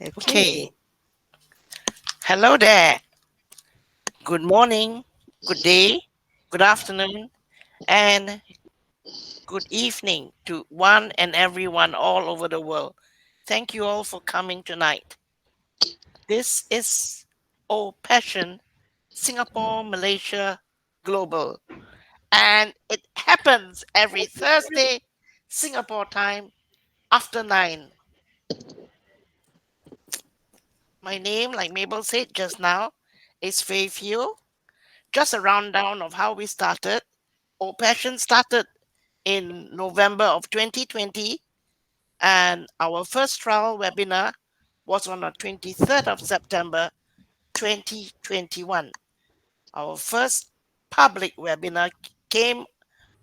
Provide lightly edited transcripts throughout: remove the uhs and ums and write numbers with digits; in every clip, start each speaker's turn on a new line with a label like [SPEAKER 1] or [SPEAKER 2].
[SPEAKER 1] Okay. Hello there. Good morning, good day, good afternoon, and good evening to one and everyone all over the world. Thank you all for coming tonight. This is OPassion Singapore, Malaysia, Global. And it happens every Thursday, Singapore time, after 9. My name, like Mabel said just now, is Faith Hill. Just a rundown of how we started. OPassion started in November of 2020, and our first trial webinar was on the 23rd of September 2021. Our first public webinar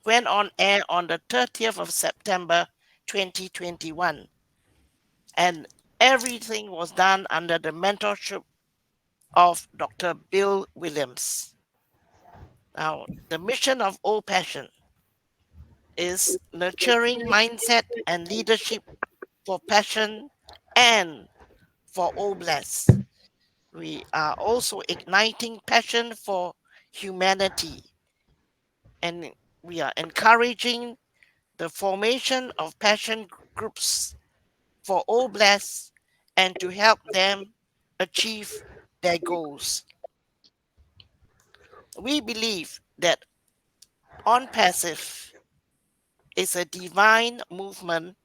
[SPEAKER 1] went on air on the 30th of September 2021, and everything was done under the mentorship of Dr. Bill Williams. Now, the mission of OPassion is nurturing mindset and leadership for passion and for Oblast. We are also igniting passion for humanity, and we are encouraging the formation of passion groups for Oblast and to help them achieve their goals. We believe that On Passive is a divine movement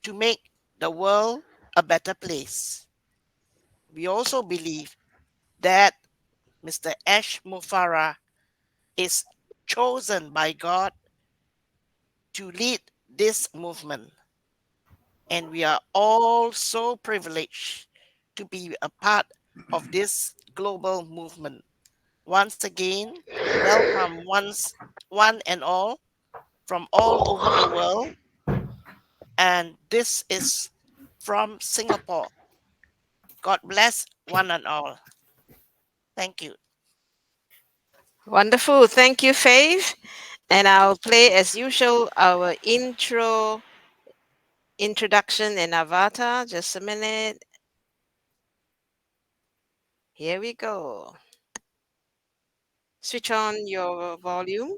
[SPEAKER 1] to make the world a better place. We also believe that Mr. Ash Mufara is chosen by God to lead this movement. And we are all so privileged to be a part of this global movement. Once again, welcome one and all from all over the world. And this is from Singapore. God bless one and all. Thank you.
[SPEAKER 2] Wonderful. Thank you, Faith. And I'll play, as usual, our introduction and avatar. Just a minute. Here we go. Switch on your volume.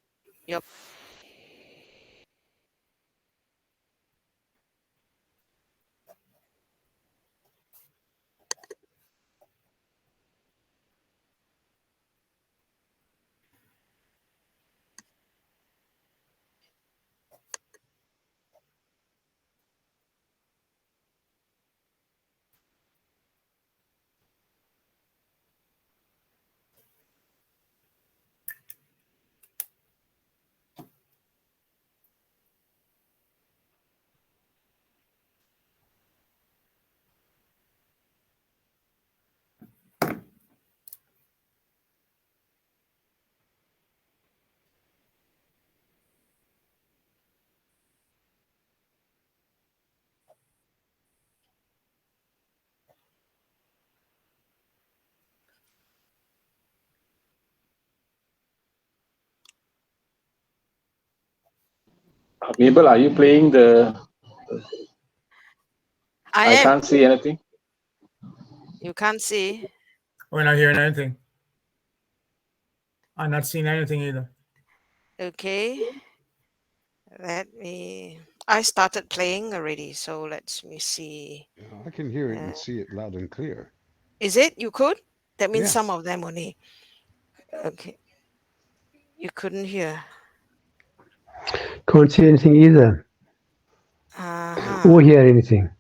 [SPEAKER 3] Mabel, are you playing the? I
[SPEAKER 2] am.
[SPEAKER 3] can't see anything.
[SPEAKER 2] You can't see.
[SPEAKER 4] We're not hearing anything. I'm not seeing anything either.
[SPEAKER 2] Okay. I started playing already, so let me see.
[SPEAKER 5] I can hear it and see it loud and clear.
[SPEAKER 2] Is it? You could? That means
[SPEAKER 5] Yes.
[SPEAKER 2] some of them only. Okay. You couldn't hear.
[SPEAKER 6] Can't see anything either. Or hear anything.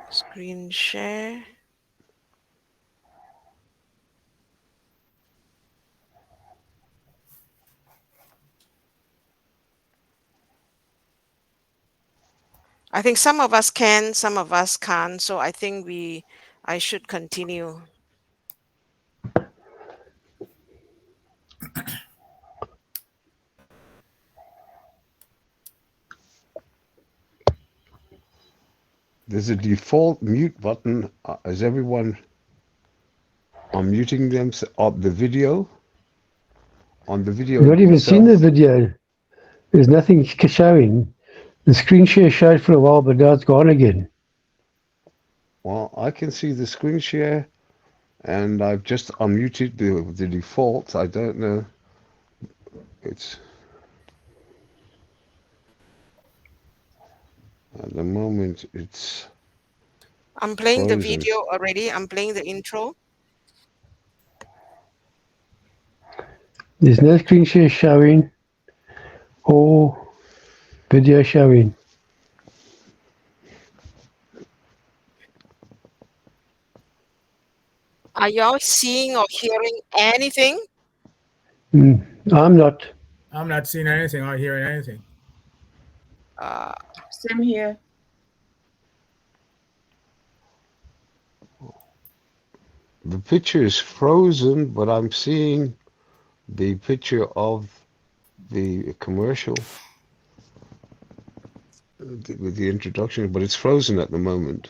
[SPEAKER 2] Screen share. I think some of us can, some of us can't. So I think I should continue.
[SPEAKER 5] There's a default mute button. Is everyone unmuting them of the video? On the video.
[SPEAKER 6] I've not even seen the video. There's nothing showing. The screen share showed for a while, but now it's gone again.
[SPEAKER 5] Well, I can see the screen share, and I've just unmuted the default. I don't know. It's at the moment it's
[SPEAKER 2] I'm playing the
[SPEAKER 5] frozen.
[SPEAKER 2] video already. I'm playing the intro.
[SPEAKER 6] There's no screen share showing or video showing.
[SPEAKER 2] Are y'all seeing or hearing anything?
[SPEAKER 6] I'm not.
[SPEAKER 4] I'm not seeing anything or hearing anything.
[SPEAKER 7] Same here.
[SPEAKER 5] The picture is frozen, but I'm seeing the picture of the commercial with the introduction, but it's frozen at the moment.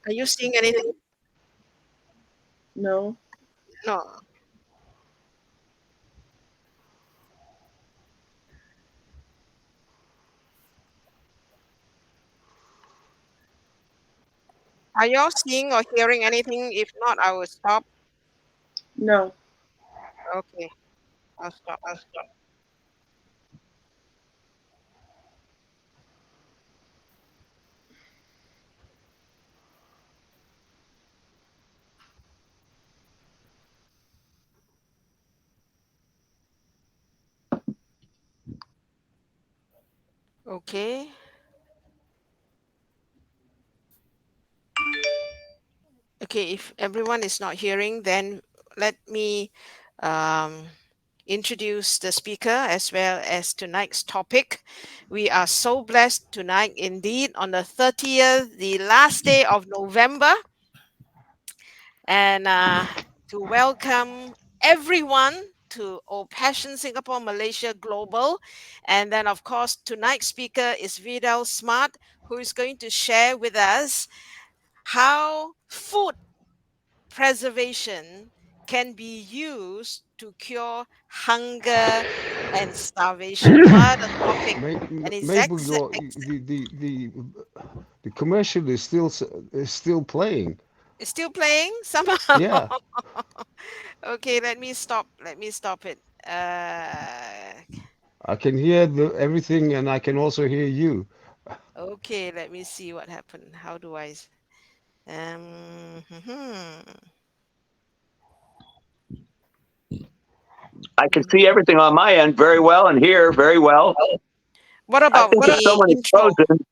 [SPEAKER 2] Are you seeing anything?
[SPEAKER 7] No.
[SPEAKER 2] No. Are y'all seeing or hearing anything? If not, I will stop.
[SPEAKER 7] No.
[SPEAKER 2] Okay, I'll stop. Okay. Okay, if everyone is not hearing, then let me introduce the speaker as well as tonight's topic. We are so blessed tonight indeed on the 30th, the last day of November, and to welcome everyone to OPassion Singapore, Malaysia Global. And then, of course, tonight's speaker is Vittel Smart, who is going to share with us how food preservation can be used to cure hunger and starvation. What a topic! And it's
[SPEAKER 5] Mabel, the commercial is still playing.
[SPEAKER 2] it's still playing somehow.
[SPEAKER 5] Yeah,
[SPEAKER 2] Okay, let me stop it.
[SPEAKER 5] I can hear everything, and I can also hear you.
[SPEAKER 2] Okay, let me see what happened. How do I
[SPEAKER 8] I can see everything on my end very well and hear very well.
[SPEAKER 2] what
[SPEAKER 8] I
[SPEAKER 2] about
[SPEAKER 8] think if
[SPEAKER 2] the
[SPEAKER 8] someone is
[SPEAKER 2] intro?
[SPEAKER 8] frozen,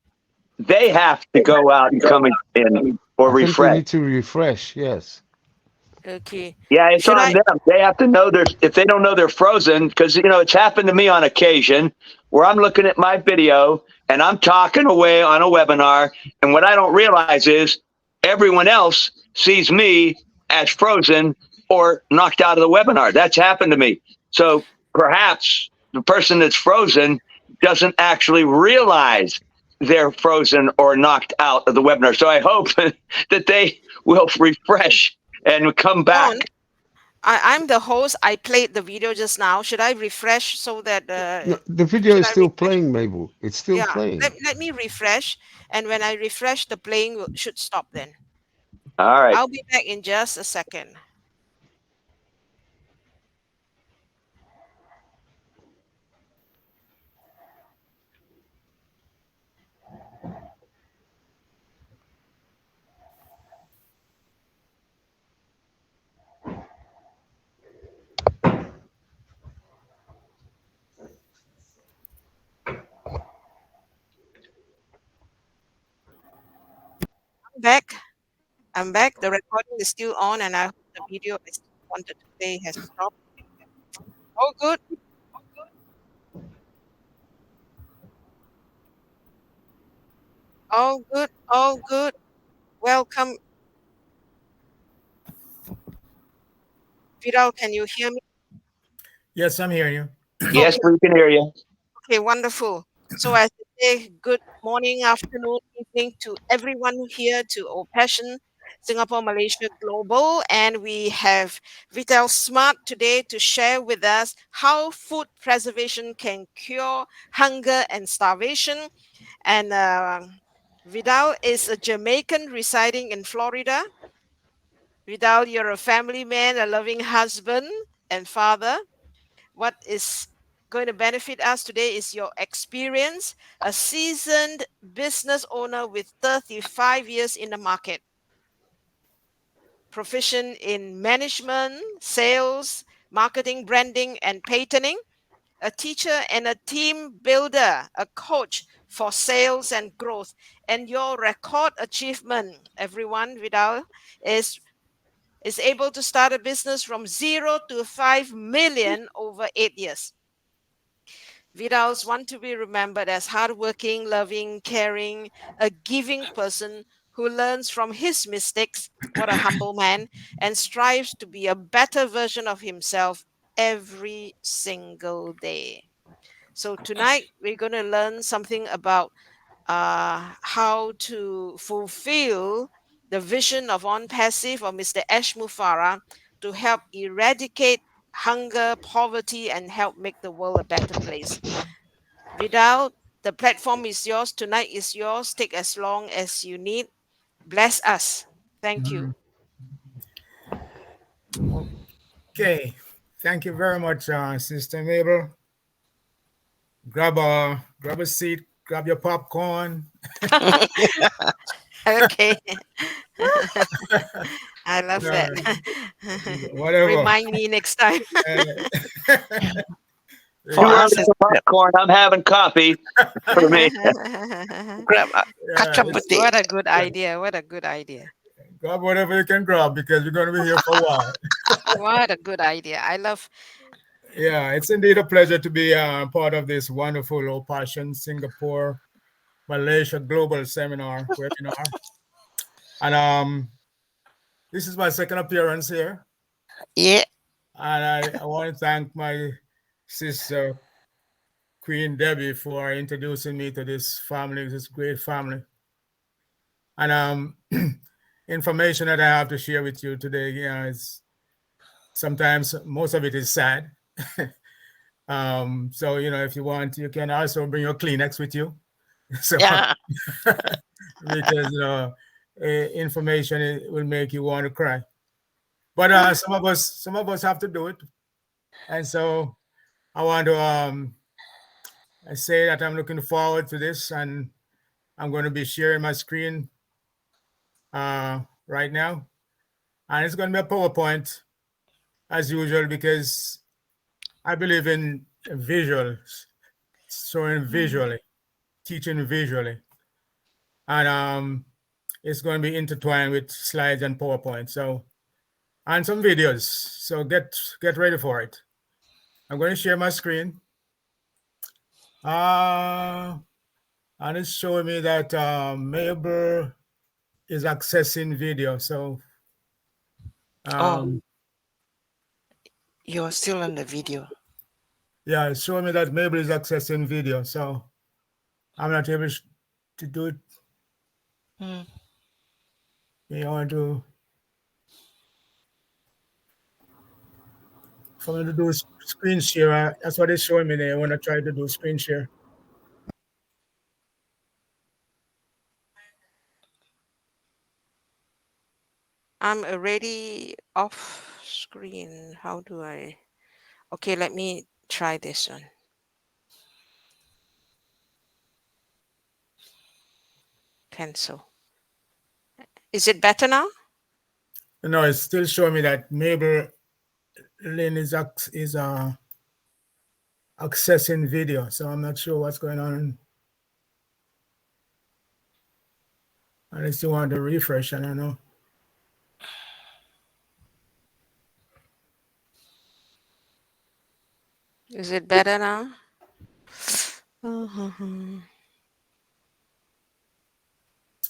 [SPEAKER 8] they have to go out and come in or
[SPEAKER 5] I think they
[SPEAKER 8] refresh.
[SPEAKER 5] need to refresh. Yes.
[SPEAKER 2] Okay.
[SPEAKER 8] Yeah, it's
[SPEAKER 2] Should
[SPEAKER 8] on
[SPEAKER 2] I
[SPEAKER 8] them. They have to know if they don't know they're frozen, because it's happened to me on occasion where I'm looking at my video and I'm talking away on a webinar, and what I don't realize is everyone else sees me as frozen or knocked out of the webinar. That's happened to me. So perhaps the person that's frozen doesn't actually realize they're frozen or knocked out of the webinar. So I hope that they will refresh and come back.
[SPEAKER 2] John? I'm the host. I played the video just now. Should I refresh so that
[SPEAKER 5] No, the video
[SPEAKER 2] should
[SPEAKER 5] is
[SPEAKER 2] I
[SPEAKER 5] still
[SPEAKER 2] refresh?
[SPEAKER 5] playing, Mabel. It's still
[SPEAKER 2] Yeah.
[SPEAKER 5] playing.
[SPEAKER 2] Let me refresh, and when I refresh, the playing should stop then.
[SPEAKER 8] All right.
[SPEAKER 2] I'll be back in just a second. I'm back. I'm back. The recording is still on, and I hope the video I still wanted to play has stopped. Oh, good. All good. All good. Welcome, Vidal. Can you hear me?
[SPEAKER 4] Yes, I'm hearing you.
[SPEAKER 8] Yes,
[SPEAKER 2] Okay.
[SPEAKER 8] we can hear you.
[SPEAKER 2] Okay, wonderful. So as I say, good morning, afternoon, evening to everyone here to OPassion Singapore, Malaysia Global. And we have Vittel Smart today to share with us how food preservation can cure hunger and starvation. And Vidal is a Jamaican residing in Florida. Vidal, you're a family man, a loving husband and father. What is going to benefit us today is your experience, a seasoned business owner with 35 years in the market, proficient in management, sales, marketing, branding, and patenting, a teacher and a team builder, a coach for sales and growth. And your record achievement, everyone, Vidal, is able to start a business from 0 to 5 million over 8 years. Vidals want to be remembered as hardworking, loving, caring, a giving person who learns from his mistakes, what a humble man, and strives to be a better version of himself every single day. So tonight we're going to learn something about how to fulfill the vision of On Passive or Mr. Ash Mufara to help eradicate hunger, poverty, and help make the world a better place. Vidal, the platform is yours. Tonight is yours. Take as long as you need. Bless us. Thank you.
[SPEAKER 4] Okay. Thank you very much, Sister Mabel. Grab a seat, grab your popcorn.
[SPEAKER 2] Okay. I love that.
[SPEAKER 4] Whatever.
[SPEAKER 2] Remind me next time.
[SPEAKER 1] For
[SPEAKER 8] You
[SPEAKER 1] us,
[SPEAKER 8] ordered
[SPEAKER 1] it's
[SPEAKER 8] the popcorn. I'm having coffee for me.
[SPEAKER 1] grab catch up
[SPEAKER 4] it's-
[SPEAKER 1] with it.
[SPEAKER 2] What a good idea. What a good idea.
[SPEAKER 4] grab whatever you can grab because we're going to be here for a while.
[SPEAKER 2] What a good idea. I love.
[SPEAKER 4] Yeah, it's indeed a pleasure to be part of this wonderful OPassion Singapore, Malaysia Global Seminar webinar. And this is my second appearance here.
[SPEAKER 1] Yeah.
[SPEAKER 4] And I want to thank my sister, Queen Debbie, for introducing me to this family, this great family. And information that I have to share with you today, is sometimes most of it is sad. So, if you want, you can also bring your Kleenex with you. So,
[SPEAKER 1] Yeah.
[SPEAKER 4] because, information will make you want to cry. But some of us have to do it. And so I want to I say that I'm looking forward to this, and I'm going to be sharing my screen right now. And it's going to be a PowerPoint as usual because I believe in visuals, showing visually, teaching visually. And it's going to be intertwined with slides and PowerPoint. So, and some videos. So get ready for it. I'm going to share my screen. And it's showing me that Mabel is accessing video. So
[SPEAKER 1] You're still in the video.
[SPEAKER 4] yeah, it's showing me that Mabel is accessing video. So I'm not able to do it. You want to for me to do screen share. That's what it's showing me there when I try to do screen share.
[SPEAKER 2] I'm already off screen. How do I? Okay, let me try this one. Cancel. Is it better now?
[SPEAKER 4] No, it's still showing me that Mabel Lynn is accessing video. So I'm not sure what's going on. I still want to refresh. I don't know.
[SPEAKER 2] Is it better now?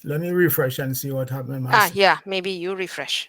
[SPEAKER 4] Let me refresh and see what happened.
[SPEAKER 2] Yeah, maybe you refresh.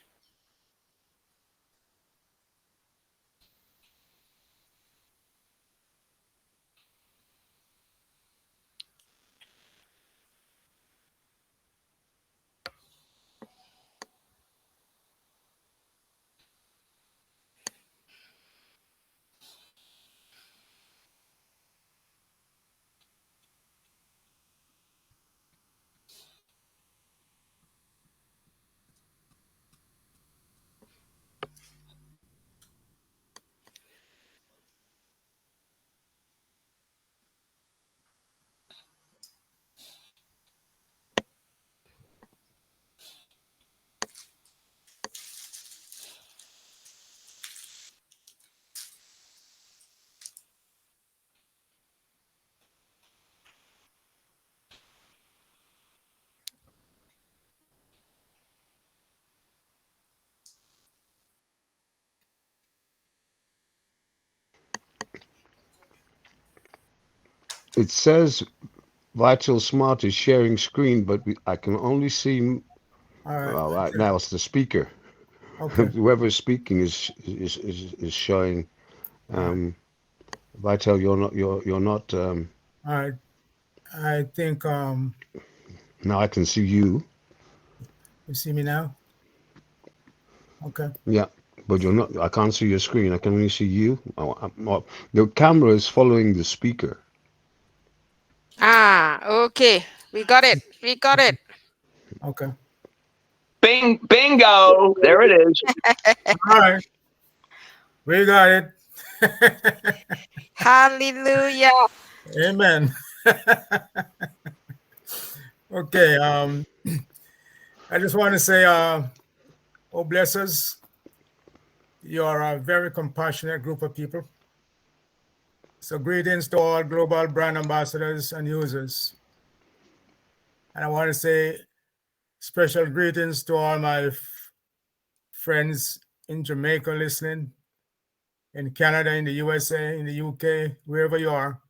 [SPEAKER 5] it says Vittel Smart is sharing screen, but I can only see right now it's the speaker.
[SPEAKER 4] Okay.
[SPEAKER 5] Whoever is speaking is showing. Vittel, you're not.
[SPEAKER 4] I think
[SPEAKER 5] Now I can see you.
[SPEAKER 4] you see me now. Okay.
[SPEAKER 5] Yeah, but you're not. I can't see your screen. I can only see you. The camera is following the speaker.
[SPEAKER 2] Okay. We got it. We got it.
[SPEAKER 4] Okay.
[SPEAKER 8] Bingo! There it is.
[SPEAKER 4] All right. We got it.
[SPEAKER 2] Hallelujah.
[SPEAKER 4] Amen. Okay. I just want to say, oh, bless us. You are a very compassionate group of people. So greetings to all global brand ambassadors and users. And I want to say special greetings to all my friends in Jamaica listening, in Canada, in the USA, in the UK, wherever you are.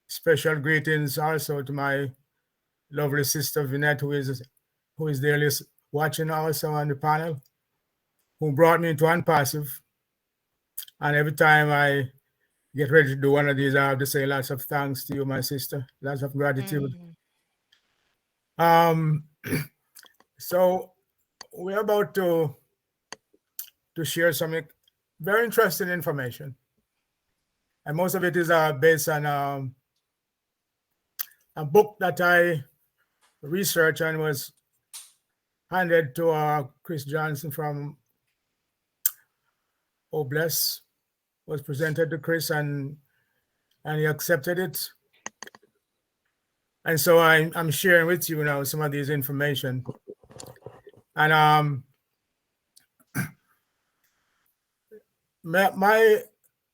[SPEAKER 4] Special greetings also to my lovely sister Vinette, who is there watching also on the panel, who brought me into OPassion. And every time I get ready to do one of these, I have to say lots of thanks to you, my sister. Lots of gratitude. So we're about to share some very interesting information. And most of it is based on a book that I researched and was handed to Chris Johnson from Obless, was presented to Chris and he accepted it. And so I'm sharing with you now some of these information. And my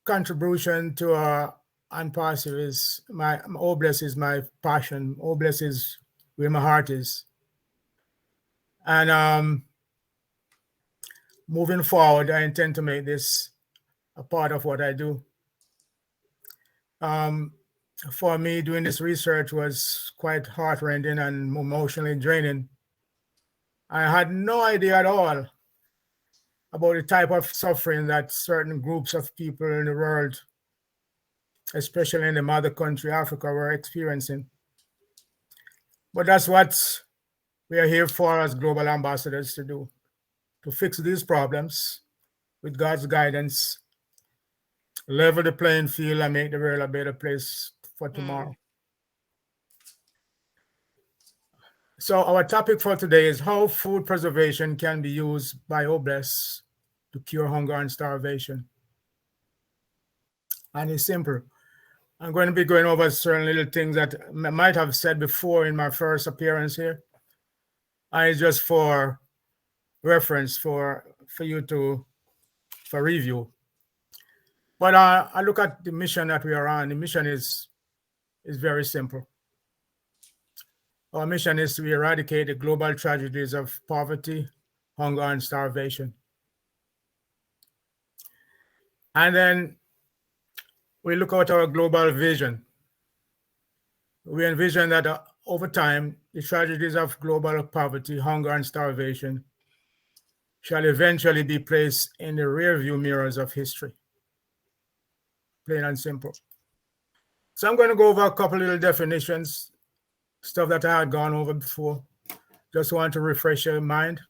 [SPEAKER 4] contribution to OPassion is my Obless is my passion. Obless is where my heart is. And moving forward, I intend to make this a part of what I do. For me, doing this research was quite heart-rending and emotionally draining. I had no idea at all about the type of suffering that certain groups of people in the world, especially in the mother country, Africa, were experiencing. But that's what we are here for as global ambassadors to do, to fix these problems with God's guidance, level the playing field, and make the world a better place for tomorrow. So our topic for today is how food preservation can be used by Obless to cure hunger and starvation. And it's simple. I'm going to be going over certain little things that I might have said before in my first appearance here. And it's just for reference for you for review. But I look at the mission that we are on. The mission is very simple. Our mission is to eradicate the global tragedies of poverty, hunger, and starvation. And then we look at our global vision. We envision that over time, the tragedies of global poverty, hunger, and starvation shall eventually be placed in the rearview mirrors of history. Plain and simple. So I'm going to go over a couple little definitions, stuff that I had gone over before. Just want to refresh your mind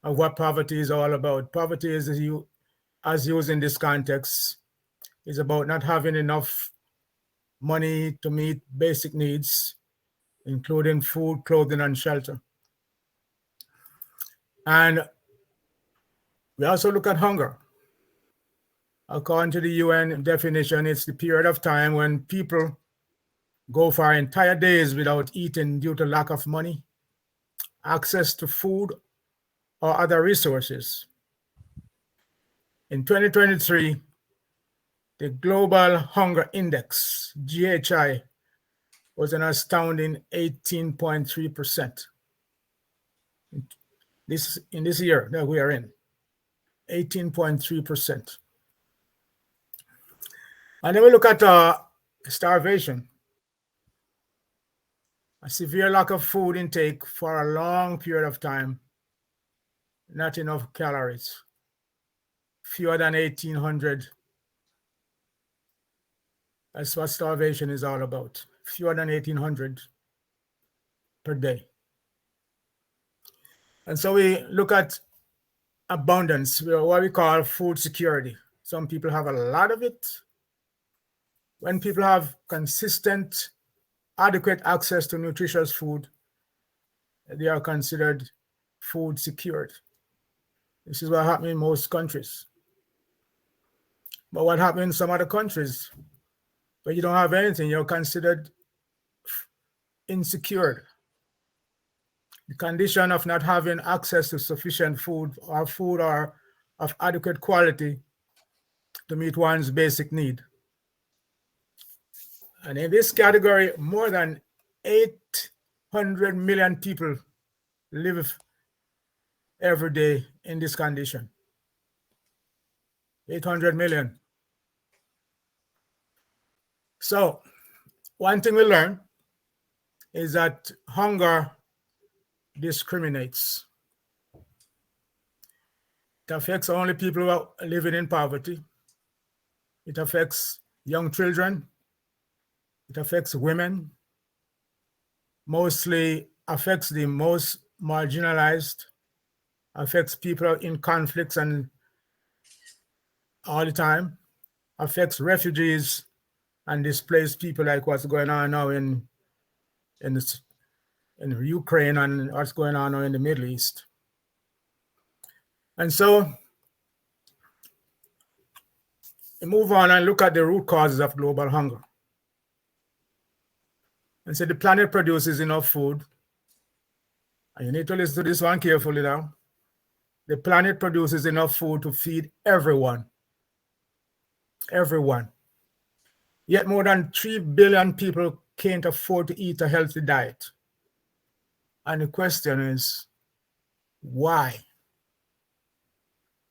[SPEAKER 4] of what poverty is all about. Poverty is, as used in this context, is about not having enough money to meet basic needs, including food, clothing, and shelter. And we also look at hunger. According to the UN definition, it's the period of time when people go for entire days without eating due to lack of money, access to food, or other resources. In 2023, the Global Hunger Index, GHI, was an astounding 18.3%. In this year that we are in, 18.3%. And then we look at starvation, a severe lack of food intake for a long period of time, not enough calories, fewer than 1,800. That's what starvation is all about, fewer than 1,800 per day. And so we look at abundance, what we call food security. Some people have a lot of it. When people have consistent, adequate access to nutritious food, they are considered food secured. This is what happens in most countries. But what happens in some other countries, where you don't have anything, you're considered insecure. The condition of not having access to sufficient food or of adequate quality to meet one's basic need. And in this category, more than 800 million people live every day in this condition. 800 million. So one thing we learn is that hunger discriminates. It affects only people who are living in poverty. It affects young children. It affects women. Mostly affects the most marginalized, affects people in conflicts and all the time, affects refugees and displaced people, like what's going on now in Ukraine and what's going on now in the Middle East. And so we move on and look at the root causes of global hunger. And so the planet produces enough food. And you need to listen to this one carefully now. The planet produces enough food to feed everyone. Everyone. Yet more than 3 billion people can't afford to eat a healthy diet. And the question is, why?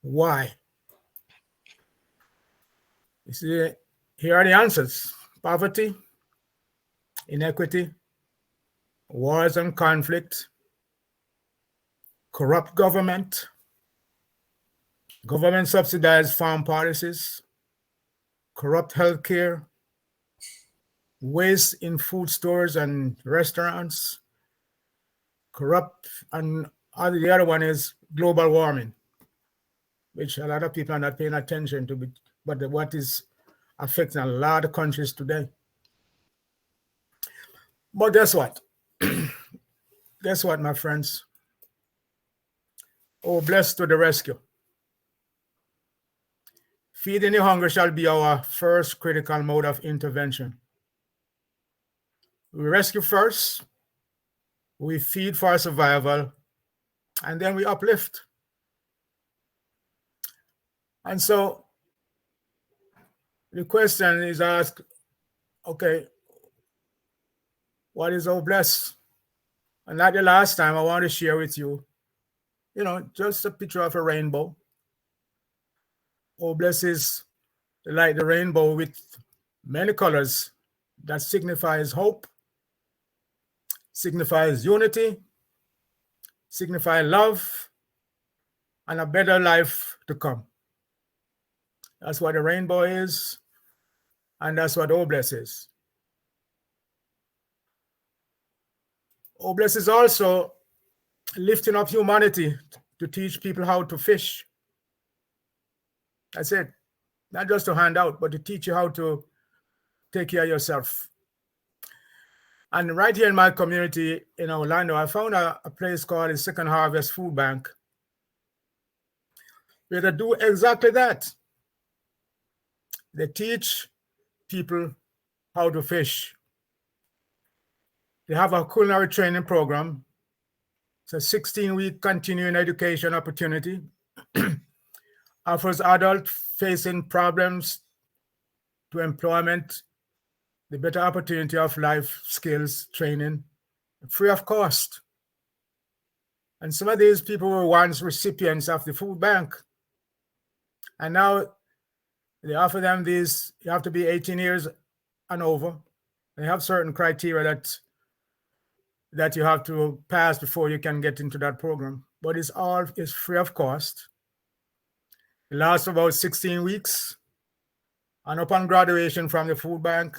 [SPEAKER 4] Why? You see, here are the answers. Poverty, inequity, wars and conflict, corrupt government subsidized farm policies, corrupt healthcare, waste in food stores and restaurants, and the other one is global warming, which a lot of people are not paying attention to, but what is affecting a lot of countries today. But guess what? Guess what, my friends? Oh, blessed to the rescue. Feeding the hungry shall be our first critical mode of intervention. We rescue first, we feed for survival, and then we uplift. And so the question is asked, okay, what is Oh Bless? And like the last time, I want to share with you, just a picture of a rainbow. Oh Bless is like the rainbow with many colors that signifies hope, signifies unity, signifies love, and a better life to come. That's what the rainbow is, and that's what Oh Bless is. Oh Bless is also lifting up humanity to teach people how to fish. That's it. Not just to hand out, but to teach you how to take care of yourself. And right here in my community in Orlando, I found a place called the Second Harvest Food Bank, where they do exactly that. They teach people how to fish. They have a culinary training program. It's a 16-week continuing education opportunity. Offers adults facing problems to employment the better opportunity of life skills training, free of cost. And some of these people were once recipients of the food bank. And now they offer them these, you have to be 18 years and over. They have certain criteria that you have to pass before you can get into that program. But it's free of cost. It lasts for about 16 weeks. And upon graduation from the food bank,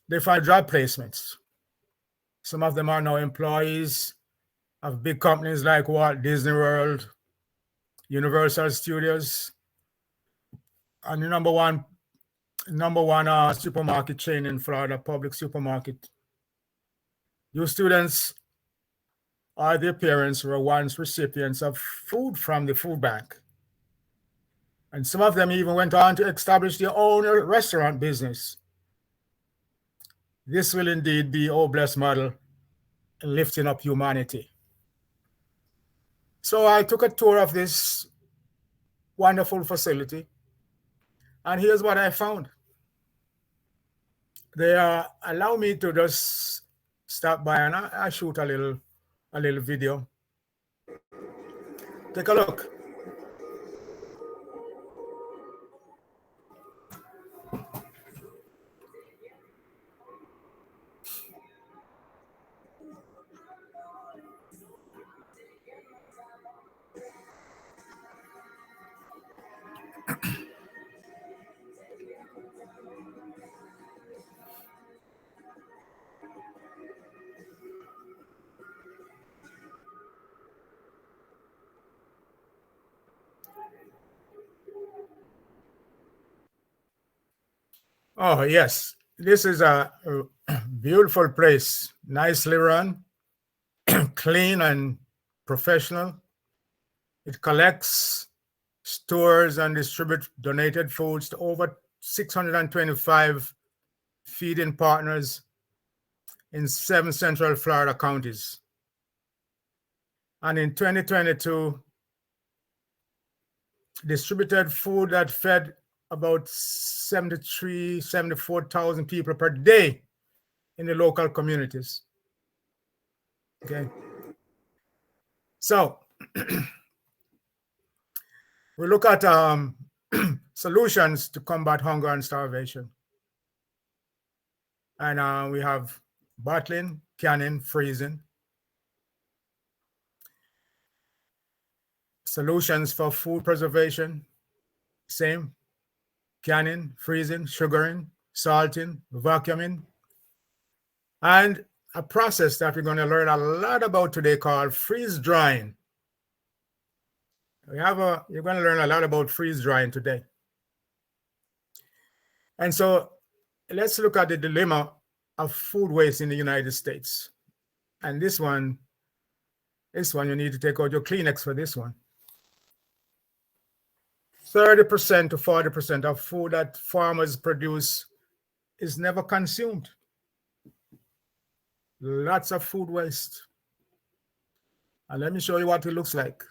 [SPEAKER 4] they find job placements. Some of them are now employees of big companies like Walt Disney World, Universal Studios, and the number one supermarket chain in Florida, Public Supermarket. Your students or their parents were once recipients of food from the food bank. And some of them even went on to establish their own restaurant business. This will indeed be our blessed model in lifting up humanity. So I took a tour of this wonderful facility, and here's what I found. They allow me to just stop by and I shoot a little video. Take a look. Oh, yes. This is a beautiful place, nicely run, clean and professional. It collects, stores, and distributes donated foods to over 625 feeding partners in 7 Central Florida counties. And in 2022, distributed food that fed about 74,000 people per day in the local communities. Okay. So we look at solutions to combat hunger and starvation. And we have bottling, canning, freezing. Solutions for food preservation, same. Canning, freezing, sugaring, salting, vacuuming, and a process that we're going to learn a lot about today called freeze drying. You're going to learn a lot about freeze drying today. And so let's look at the dilemma of food waste in the United States. And this one, you need to take out your Kleenex for this one. 30% to 40% of food that farmers produce is never consumed. Lots of food waste. And let me show you what it looks like.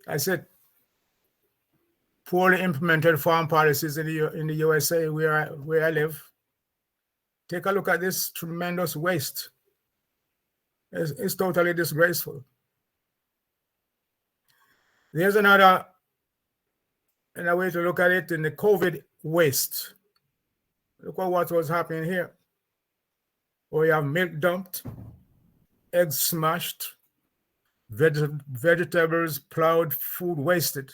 [SPEAKER 4] I said, poorly implemented farm policies in the USA where I live. Take a look at this tremendous waste. It's totally disgraceful. There's another way to look at it in the COVID waste. Look at what was happening here. We have milk dumped, eggs smashed, vegetables plowed, food wasted.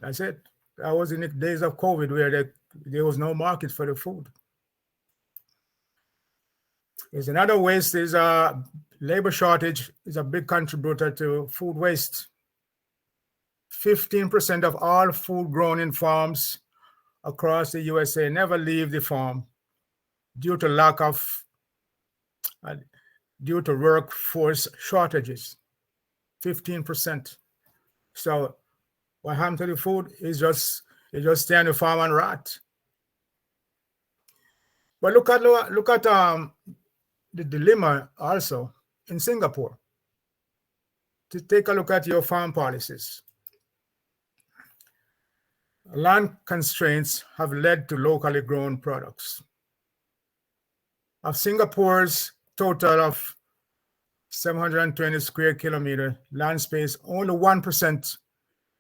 [SPEAKER 4] That's it. That was in the days of COVID where there was no market for the food. There's another waste is labor shortage is a big contributor to food waste. 15% of all food grown in farms across the USA never leave the farm due to workforce shortages. 15%. So what happened to the food is just stay on the farm and rot. But look at the dilemma also in Singapore. To take a look at your farm policies. Land constraints have led to locally grown products. Of Singapore's total of 720 square kilometer land space, only 1%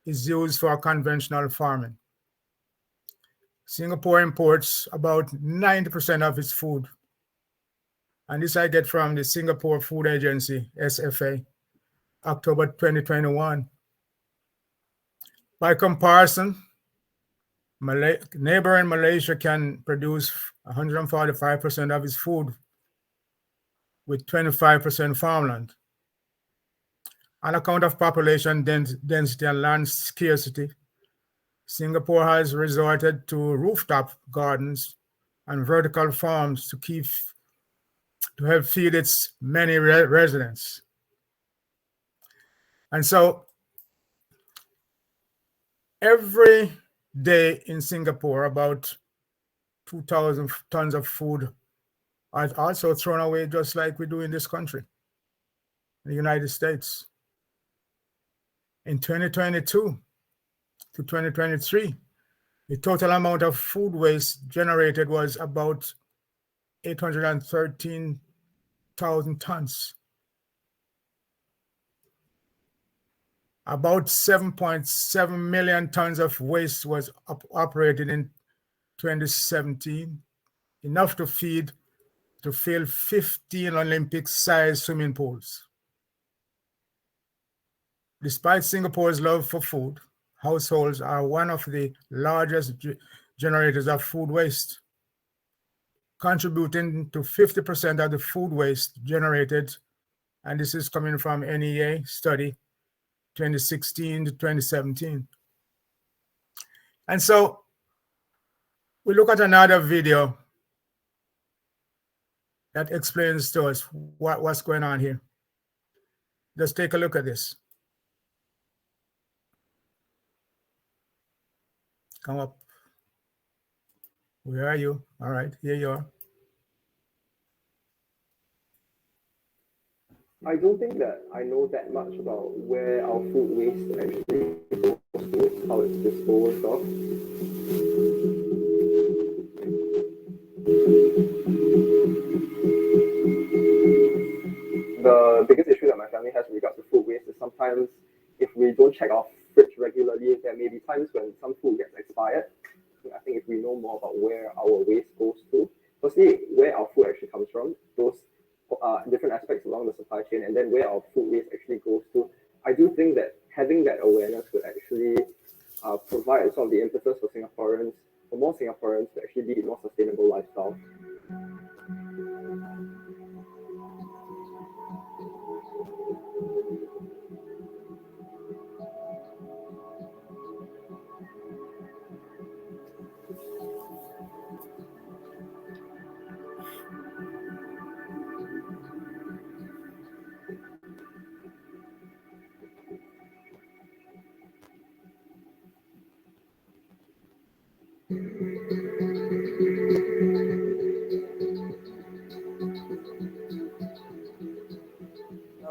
[SPEAKER 4] is used for conventional farming. Singapore imports about 90% of its food. And this I get from the Singapore Food Agency, SFA, October 2021. By comparison, neighboring Malaysia can produce 145% of its food with 25% farmland. On account of population density and land scarcity, Singapore has resorted to rooftop gardens and vertical farms to help feed its many residents. And so every day in Singapore, about 2,000 tons of food are also thrown away, just like we do in this country, in the United States. In 2022 to 2023, the total amount of food waste generated was about 813,000 tons. About 7.7 million tons of waste was operated in 2017, enough to fill 15 Olympic-sized swimming pools. Despite Singapore's love for food, households are one of the largest generators of food waste, contributing to 50% of the food waste generated, and this is coming from NEA study 2016 to 2017. And so we look at another video that explains to us what's going on here. Let's take a look at this. Come up. Where are you? All right, here you are.
[SPEAKER 9] I don't think that I know that much about where our food waste actually goes to, how it's disposed of. The biggest issue that my family has with regards to food waste is sometimes if we don't check our fridge regularly, there may be times when some food gets expired. I think if we know more about where our waste goes to, firstly, where our food actually comes from, those different aspects along the supply chain, and then where our food waste actually goes to, I do think that having that awareness would actually provide some of the impetus for Singaporeans, for more Singaporeans to actually lead a more sustainable lifestyle.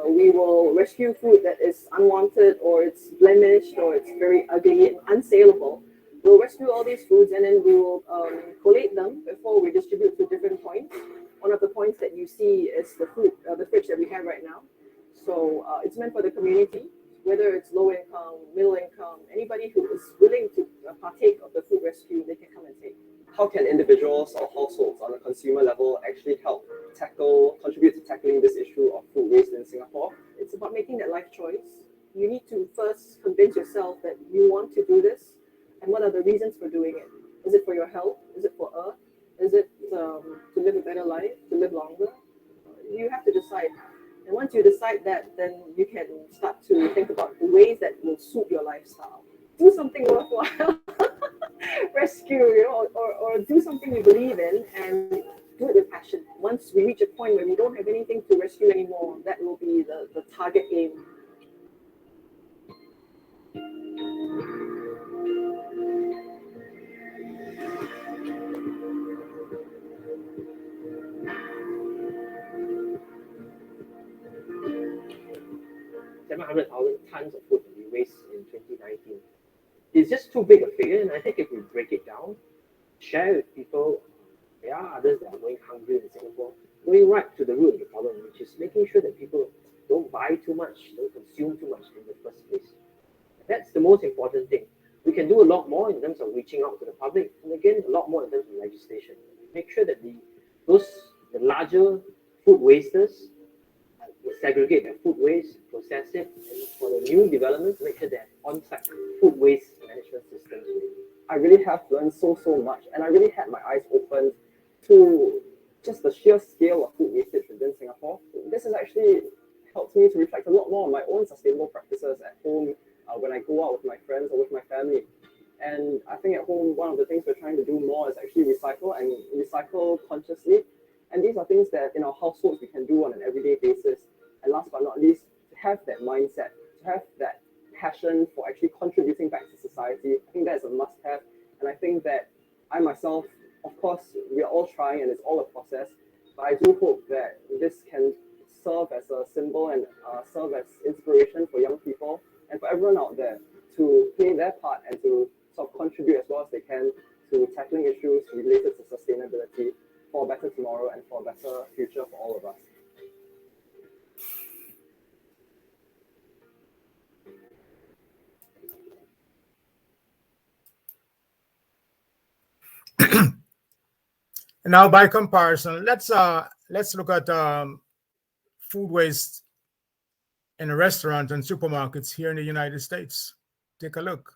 [SPEAKER 9] We will rescue food that is unwanted or it's blemished or it's very ugly and unsaleable. We'll rescue all these foods and then we will collate them before we distribute to different points. One of the points that you see is the fridge that we have right now. So it's meant for the community, whether it's low income, middle income, anybody who is willing to partake of the food rescue, they can come and take. How can individuals or households on a consumer level actually help contribute to tackling this issue of food waste in Singapore? It's about making that life choice. You need to first convince yourself that you want to do this and what are the reasons for doing it. Is it for your health? Is it for Earth? Is it to live a better life, to live longer? You have to decide. And once you decide that, then you can start to think about the ways that will suit your lifestyle. Do something worthwhile. Rescue, or do something you believe in and do it with passion. Once we reach a point where we don't have anything to rescue anymore, that will be the target aim.
[SPEAKER 10] Tons of food that we waste in 2019. It's just too big a figure, and I think if we break it down, share with people, there are others that are going hungry in Singapore, going right to the root of the problem, which is making sure that people don't buy too much, don't consume too much in the first place. That's the most important thing. We can do a lot more in terms of reaching out to the public, and again, a lot more in terms of legislation. Make sure that the larger food wasters will segregate their food waste, process it, and for the new developments, make sure they have on-site food waste management systems.
[SPEAKER 9] I really have learned so much, and I really had my eyes opened to just the sheer scale of food wastage within Singapore. This has actually helped me to reflect a lot more on my own sustainable practices at home when I go out with my friends or with my family. And I think at home, one of the things we're trying to do more is actually recycle and recycle consciously. And these are things that in our households we can do on an everyday basis. And last but not least, to have that mindset, to have that passion for actually contributing back to society, I think that's a must-have. And I think that I myself, of course, we are all trying and it's all a process, but I do hope that this can serve as a symbol and serve as inspiration for young people and for everyone out there to play their part and to sort of contribute as well as they can to tackling issues related to sustainability for a better tomorrow and for a better future for all of us.
[SPEAKER 4] Now, by comparison, let's look at food waste in restaurants and supermarkets here in the United States. Take a look.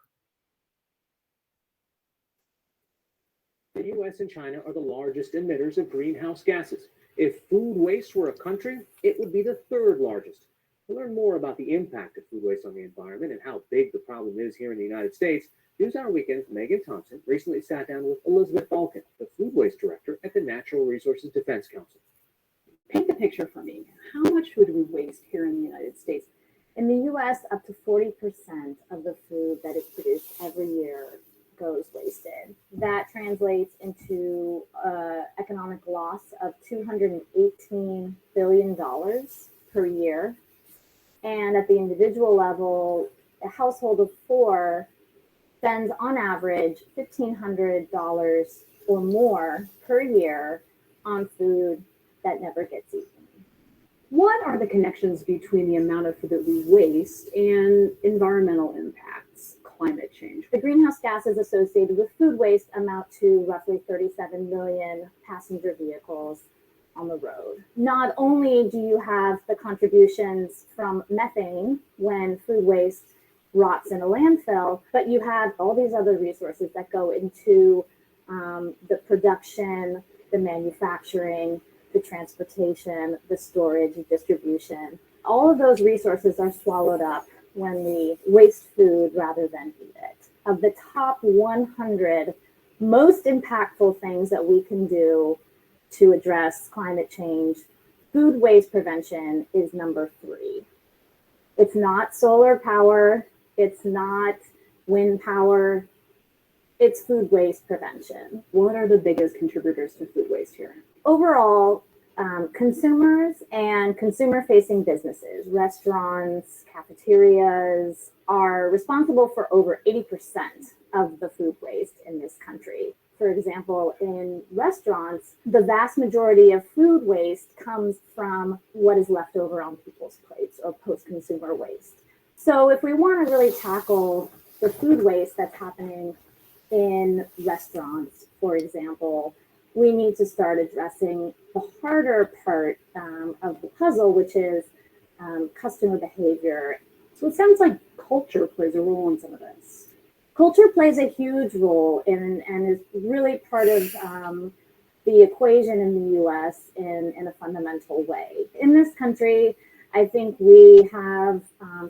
[SPEAKER 11] The U.S. and China are the largest emitters of greenhouse gases. If food waste were a country, it would be the third largest. To learn more about the impact of food waste on the environment and how big the problem is here in the United States, NewsHour Weekend's Megan Thompson recently sat down with Elizabeth Balkin, the food waste director at the Natural Resources Defense Council.
[SPEAKER 12] Paint the picture for me. How much food do we waste here in the United States? In the U.S., up to 40% of the food that is produced every year goes wasted. That translates into economic loss of $218 billion per year. And at the individual level, a household of four spends on average $1,500 or more per year on food that never gets eaten.
[SPEAKER 13] What are the connections between the amount of food that we waste and environmental impacts, climate change?
[SPEAKER 12] The greenhouse gases associated with food waste amount to roughly 37 million passenger vehicles on the road. Not only do you have the contributions from methane when food waste rots in a landfill, but you have all these other resources that go into the production, the manufacturing, the transportation, the storage, distribution. All of those resources are swallowed up when we waste food rather than eat it. Of the top 100 most impactful things that we can do to address climate change, food waste prevention is number 3. It's not solar power, it's not wind power, it's food waste prevention.
[SPEAKER 13] What are the biggest contributors to food waste here?
[SPEAKER 12] Overall, consumers and consumer-facing businesses, restaurants, cafeterias, are responsible for over 80% of the food waste in this country. For example, in restaurants, the vast majority of food waste comes from what is left over on people's plates or post-consumer waste. So if we want to really tackle the food waste that's happening in restaurants, for example, we need to start addressing the harder part of the puzzle, which is customer behavior.
[SPEAKER 13] So it sounds like culture plays a role in some of this.
[SPEAKER 12] Culture plays a huge role and is really part of the equation in the U.S. in a fundamental way. In this country, I think we have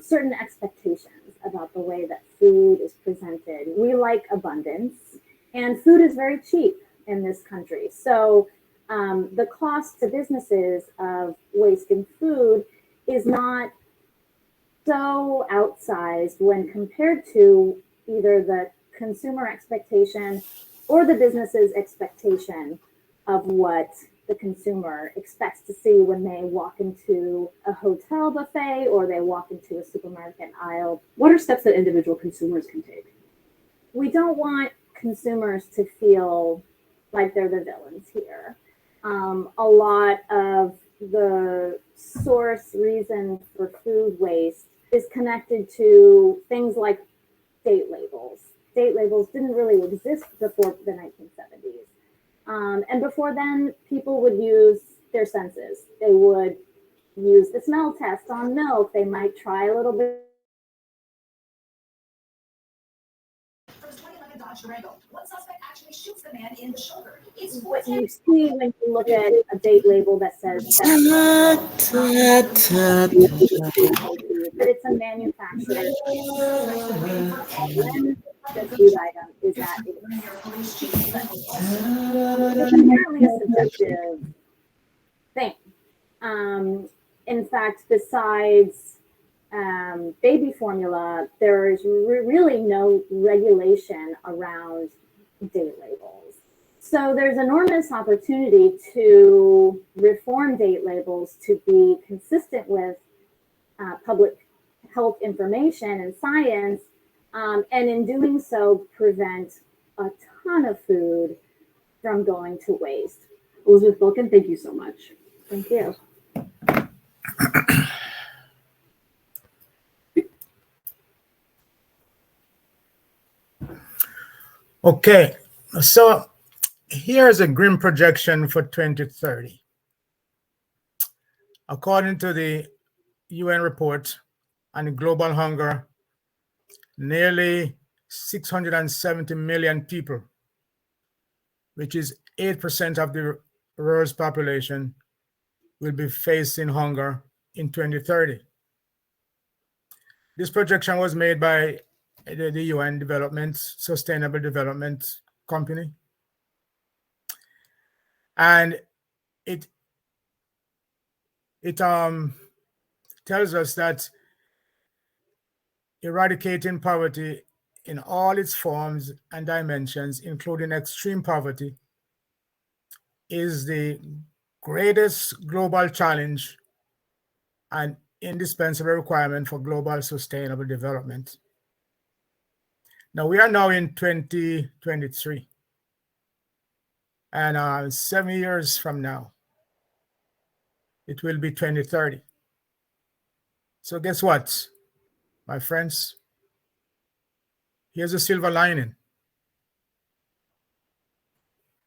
[SPEAKER 12] certain expectations about the way that food is presented. We like abundance, and food is very cheap in this country. So the cost to businesses of wasting food is not so outsized when compared to either the consumer expectation or the business's expectation of what the consumer expects to see when they walk into a hotel buffet or they walk into a supermarket aisle.
[SPEAKER 13] What are steps that individual consumers can take?
[SPEAKER 12] We don't want consumers to feel like they're the villains here. A lot of the source reason for food waste is connected to things like date labels. Date labels didn't really exist before the 1970s. And before then, people would use their senses. They would use the smell test on milk. They might try a little bit. What you see when you look at a date label that says that it's a manufactured when the food item is at it's inherently a subjective thing. In fact, besides baby formula, there is really no regulation around date labels. So there's enormous opportunity to reform date labels to be consistent with public health information and science, and in doing so, prevent a ton of food from going to waste.
[SPEAKER 13] Elizabeth Vulcan, thank you so much.
[SPEAKER 12] Thank you.
[SPEAKER 4] Okay, so here's a grim projection for 2030. According to the UN report on global hunger, nearly 670 million people, which is 8% of the world's population, will be facing hunger in 2030. This projection was made by the UN Sustainable Development Company. And it tells us that eradicating poverty in all its forms and dimensions, including extreme poverty, is the greatest global challenge and indispensable requirement for global sustainable development. Now, we are now in 2023, and 7 years from now, it will be 2030. So guess what, my friends? Here's a silver lining.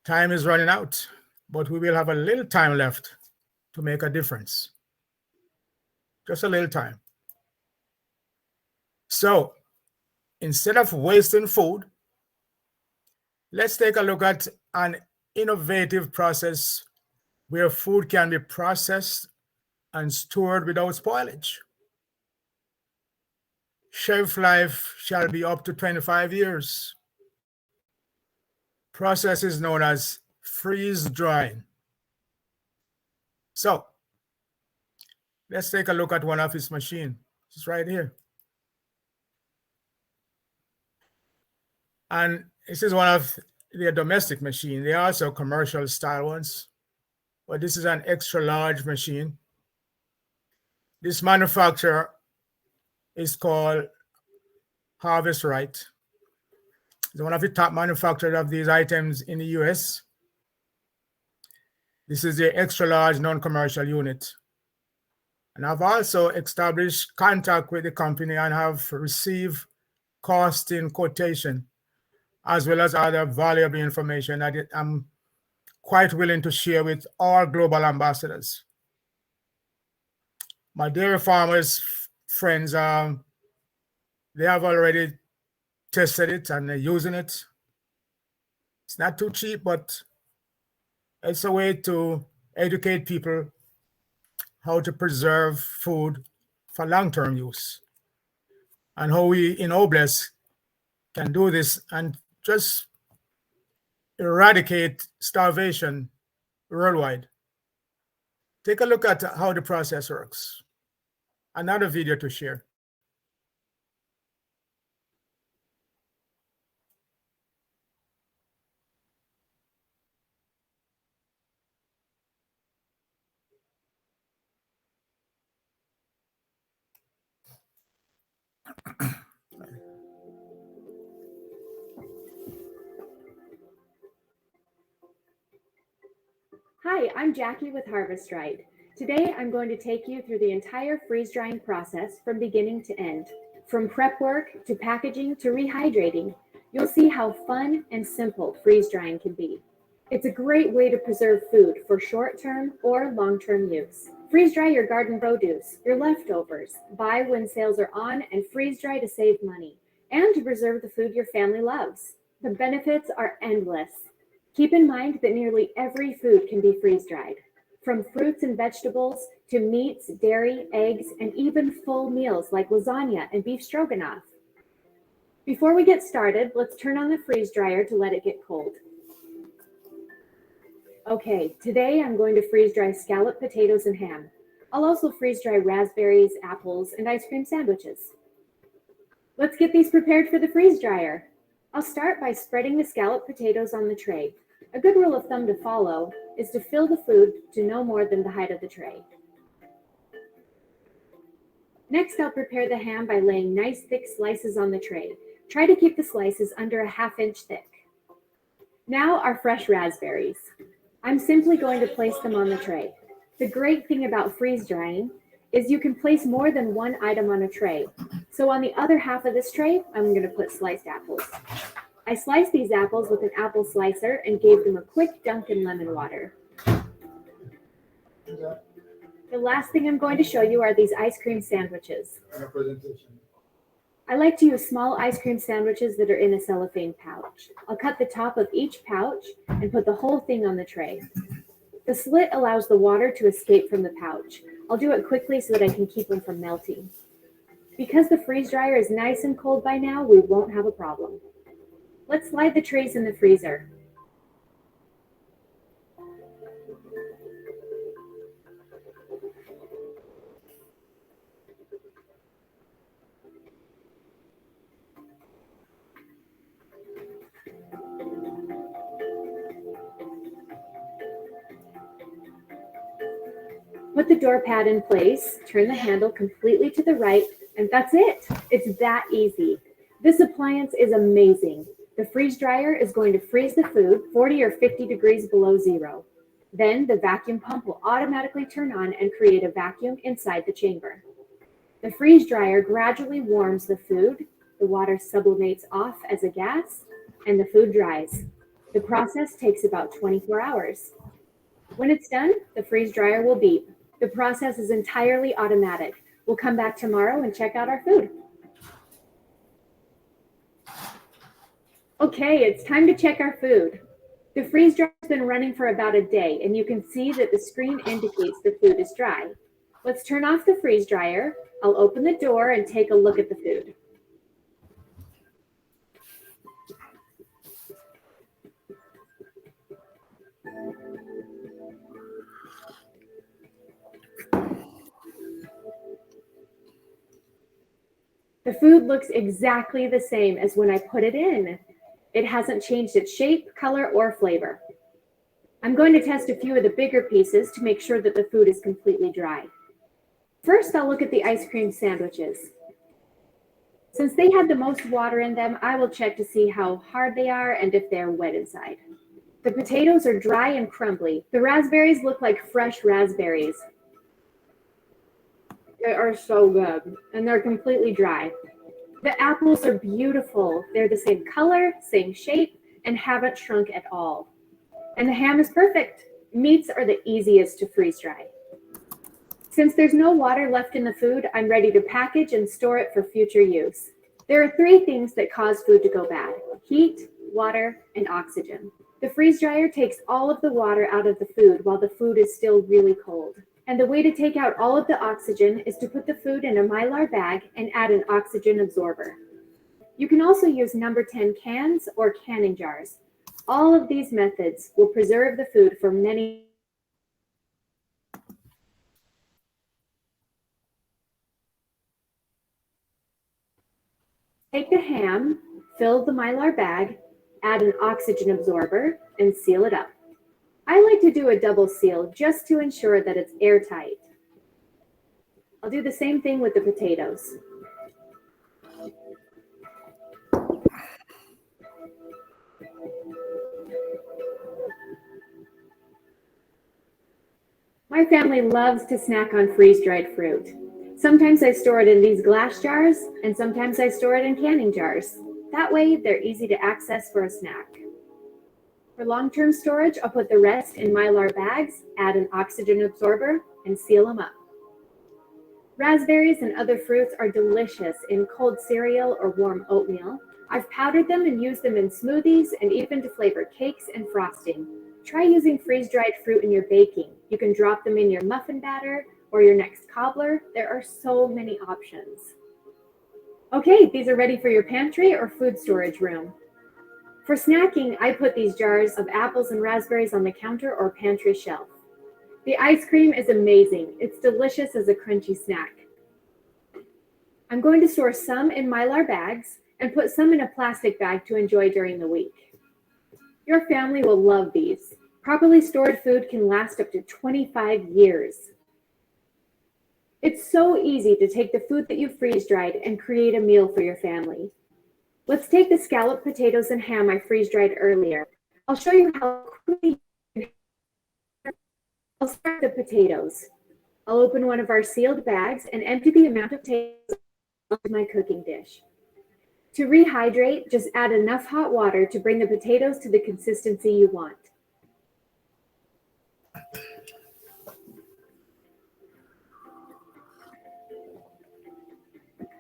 [SPEAKER 4] Time is running out, but we will have a little time left to make a difference. Just a little time. So instead of wasting food, let's take a look at an innovative process where food can be processed and stored without spoilage. Shelf life shall be up to 25 years. Process is known as freeze drying. So let's take a look at one of his machines. It's right here. And this is one of their domestic machines. They are also commercial style ones, but this is an extra large machine. This manufacturer is called Harvest Right. It's one of the top manufacturers of these items in the US. This is the extra large non-commercial unit. And I've also established contact with the company and have received costing quotation, as well as other valuable information that I'm quite willing to share with all global ambassadors. My dairy farmers friends, they have already tested it and they're using it. It's not too cheap, but it's a way to educate people how to preserve food for long-term use, and how we in OBLES can do this and just eradicate starvation worldwide. Take a look at how the process works. Another video to share.
[SPEAKER 14] Hi, I'm Jackie with Harvest Right. Today, I'm going to take you through the entire freeze drying process from beginning to end. From prep work to packaging to rehydrating, you'll see how fun and simple freeze drying can be. It's a great way to preserve food for short-term or long-term use. Freeze dry your garden produce, your leftovers, buy when sales are on, and freeze dry to save money and to preserve the food your family loves. The benefits are endless. Keep in mind that nearly every food can be freeze dried, from fruits and vegetables to meats, dairy, eggs, and even full meals like lasagna and beef stroganoff. Before we get started, let's turn on the freeze dryer to let it get cold. Okay, today I'm going to freeze dry scalloped potatoes and ham. I'll also freeze dry raspberries, apples, and ice cream sandwiches. Let's get these prepared for the freeze dryer. I'll start by spreading the scalloped potatoes on the tray. A good rule of thumb to follow is to fill the food to no more than the height of the tray. Next, I'll prepare the ham by laying nice thick slices on the tray. Try to keep the slices under a ½ inch thick. Now our fresh raspberries. I'm simply going to place them on the tray. The great thing about freeze drying is you can place more than one item on a tray. So on the other half of this tray, I'm going to put sliced apples. I sliced these apples with an apple slicer and gave them a quick dunk in lemon water. The last thing I'm going to show you are these ice cream sandwiches. I like to use small ice cream sandwiches that are in a cellophane pouch. I'll cut the top of each pouch and put the whole thing on the tray. The slit allows the water to escape from the pouch. I'll do it quickly so that I can keep them from melting. Because the freeze dryer is nice and cold by now, we won't have a problem. Let's slide the trays in the freezer. Put the door pad in place, turn the handle completely to the right, and that's it. It's that easy. This appliance is amazing. The freeze dryer is going to freeze the food 40 or 50 degrees below zero. Then the vacuum pump will automatically turn on and create a vacuum inside the chamber. The freeze dryer gradually warms the food, the water sublimates off as a gas, and the food dries. The process takes about 24 hours. When it's done, the freeze dryer will beep. The process is entirely automatic. We'll come back tomorrow and check out our food. Okay, it's time to check our food. The freeze dryer has been running for about a day, and you can see that the screen indicates the food is dry. Let's turn off the freeze dryer. I'll open the door and take a look at the food. The food looks exactly the same as when I put it in. It hasn't changed its shape, color, or flavor. I'm going to test a few of the bigger pieces to make sure that the food is completely dry. First, I'll look at the ice cream sandwiches. Since they had the most water in them, I will check to see how hard they are and if they're wet inside. The potatoes are dry and crumbly. The raspberries look like fresh raspberries. They are so good, and they're completely dry. The apples are beautiful. They're the same color, same shape, and haven't shrunk at all. And the ham is perfect. Meats are the easiest to freeze dry. Since there's no water left in the food, I'm ready to package and store it for future use. There are 3 things that cause food to go bad: heat, water, and oxygen. The freeze dryer takes all of the water out of the food while the food is still really cold. And the way to take out all of the oxygen is to put the food in a Mylar bag and add an oxygen absorber. You can also use number 10 cans or canning jars. All of these methods will preserve the food for many. Take the ham, fill the Mylar bag, add an oxygen absorber, and seal it up. I like to do a double seal just to ensure that it's airtight. I'll do the same thing with the potatoes. My family loves to snack on freeze-dried fruit. Sometimes I store it in these glass jars, and sometimes I store it in canning jars. That way, they're easy to access for a snack. For long-term storage, I'll put the rest in Mylar bags, add an oxygen absorber, and seal them up. Raspberries and other fruits are delicious in cold cereal or warm oatmeal. I've powdered them and used them in smoothies and even to flavor cakes and frosting. Try using freeze-dried fruit in your baking. You can drop them in your muffin batter or your next cobbler. There are so many options. Okay, these are ready for your pantry or food storage room. For snacking, I put these jars of apples and raspberries on the counter or pantry shelf. The ice cream is amazing. It's delicious as a crunchy snack. I'm going to store some in Mylar bags and put some in a plastic bag to enjoy during the week. Your family will love these. Properly stored food can last up to 25 years. It's so easy to take the food that you freeze-dried and create a meal for your family. Let's take the scalloped potatoes and ham I freeze-dried earlier. I'll show you how quickly. I'll start the potatoes. I'll open one of our sealed bags and empty the amount of potatoes into my cooking dish. To rehydrate, just add enough hot water to bring the potatoes to the consistency you want.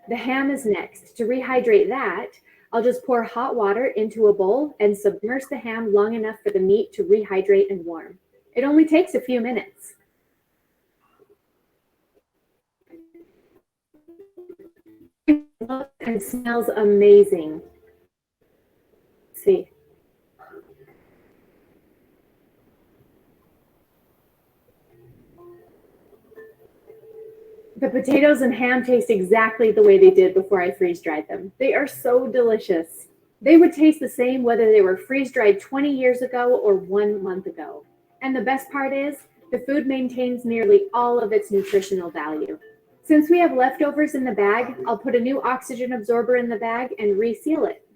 [SPEAKER 14] The ham is next. To rehydrate that, I'll just pour hot water into a bowl and submerge the ham long enough for the meat to rehydrate and warm. It only takes a few minutes. It looks and smells amazing. Let's see. The potatoes and ham taste exactly the way they did before I freeze-dried them. They are so delicious. They would taste the same whether they were freeze-dried 20 years ago or 1 month ago. And the best part is, the food maintains nearly all of its nutritional value. Since we have leftovers in the bag, I'll put a new oxygen absorber in the bag and reseal it.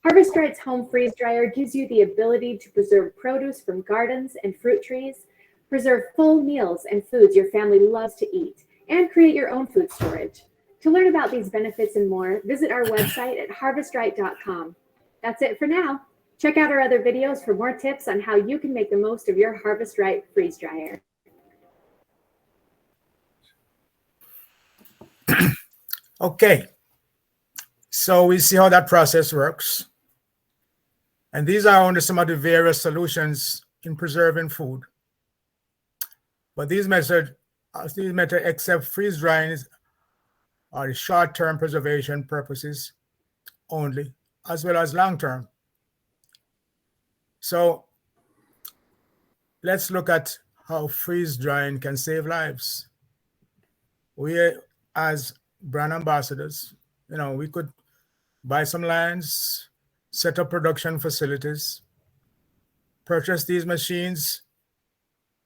[SPEAKER 14] Harvest Right's home freeze dryer gives you the ability to preserve produce from gardens and fruit trees, preserve full meals and foods your family loves to eat, and create your own food storage. To learn about these benefits and more, visit our website at harvestright.com. That's it for now. Check out our other videos for more tips on how you can make the most of your Harvest Right freeze dryer.
[SPEAKER 4] Okay, so we see how that process works. And these are only some of the various solutions in preserving food. But these methods, except freeze drying, are the short-term preservation purposes only, as well as long-term. So let's look at how freeze drying can save lives. We, as brand ambassadors, we could buy some lands, set up production facilities, purchase these machines.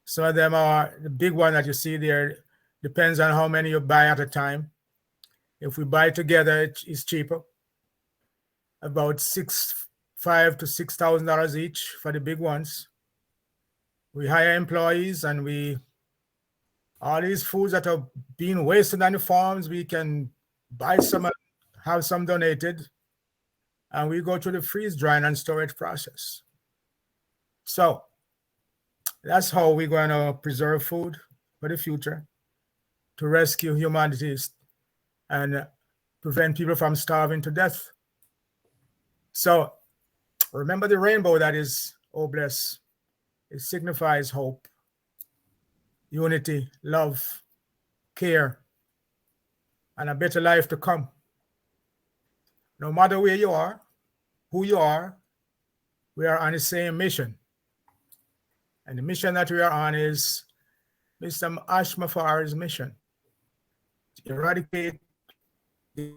[SPEAKER 4] Some of them are the big one that you see there, depends on how many you buy at a time. If we buy together, it's cheaper, about $5,000 to $6,000 each for the big ones. We hire employees, and all these foods that are being wasted on the farms, we can buy some, have some donated, and we go through the freeze drying and storage process. So that's how we're going to preserve food for the future, to rescue humanity and prevent people from starving to death. So remember the rainbow that is, oh bless. It signifies hope, unity, love, care, and a better life to come. No matter where you are, who you are, we are on the same mission. And the mission that we are on is Mr. Ashmafar's mission: to eradicate the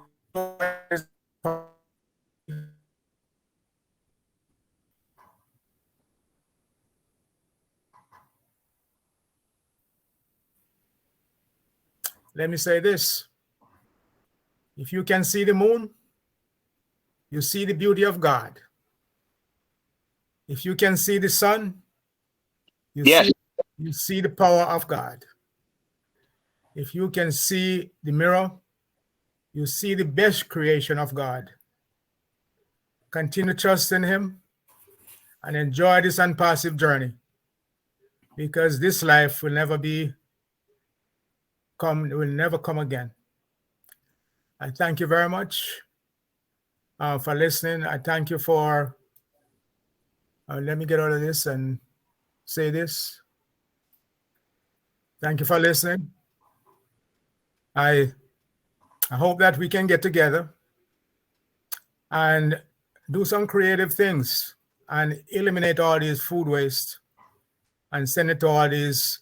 [SPEAKER 4] Let me say this. If you can see the moon, you see the beauty of God. If you can see the sun, you see the power of God. If you can see the mirror, you see the best creation of God. Continue to trust in Him and enjoy this unpassive journey, because this life will never come again. I thank you very much for listening. I thank you for, let me get out of this and say this. Thank you for listening. I hope that we can get together and do some creative things and eliminate all these food waste and send it to all these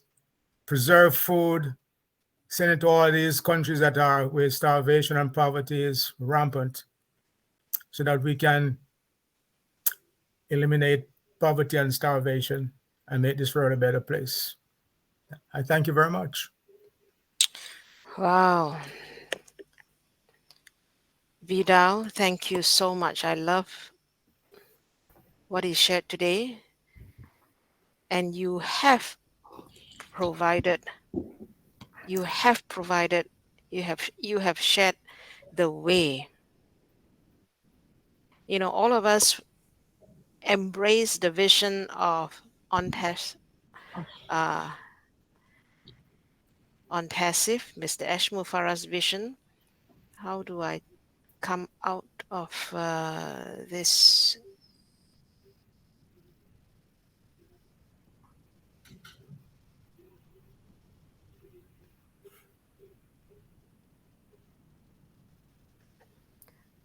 [SPEAKER 4] preserved food, send it to all these countries that are where starvation and poverty is rampant, so that we can eliminate poverty and starvation and make this world a better place. I thank you very much.
[SPEAKER 2] Wow. Vidal, thank you so much. I love what he shared today. And you have provided, you have shared the way. You know, all of us embrace the vision of OnPassive, Mr. Ashmufara's vision. How do I come out of this?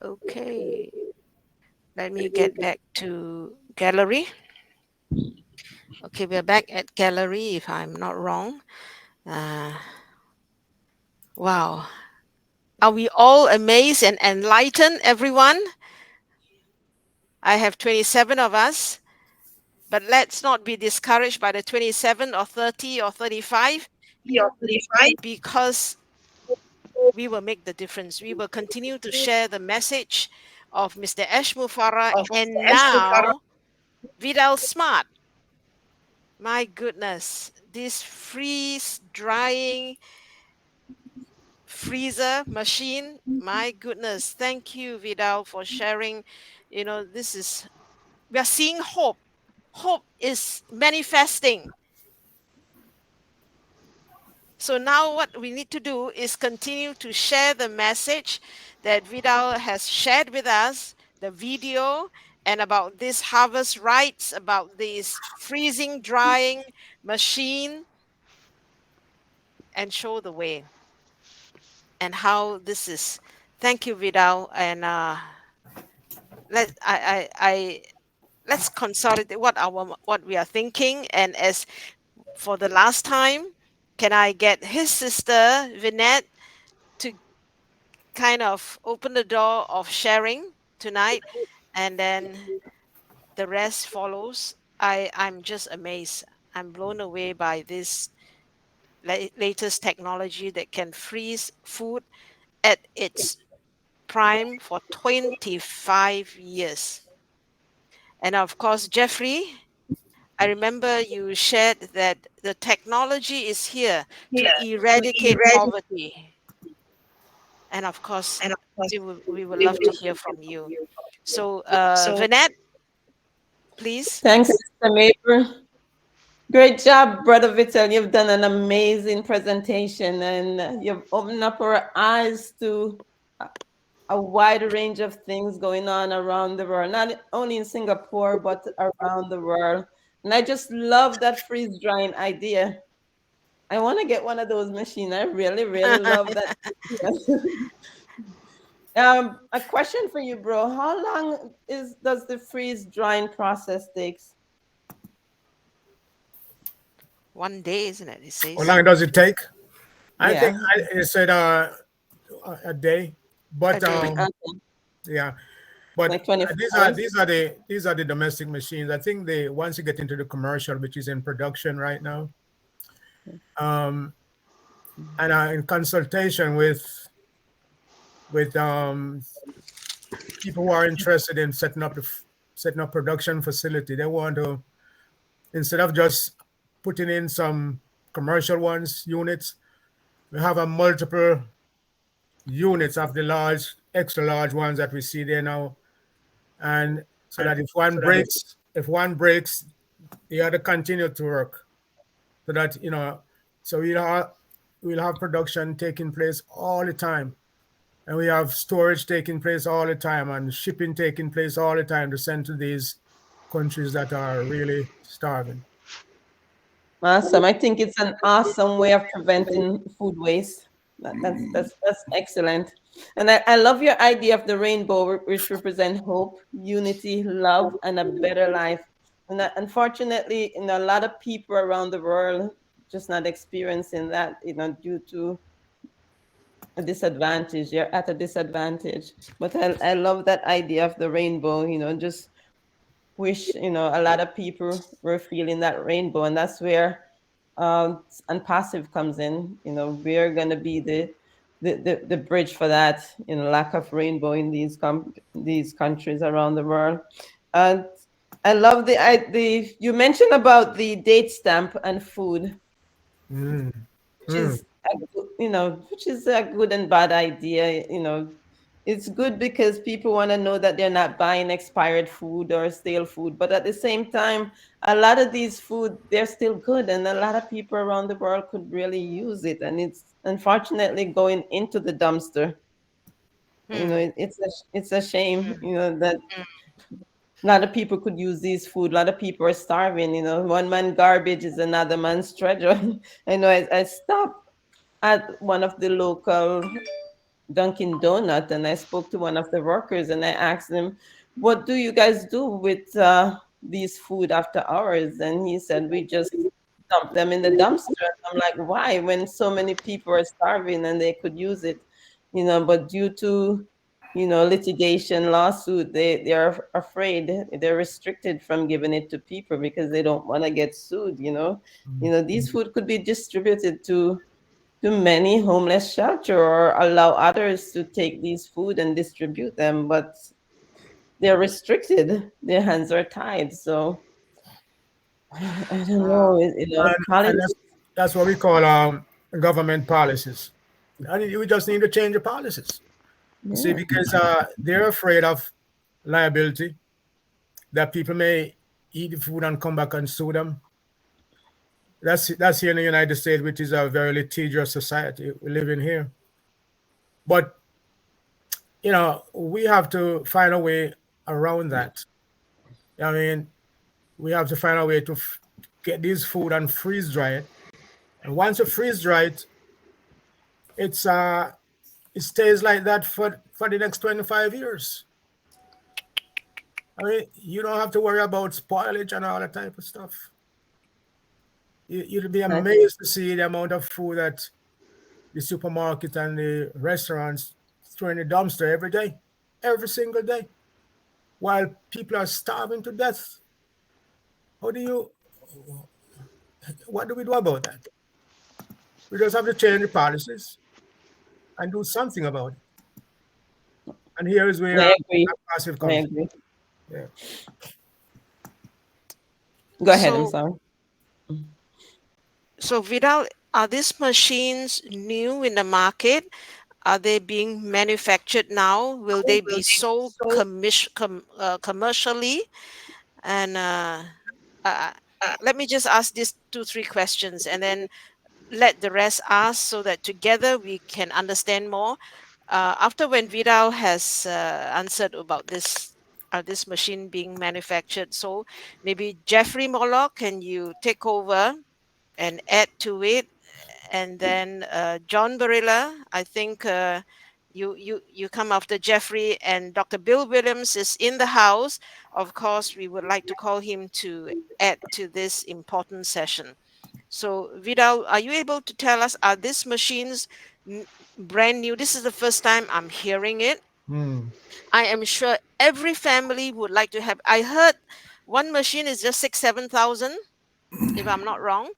[SPEAKER 2] Okay, let me get back to gallery. Okay, we're back at gallery, if I'm not wrong. Wow. Are we all amazed and enlightened, everyone? I have 27 of us, but let's not be discouraged by the 27 or 30 or 35, because we will make the difference. We will continue to share the message of Mr. Ashmufara and now Vittel Smart. My goodness, this freeze drying freezer machine, my goodness. Thank you, Vidal, for sharing. You know, we are seeing hope. Hope is manifesting. So now what we need to do is continue to share the message that Vidal has shared with us, the video, and about this harvest rights, about this freezing drying machine, and show the way and how this is. Thank you, Vidal, and let's consolidate what we are thinking. And as for the last time, can I get his sister Vinette to kind of open the door of sharing tonight, and then the rest follows. I'm just amazed. I'm blown away by this latest technology that can freeze food at its prime for 25 years. And of course, Jeffrey, I remember you shared that the technology is here to eradicate poverty. And of course, we would love to hear from you. So, Vinette, please.
[SPEAKER 15] Thanks, Mr. Maber. Great job, Brother Vittel. You've done an amazing presentation, and you've opened up our eyes to a wide range of things going on around the world, not only in Singapore, but around the world. And I just love that freeze drying idea. I want to get one of those machines. I really, really love that. A question for you, bro. How long does the freeze drying process takes?
[SPEAKER 2] 1 day, isn't it? It says.
[SPEAKER 4] How long does it take? I think it said a day, but yeah. But
[SPEAKER 15] like
[SPEAKER 4] these are the domestic machines. I think once you get into the commercial, which is in production right now, and in consultation with people who are interested in setting up production facility, they want to, instead of just putting in some commercial units, We have a multiple units of the large, extra large ones that we see there now. And so that if one breaks, the other continue to work. So that, so we'll have production taking place all the time. And we have storage taking place all the time and shipping taking place all the time to send to these countries that are really starving.
[SPEAKER 15] Awesome. I think it's an awesome way of preventing food waste. That's excellent. And I love your idea of the rainbow, which represent hope, unity, love, and a better life. And unfortunately, a lot of people around the world just not experiencing that, due to a disadvantage. You're at a disadvantage. But I love that idea of the rainbow, just wish, a lot of people were feeling that rainbow. And that's where and passive comes in. We're going to be the bridge for that, lack of rainbow in these countries around the world. And I love the you mentioned about the date stamp and food, which is which is a good and bad idea. It's good because people want to know that they're not buying expired food or stale food, but at the same time, a lot of these food, they're still good, and a lot of people around the world could really use it, and it's unfortunately going into the dumpster. It's a shame, that a lot of people could use these food. A lot of people are starving. One man garbage is another man's treasure. I know. I stopped at one of the local Dunkin' Donut, and I spoke to one of the workers, and I asked them, "What do you guys do with these food after hours?" And he said, "We just dump them in the dumpster." I'm like, "Why? When so many people are starving and they could use it, But due to litigation, lawsuit, they're afraid, they're restricted from giving it to people because they don't want to get sued. These food could be distributed to many homeless shelter or allow others to take these food and distribute them, but they're restricted. Their hands are tied. So I don't know.
[SPEAKER 4] And that's what we call government policies. And we just need to change the policies. You see, because they're afraid of liability, that people may eat the food and come back and sue them. That's here in the United States, which is a very litigious society we live in here. But we have to find a way around that. I mean, we have to find a way to get this food and freeze dry it. And once you freeze dry it, it stays like that for the next 25 years. I mean, you don't have to worry about spoilage and all that type of stuff. You'll be amazed to see the amount of food that the supermarket and the restaurants throw in the dumpster every day, every single day, while people are starving to death. What do we do about that? We just have to change the policies and do something about it. And here is where passive comes. Yeah.
[SPEAKER 15] Go ahead. I'm sorry.
[SPEAKER 2] So, Vidal, are these machines new in the market? Are they being manufactured now? Will they be sold commercially? And let me just ask these 2-3 questions, and then let the rest ask, so that together we can understand more. After when Vidal has answered about this machine being manufactured, so maybe Jeffrey Moloch, can you take over and add to it? And then John Barilla, I think you come after Jeffrey, and Dr. Bill Williams is in the house. Of course, we would like to call him to add to this important session. So, Vidal, are you able to tell us, are these machines brand new? This is the first time I'm hearing it. I am sure every family would like to have. I heard one machine is just 6,000-7,000, if I'm not wrong.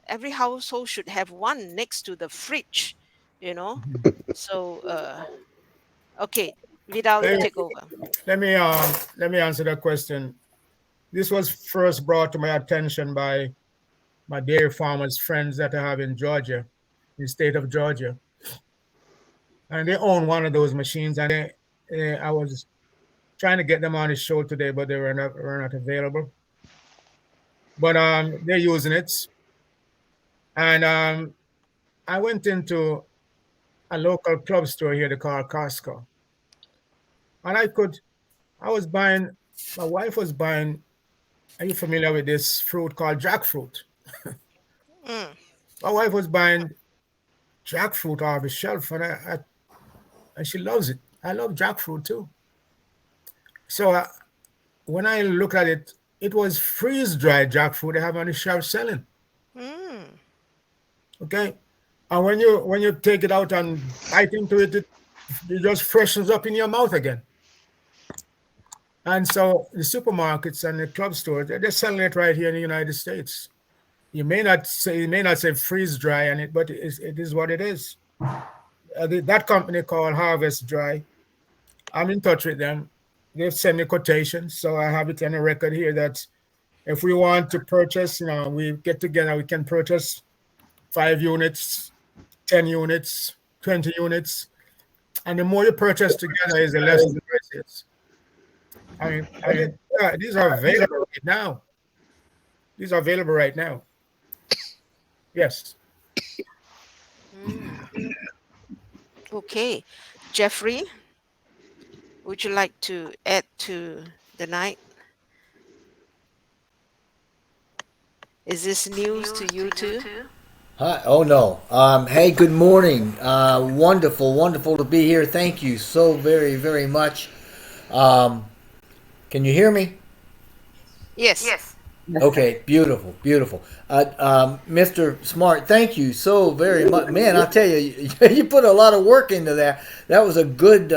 [SPEAKER 2] Every household should have one next to the fridge, So, okay, Vidal, take over.
[SPEAKER 4] Let me answer that question. This was first brought to my attention by my dairy farmers friends that I have in Georgia. in the state of Georgia, and they own one of those machines. And I was trying to get them on the show today, but they were not available. But they're using it, and I went into a local club store here, they call Costco, and I was buying. My wife was buying. Are you familiar with this fruit called jackfruit?
[SPEAKER 2] Mm.
[SPEAKER 4] My wife was buying jackfruit off the shelf, and she loves it. I love jackfruit too. So when I look at it, it was freeze-dried jackfruit they have on the shelf selling.
[SPEAKER 2] Mm.
[SPEAKER 4] Okay, and when you take it out and bite into it, it just freshens up in your mouth again. And so the supermarkets and the club stores, they're selling it right here in the United States. You may not say freeze dry on it, but it is what it is. That company called Harvest Dry, I'm in touch with them. They've sent me quotations, so I have it on the record here that if we want to purchase, we get together, we can purchase 5 units, 10 units, 20 units, and the more you purchase together is the less the price is. I mean, these are available right now. These are available right now. Yes.
[SPEAKER 2] Okay. Jeffrey, would you like to add to the night? Is this news to you too?
[SPEAKER 16] Hi. Oh no. Hey, good morning. Wonderful, wonderful to be here. Thank you so very, very much. Can you hear me?
[SPEAKER 2] Yes. Yes.
[SPEAKER 16] Okay, beautiful, beautiful. Mr. Smart, thank you so very much. Man, I'll tell you, you put a lot of work into that. That was a good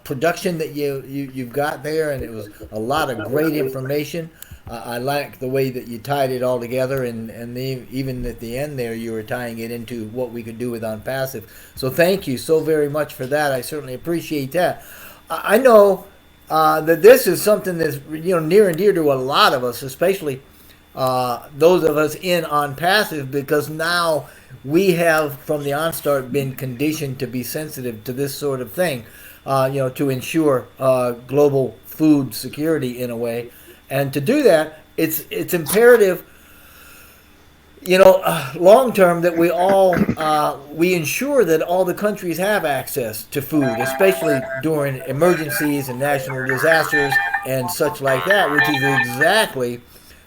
[SPEAKER 16] production that you've got there, and it was a lot of great information. I like the way that you tied it all together, and even at the end there, you were tying it into what we could do with OnPassive. So thank you so very much for that. I certainly appreciate that. I know that this is something that's near and dear to a lot of us, especially those of us in OnPassive, because now we have from the onstart been conditioned to be sensitive to this sort of thing, to ensure global food security in a way. And to do that, it's imperative, long term, that we ensure that all the countries have access to food, especially during emergencies and national disasters and such like that, which is exactly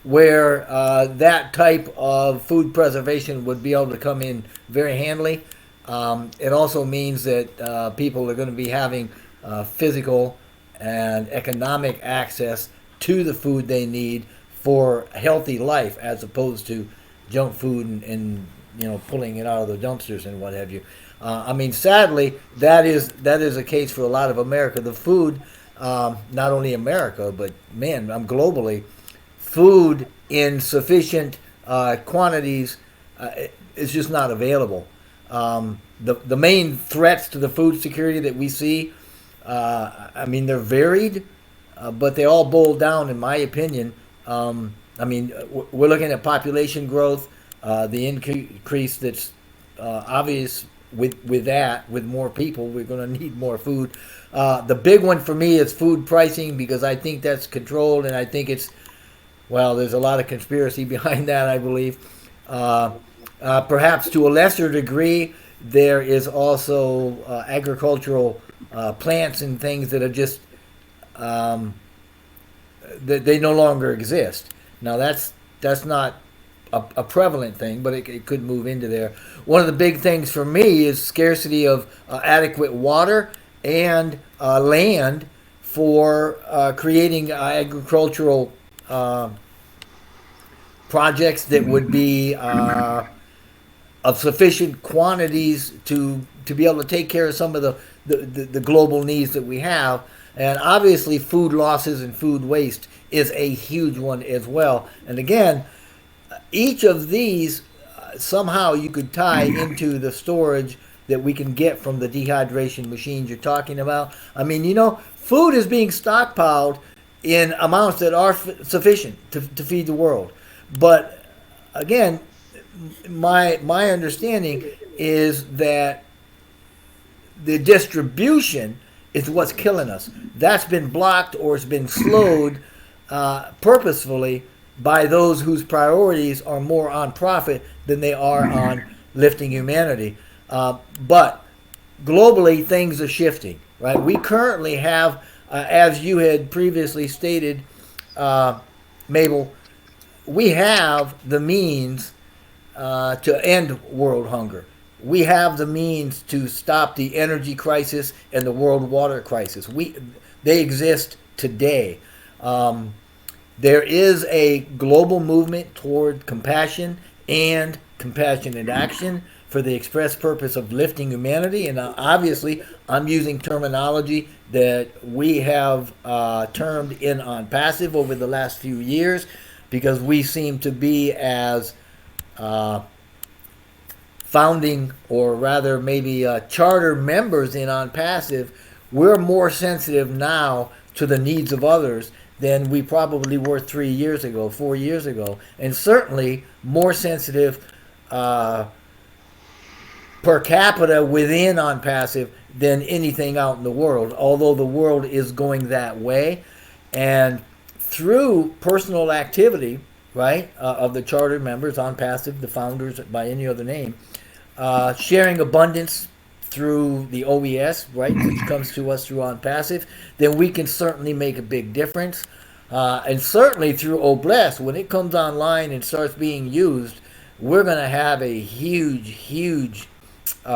[SPEAKER 16] where that type of food preservation would be able to come in very handily. It also means that people are going to be having physical and economic access to the food they need for a healthy life, as opposed to junk food and pulling it out of the dumpsters and what have you. Sadly, that is the case for a lot of America. The food, not only America, but globally, food in sufficient quantities is just not available. The main threats to the food security that we see, they're varied, but they all boil down, in my opinion. We're looking at population growth, the increase that's obvious with more people. We're going to need more food. The big one for me is food pricing, because I think that's controlled, and I think there's a lot of conspiracy behind that, I believe. Perhaps to a lesser degree, there is also agricultural plants and things that are just they no longer exist. Now that's not a prevalent thing, but it could move into there. One of the big things for me is scarcity of adequate water and land for creating agricultural projects that would be of sufficient quantities to be able to take care of some of the global needs that we have. And obviously food losses and food waste is a huge one as well. And again, each of these somehow you could tie into the storage that we can get from the dehydration machines you're talking about. Food is being stockpiled in amounts that are sufficient to feed the world. But again, my understanding is that the distribution is what's killing us. That's been blocked or it's been slowed purposefully by those whose priorities are more on profit than they are on lifting humanity. But globally, things are shifting, right? We currently have, as you had previously stated, Mabel, we have the means to end world hunger. We have the means to stop the energy crisis and the world water crisis. They exist today. There is a global movement toward compassion and compassionate action for the express purpose of lifting humanity. And obviously, I'm using terminology that we have termed in OnPassive over the last few years because we seem to be as founding, or rather maybe charter members in OnPassive. We're more sensitive now to the needs of others than we probably were 3 years ago, 4 years ago, and certainly more sensitive per capita within OnPassive than anything out in the world, although the world is going that way. And through personal activity, right, of the charter members, OnPassive, the founders by any other name, sharing abundance through the OES, right, which comes to us through OnPassive, then we can certainly make a big difference. And certainly through OBless, when it comes online and starts being used, we're going to have a huge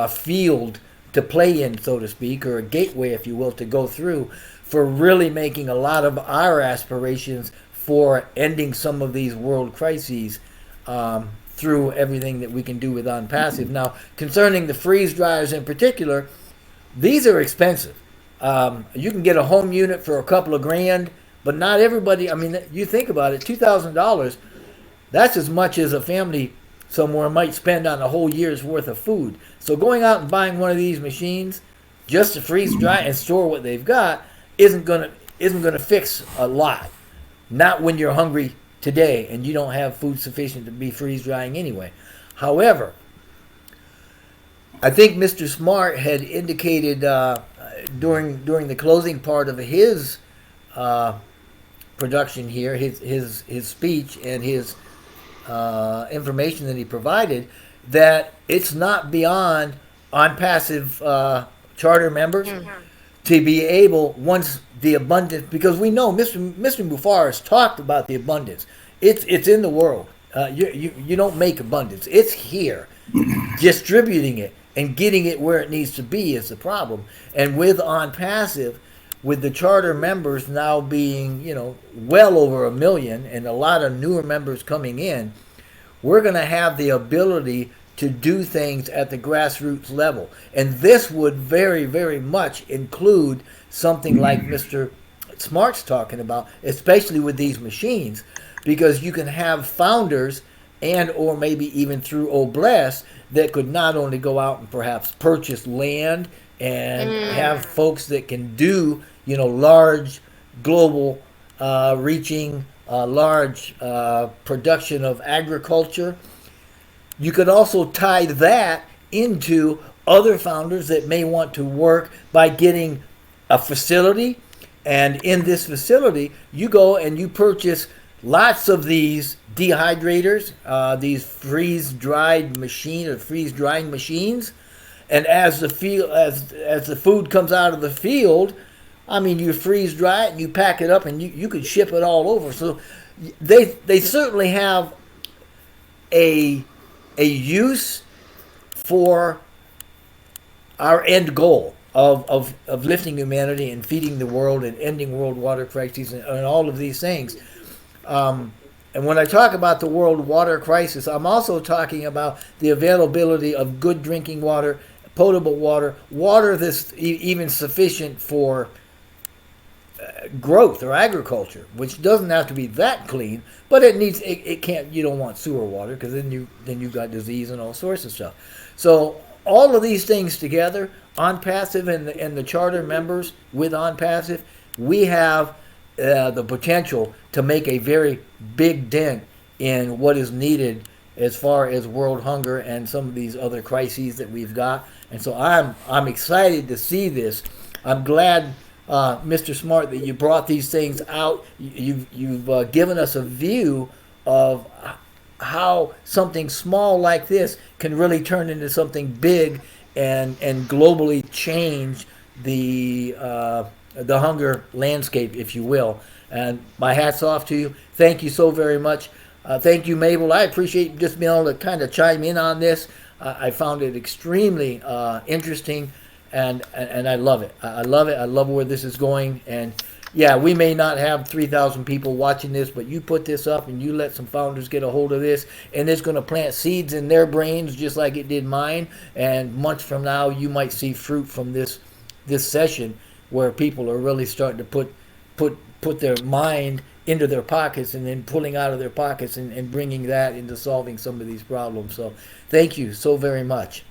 [SPEAKER 16] field to play in, so to speak, or a gateway, if you will, to go through for really making a lot of our aspirations for ending some of these world crises through everything that we can do with OnPassive. Now, concerning the freeze dryers in particular, these are expensive. You can get a home unit for a couple of grand, but not everybody, I mean, you think about it, $2,000, that's as much as a family somewhere might spend on a whole year's worth of food. So going out and buying one of these machines just to freeze dry and store what they've got isn't gonna fix a lot. Not when you're hungry today and you don't have food sufficient to be freeze drying anyway. However, I think Mr. Smart had indicated during the closing part of his production here, his speech and his information that he provided, that it's not beyond OnPassive charter members to be able, once the abundance, because we know Mr. Mufar has talked about the abundance. It's in the world. You don't make abundance. It's here. Distributing it and getting it where it needs to be is the problem. And with OnPassive, with the charter members now being, well over 1 million and a lot of newer members coming in, we're going to have the ability to do things at the grassroots level. And this would very, very much include something like Mr. Smart's talking about, especially with these machines, because you can have founders and or maybe even through OBless that could not only go out and perhaps purchase land and have folks that can do, large global reaching, large production of agriculture. You could also tie that into other founders that may want to work by getting a facility. And in this facility, you go and you purchase lots of these dehydrators, these freeze-dried machine or freeze-drying machines. And as the food comes out of the field, I mean, you freeze dry it and you pack it up and you could ship it all over. So they certainly have a use for our end goal of lifting humanity and feeding the world and ending world water crises and all of these things. And when I talk about the world water crisis, I'm also talking about the availability of good drinking water, potable water, water that's even sufficient for growth or agriculture, which doesn't have to be that clean, but it can't. You don't want sewer water because then you've got disease and all sorts of stuff. So all of these things together, OnPassive and the charter members with OnPassive, we have the potential to make a very big dent in what is needed as far as world hunger and some of these other crises that we've got. And so I'm excited to see this. I'm glad, Mr. Smart, that you brought these things out. You've given us a view of how something small like this can really turn into something big and globally change the hunger landscape, if you will. And my hat's off to you. Thank you so very much. Thank you, Mabel. I appreciate just being able to kind of chime in on this. I found it extremely interesting, and I love it. I love it. I love where this is going. And yeah, we may not have 3,000 people watching this, but you put this up and you let some founders get a hold of this, and it's going to plant seeds in their brains just like it did mine. And months from now, you might see fruit from this session where people are really starting to put their mind into their pockets and then pulling out of their pockets and bringing that into solving some of these problems. So thank you so very much.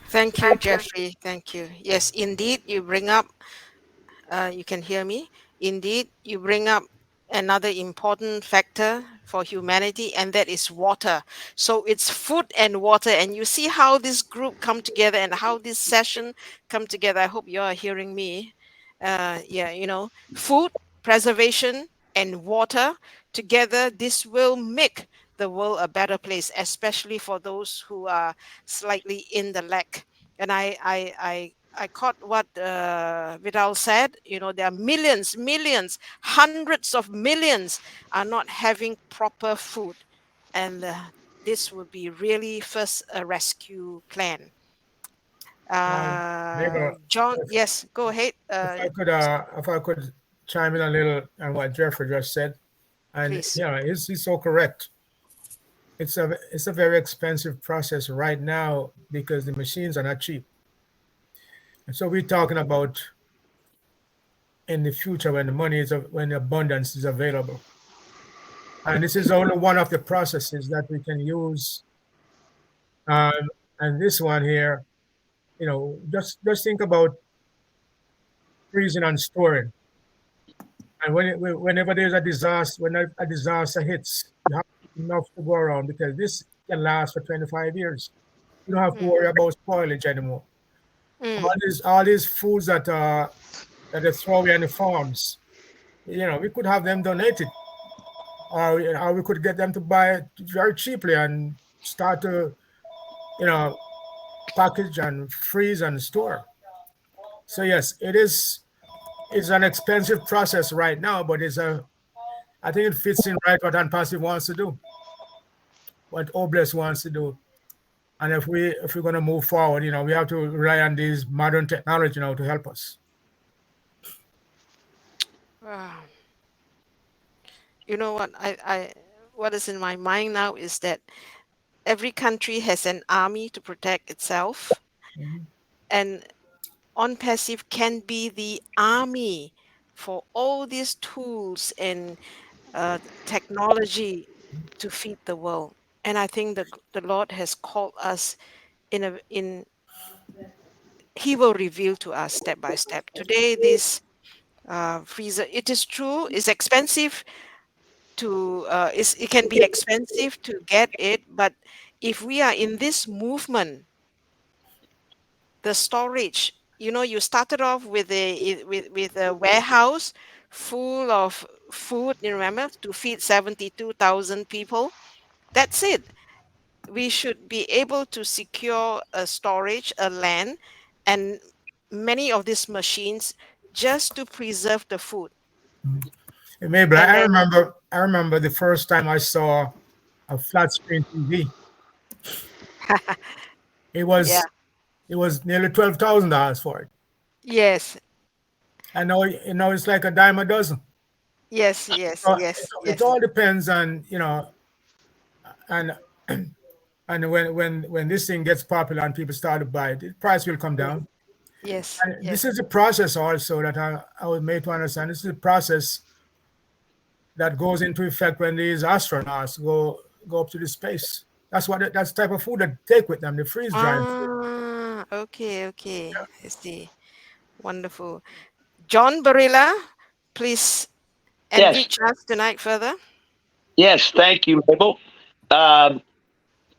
[SPEAKER 2] Thank you, Jeffrey. Thank you. Yes, indeed, you bring up, you can hear me. Indeed, you bring up another important factor for humanity, and that is water. So it's food and water, and you see how this group come together and how this session come together. I hope you are hearing me. Yeah, food preservation and water together, this will make the world a better place, especially for those who are slightly in the lack. And I caught what Vidal said. There are millions, hundreds of millions are not having proper food, and this would be really first a rescue plan.
[SPEAKER 4] Neighbor,
[SPEAKER 2] John, yes, go ahead.
[SPEAKER 4] if I could chime in a little on what Jeffrey just said, and
[SPEAKER 2] Please.
[SPEAKER 4] he's so correct. It's a very expensive process right now because the machines are not cheap. And so we're talking about in the future when when the abundance is available. And this is only one of the processes that we can use. Um, and this one here, just think about freezing and storing. And whenever there's a disaster, when a disaster hits, you have enough to go around because this can last for 25 years. You don't have to worry about spoilage anymore. All these foods that they throw away on the farms, we could have them donated, or we could get them to buy it very cheaply and start to, package and freeze and store. So yes, it's an expensive process right now, but I think it fits in right what OPassion wants to do, what Obless wants to do. And if we're going to move forward, we have to rely on these modern technology now to help us.
[SPEAKER 2] You know what what is in my mind now is that every country has an army to protect itself, and OPassion can be the army for all these tools and technology to feed the world. And I think the Lord has called us in He will reveal to us step by step. Today, this freezer, it is true, is expensive it can be expensive to get it, but if we are in this movement, the storage, you started off with a warehouse full of food, you remember, to feed 72,000 people. That's it. We should be able to secure a storage, a land, and many of these machines just to preserve the food.
[SPEAKER 4] Maybe
[SPEAKER 2] And
[SPEAKER 4] I
[SPEAKER 2] then
[SPEAKER 4] remember the first time I saw a flat screen TV. It
[SPEAKER 2] yeah,
[SPEAKER 4] was nearly $12,000 for it.
[SPEAKER 2] yes,
[SPEAKER 4] And now it's like a dime a dozen.
[SPEAKER 2] yes,
[SPEAKER 4] It all depends on and and when this thing gets popular and people start to buy it, the price will come down.
[SPEAKER 2] Yes,
[SPEAKER 4] And this is a process also that I was made to understand. This is a process that goes into effect when these astronauts go up to the space. That's the type of food they take with them, the freeze dried food.
[SPEAKER 2] Okay, I see. Wonderful. John Barilla, please
[SPEAKER 8] Yes.
[SPEAKER 2] enrich us tonight further.
[SPEAKER 8] Yes, thank you, Mabel.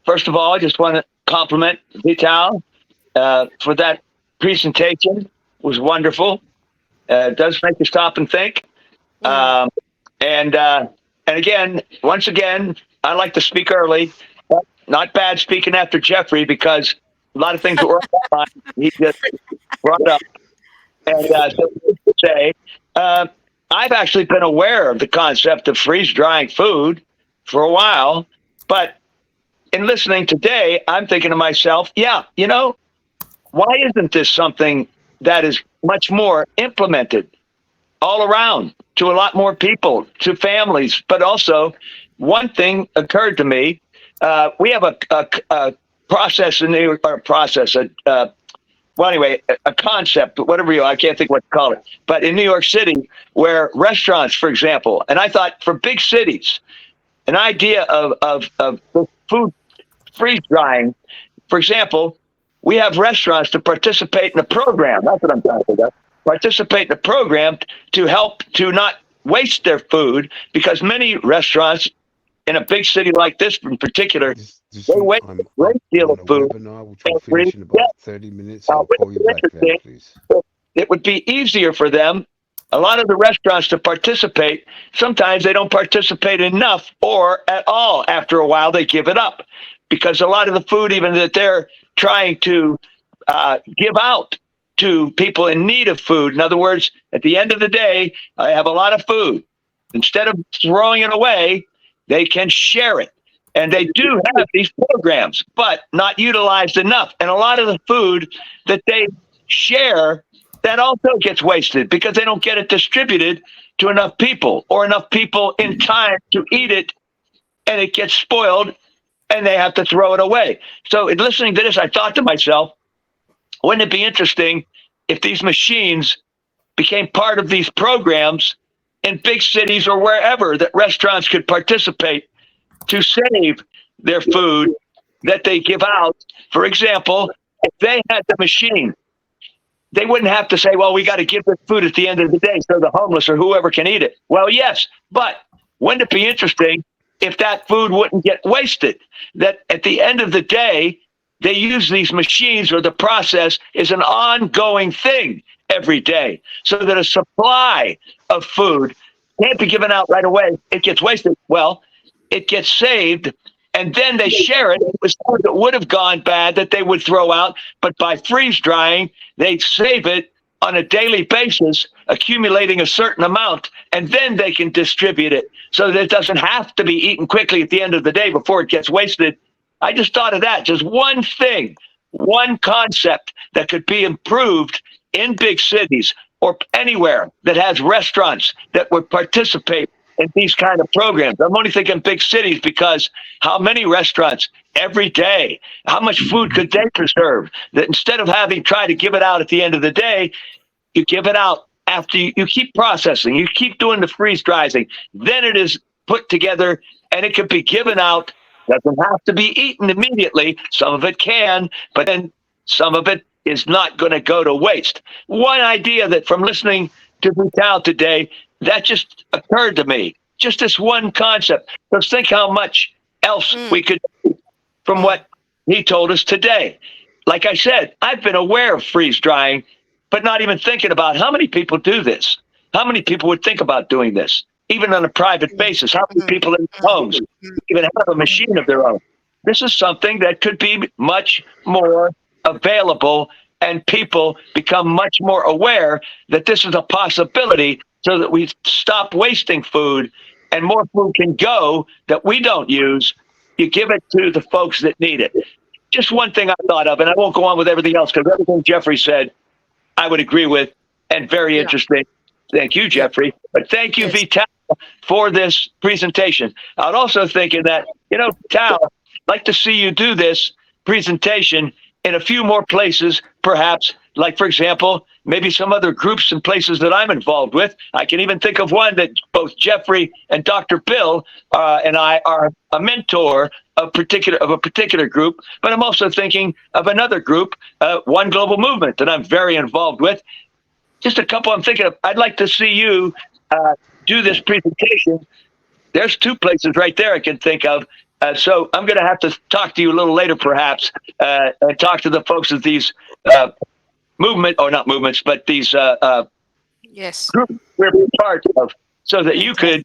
[SPEAKER 8] first of all, I just want to compliment Vittel for that presentation. It was wonderful. It does make you stop and think. And again, once again, I like to speak early. Not bad speaking after Jeffrey, because a lot of things that were on my mind, he just brought up. And so to say, I've actually been aware of the concept of freeze drying food for a while, but in listening today, I'm thinking to myself, yeah, you know, why isn't this something that is much more implemented all around to a lot more people, to families? But also, one thing occurred to me. We have a process in New York, or process, well, anyway, a concept, whatever I can't think what to call it. But in New York City, where restaurants, for example, and I thought for big cities, an idea of food freeze drying, for example, we have restaurants to participate in a program. That's what I'm talking about. Participate in a program to help to not waste their food, because many restaurants in a big city like this in particular, they waste a great deal of food.
[SPEAKER 5] Webinar, which will finish in about 30 minutes. I'll call you back then, please.
[SPEAKER 8] It would be easier for them, a lot of the restaurants, to participate. Sometimes they don't participate enough or at all. After a while, they give it up, because a lot of the food, even that they're trying to give out to people in need of food. In other words, at the end of the day, I have a lot of food. Instead of throwing it away, they can share it. And they do have these programs, but not utilized enough. And a lot of the food that they share, that also gets wasted, because they don't get it distributed to enough people, or enough people in time to eat it, and it gets spoiled and they have to throw it away. So in listening to this, I thought to myself, wouldn't it be interesting if these machines became part of these programs in big cities or wherever, that restaurants could participate to save their food that they give out? For example, if they had the machine, they wouldn't have to say, well, we got to give this food at the end of the day so the homeless or whoever can eat it. Well, yes, but wouldn't it be interesting if that food wouldn't get wasted? That at the end of the day, they use these machines, or the process is an ongoing thing every day, so that a supply of food can't be given out right away. It gets wasted. Well, it gets saved, and then they share it with food that would have gone bad that they would throw out. But by freeze drying, they save it on a daily basis, accumulating a certain amount, and then they can distribute it so that it doesn't have to be eaten quickly at the end of the day before it gets wasted. I just thought of that, just one thing, one concept that could be improved in big cities or anywhere that has restaurants that would participate in these kind of programs. I'm only thinking big cities, because how many restaurants every day, how much food could they preserve, that instead of having tried to give it out at the end of the day, you give it out after you keep processing, you keep doing the freeze drying, then it is put together and it could be given out. Doesn't have to be eaten immediately. Some of it can, but then some of it is not going to go to waste. One idea that, from listening to Vittel today, that just occurred to me. Just this one concept. Let's think how much else we could do from what he told us today. Like I said, I've been aware of freeze drying, but not even thinking about how many people do this. How many people would think about doing this, even on a private basis? How many people in homes even have a machine of their own? This is something that could be much more available, and people become much more aware that this is a possibility, so that we stop wasting food and more food can go that we don't use. You give it to the folks that need it. Just one thing I thought of, and I won't go on with everything else, because everything Jeffrey said, I would agree with, and very interesting. Thank you, Jeffrey. But thank you, Vittel, for this presentation. I was also thinking that, Vittel, I'd like to see you do this presentation in a few more places, perhaps, like, for example, maybe some other groups and places that I'm involved with. I can even think of one that both Jeffrey and Dr. Bill and I are a mentor of a particular group, but I'm also thinking of another group, One Global Movement, that I'm very involved with. Just a couple I'm thinking of. I'd like to see you do this presentation. There's two places right there I can think of So I'm going to have to talk to you a little later, perhaps, and talk to the folks of these movement, or not movements, but these
[SPEAKER 2] Yes.
[SPEAKER 8] groups we're part of, so that you could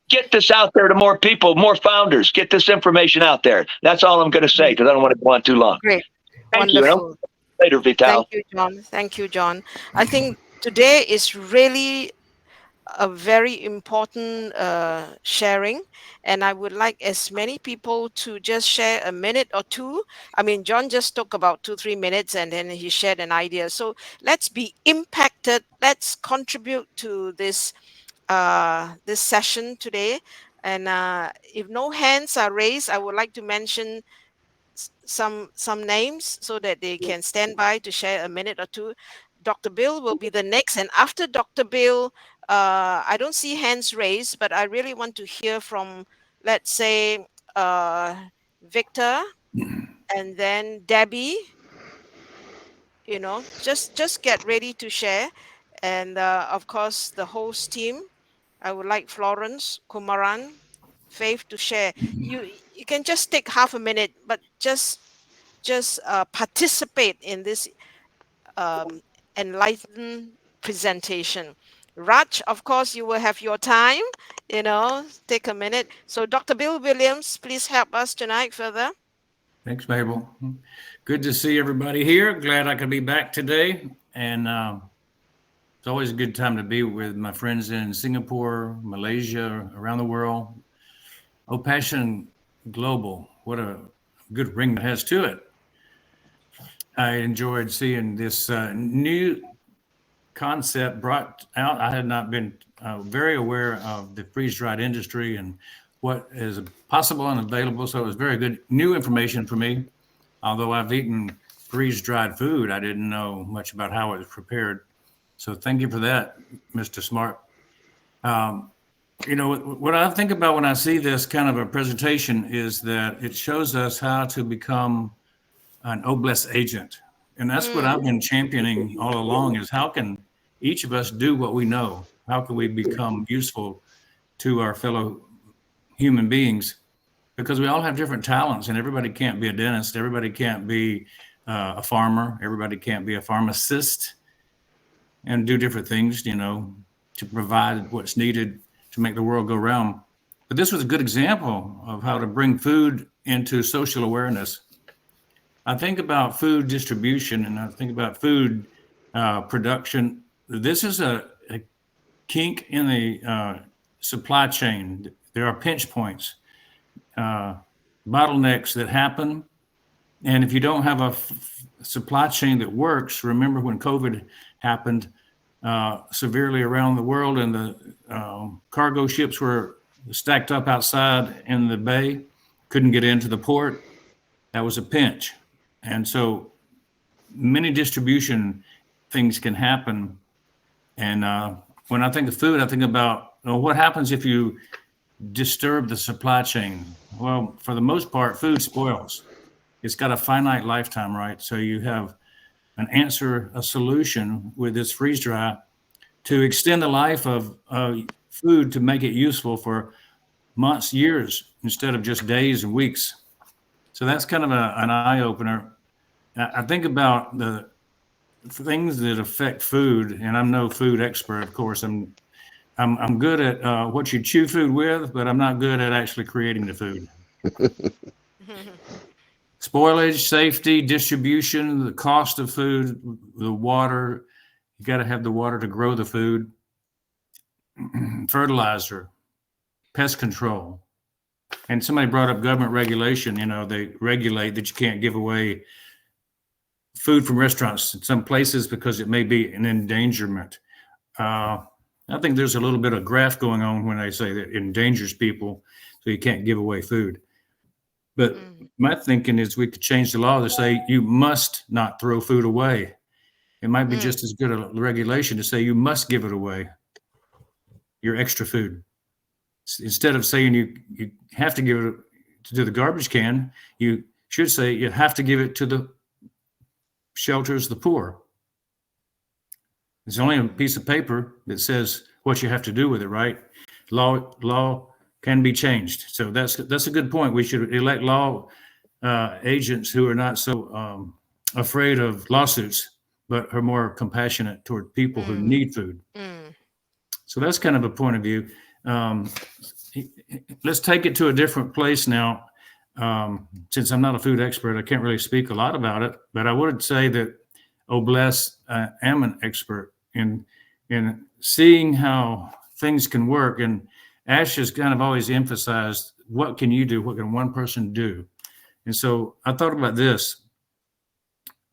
[SPEAKER 8] get this out there to more people, more founders. Get this information out there. That's all I'm going to say, because I don't want to go on too long.
[SPEAKER 2] Great.
[SPEAKER 8] Thank you.
[SPEAKER 2] Wonderful.
[SPEAKER 8] Later, Vittel.
[SPEAKER 2] Thank you, John. Thank you, John. I think today is really a very important sharing, and I would like as many people to just share a minute or two. I mean, John just took about 2-3 minutes, and then he shared an idea. So let's be impacted. Let's contribute to this this session today. And if no hands are raised, I would like to mention some names so that they can stand by to share a minute or two. Dr. Bill will be the next, and after Dr. Bill, I don't see hands raised, but I really want to hear from, let's say, Victor, and then Debbie. You know, just get ready to share, and of course the host team. I would like Florence, Kumaran, Faith to share. You can just take half a minute, but just participate in this enlightened presentation. Raj, of course, you will have your time, you know, take a minute. So Dr. Bill Williams, please help us tonight further.
[SPEAKER 17] Thanks, Mabel. Good to see everybody here. Glad I could be back today. And it's always a good time to be with my friends in Singapore, Malaysia, around the world. OPassion Global, what a good ring that has to it. I enjoyed seeing this new concept brought out. I had not been very aware of the freeze-dried industry and what is possible and available. So it was very good new information for me. Although I've eaten freeze-dried food, I didn't know much about how it was prepared. So thank you for that, Mr. Smart. You know, what I think about when I see this kind of a presentation is that it shows us how to become an OBLES agent. And that's what I've been championing all along, is how can each of us do what we know? How can we become useful to our fellow human beings? Because we all have different talents, and everybody can't be a dentist. Everybody can't be a farmer. Everybody can't be a pharmacist and do different things, you know, to provide what's needed to make the world go round. But this was a good example of how to bring food into social awareness. I think about food distribution, and I think about food production. This is a kink in the supply chain. There are pinch points, bottlenecks that happen. And if you don't have a supply chain that works, remember when COVID happened severely around the world, and the cargo ships were stacked up outside in the bay, couldn't get into the port. That was a pinch. And so many distribution things can happen. And when I think of food, I think about what happens if you disturb the supply chain. Well, for the most part, food spoils. It's got a finite lifetime, right? So you have an answer, a solution with this freeze dry to extend the life of food, to make it useful for months, years, instead of just days and weeks. So that's kind of an eye opener. I think about the things that affect food, and I'm no food expert, of course. I'm good at what you chew food with, but I'm not good at actually creating the food. Spoilage, safety, distribution, the cost of food, the water. You got to have the water to grow the food. Fertilizer, pest control. And somebody brought up government regulation. You know, they regulate that you can't give away food from restaurants in some places because it may be an endangerment. I think there's a little bit of graft going on when they say that it endangers people, so you can't give away food. But my thinking is we could change the law to say you must not throw food away. It might be just as good a regulation to say you must give it away, your extra food. Instead of saying you have to give it to the garbage can, you should say you have to give it to the shelters, the poor. There's only a piece of paper that says what you have to do with it, right? Law can be changed. So that's a good point. We should elect law agents who are not so afraid of lawsuits, but are more compassionate toward people who need food. So that's kind of a point of view. Let's take it to a different place now. Since I'm not a food expert, I can't really speak a lot about it, but I would say that, oh bless, I am an expert in seeing how things can work. And Ash has kind of always emphasized, what can you do? What can one person do? And so I thought about this.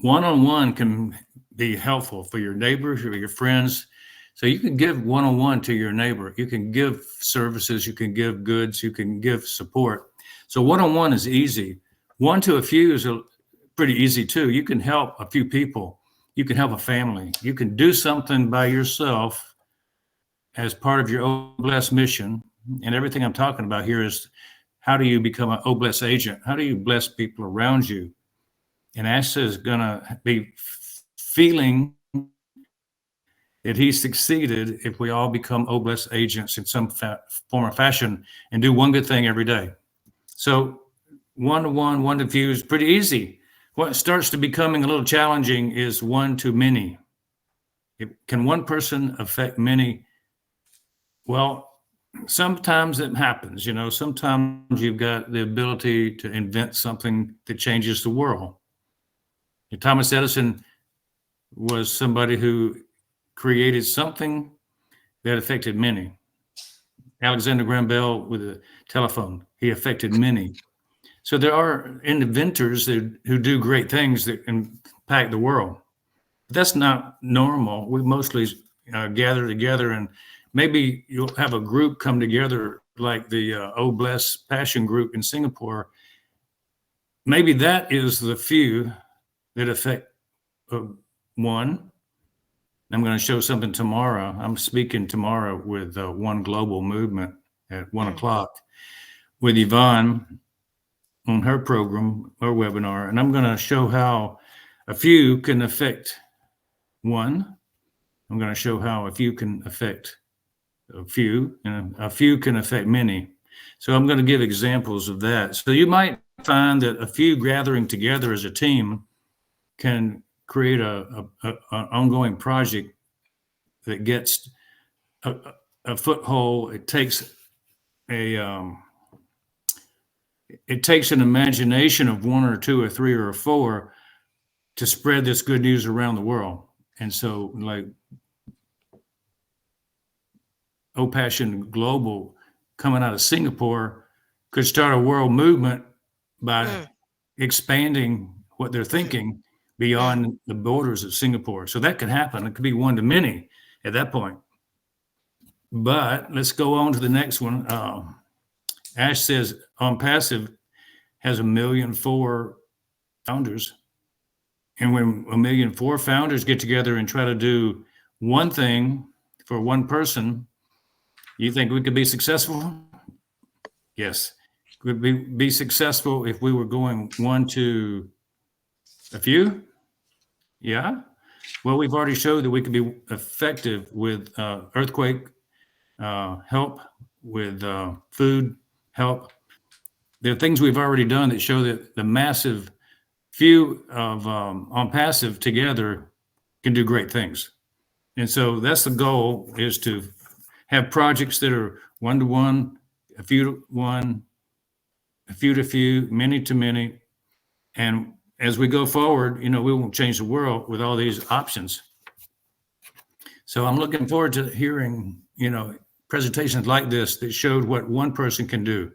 [SPEAKER 17] One-on-one can be helpful for your neighbors or your friends. So you can give one-on-one to your neighbor. You can give services, you can give goods, you can give support. So one-on-one is easy. One to a few is pretty easy too. You can help a few people. You can help a family. You can do something by yourself as part of your OBLESS mission. And everything I'm talking about here is, how do you become an OBLESS agent? How do you bless people around you? And Asha is going to be feeling that he succeeded if we all become OBLESS agents in some form or fashion and do one good thing every day. So one-to-one, one-to-few is pretty easy. What starts to becoming a little challenging is one-to-many. Can one person affect many? Well, sometimes it happens, sometimes you've got the ability to invent something that changes the world. Thomas Edison was somebody who created something that affected many. Alexander Graham Bell with a telephone, he affected many. So there are inventors who do great things that impact the world. But that's not normal. We mostly gather together, and maybe you'll have a group come together like the OPassion group in Singapore. Maybe that is the few that affect one. I'm going to show something tomorrow. I'm speaking tomorrow with One Global Movement at 1:00 with Yvonne on her program, her webinar. And I'm going to show how a few can affect one. I'm going to show how a few can affect a few, and a few can affect many. So I'm going to give examples of that. So you might find that a few gathering together as a team can create an ongoing project that gets a foothold. It takes an imagination of one or two or three or four to spread this good news around the world. And so, like OPassion Global coming out of Singapore could start a world movement by expanding what they're thinking beyond the borders of Singapore. So that could happen. It could be one to many at that point. But let's go on to the next one. Ash says OnPassive has 1.4 million founders. And when 1.4 million founders get together and try to do one thing for one person, you think we could be successful? Yes. Could we be successful if we were going one to a few? Yeah. Well, we've already showed that we can be effective with earthquake help, with food help. There are things we've already done that show that the massive few of OnPassive together can do great things. And so that's the goal, is to have projects that are one-to-one, a few to one, a few to few, many to many. And as we go forward, we won't change the world with all these options. So I'm looking forward to hearing, presentations like this that showed what one person can do,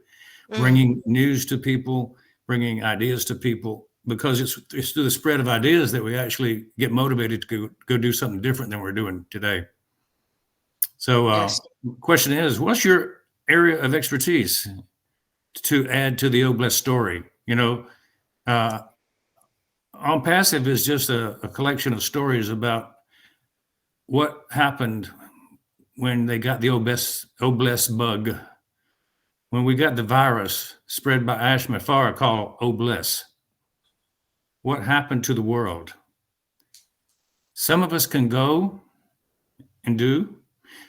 [SPEAKER 17] bringing news to people, bringing ideas to people, because it's through the spread of ideas that we actually get motivated to go do something different than we're doing today. So question is, what's your area of expertise to add to the OBLESS story? OnPassive is just a collection of stories about what happened when they got the OBLESS bug, when we got the virus spread by Ash Mafara called OBLESS. What happened to the world? Some of us can go and do.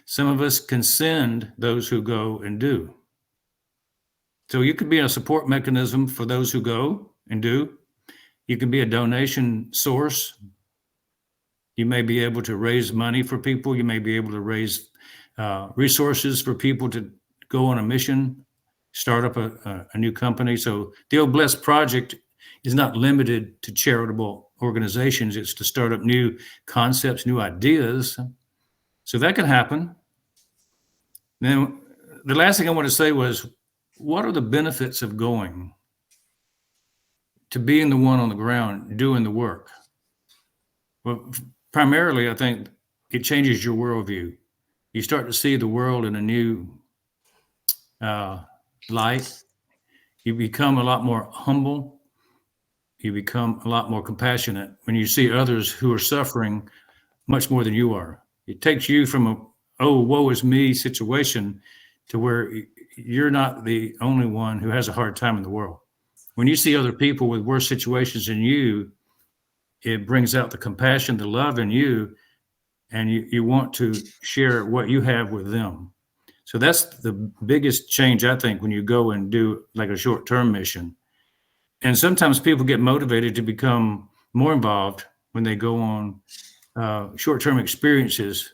[SPEAKER 17] Some of us can send those who go and do. So you could be a support mechanism for those who go and do. You can be a donation source. You may be able to raise money for people. You may be able to raise resources for people to go on a mission, start up a new company. So the Old Blessed Project is not limited to charitable organizations. It's to start up new concepts, new ideas. So that can happen. Then the last thing I want to say was, what are the benefits of going? To being the one on the ground doing the work? Well, primarily, I think it changes your worldview. You start to see the world in a new light. You become a lot more humble. You become a lot more compassionate when you see others who are suffering much more than you are. It takes you from a, oh, woe is me situation to where you're not the only one who has a hard time in the world. When you see other people with worse situations than you, it brings out the compassion, the love in you, and you want to share what you have with them. So that's the biggest change, I think, when you go and do like a short-term mission. And sometimes people get motivated to become more involved when they go on short-term experiences,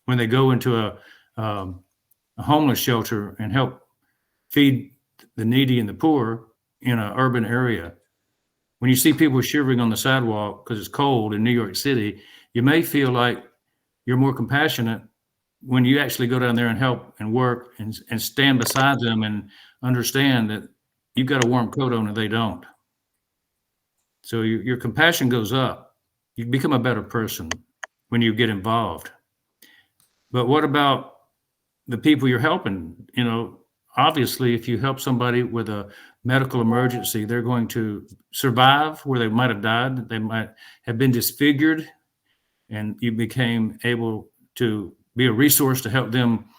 [SPEAKER 17] when they go into a homeless shelter and help feed the needy and the poor in an urban area. When you see people shivering on the sidewalk because it's cold in New York City, you may feel like you're more compassionate when you actually go down there and help and work and stand beside them and understand that you've got a warm coat on and they don't. So your compassion goes up. You become a better person when you get involved. But what about the people you're helping? You know, obviously, if you help somebody with a medical emergency, they're going to survive where they might have died. They might have been disfigured, and you became able to be a resource to help them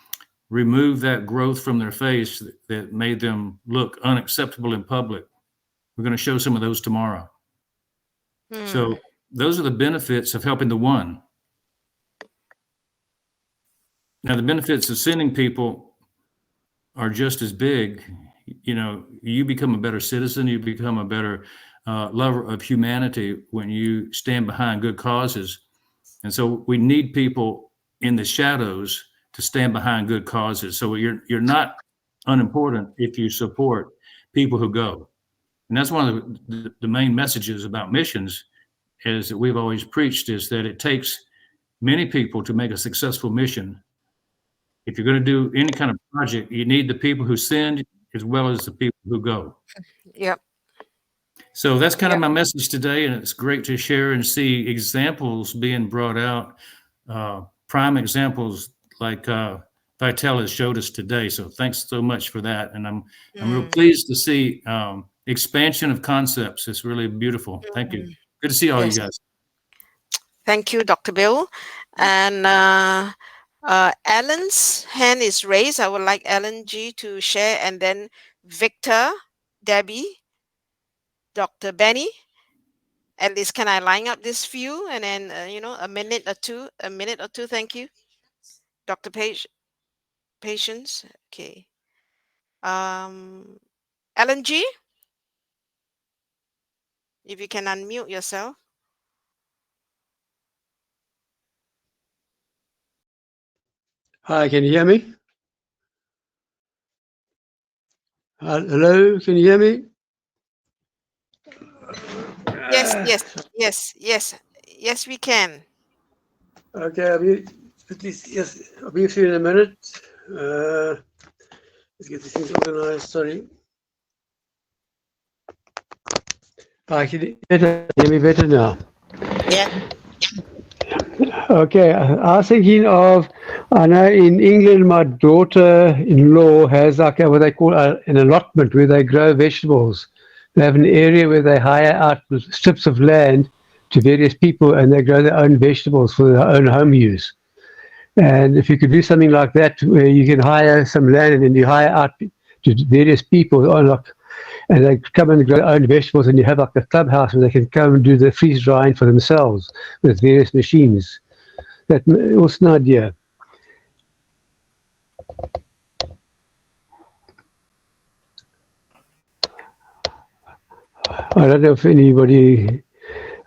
[SPEAKER 17] remove that growth from their face that made them look unacceptable in public. We're going to show some of those tomorrow. So those are the benefits of helping the one. Now, the benefits of sending people are just as big. You know, you become a better citizen, you become a better lover of humanity when you stand behind good causes. And so we need people in the shadows to stand behind good causes. So you're not unimportant if you support people who go. And that's one of the main messages about missions is that we've always preached, is that it takes many people to make a successful mission. If you're going to do any kind of project, you need the people who send as well as the people who go.
[SPEAKER 2] Yep.
[SPEAKER 17] So that's kind of my message today, and it's great to share and see examples being brought out, prime examples like Vittel has showed us today. So thanks so much for that, and I'm real pleased to see expansion of concepts. It's really beautiful. Thank you. Good to see all you guys.
[SPEAKER 2] Thank you, Dr. Bill. And Alan's hand is raised. I would like Alan G to share, and then Victor, Debbie, Dr. Benny. At least can I line up this few, and then a minute or two. Thank you, Dr. Patience. Okay. Alan G, if you can unmute yourself.
[SPEAKER 6] Hi, can you hear me? Hello, can you hear me?
[SPEAKER 2] Yes, we can.
[SPEAKER 6] Okay, I'll be with you in a minute. Let's get these things organized. Sorry. Hi, can you hear me better now?
[SPEAKER 1] Yeah.
[SPEAKER 6] Okay, I was thinking of, I know in England, my daughter-in-law has like what they call an allotment where they grow vegetables. They have an area where they hire out strips of land to various people and they grow their own vegetables for their own home use. And if you could do something like that, where you can hire some land and then you hire out to various people, and they come and grow their own vegetables, and you have like a clubhouse where they can come and do the freeze drying for themselves with various machines. That was an idea. I don't know if anybody.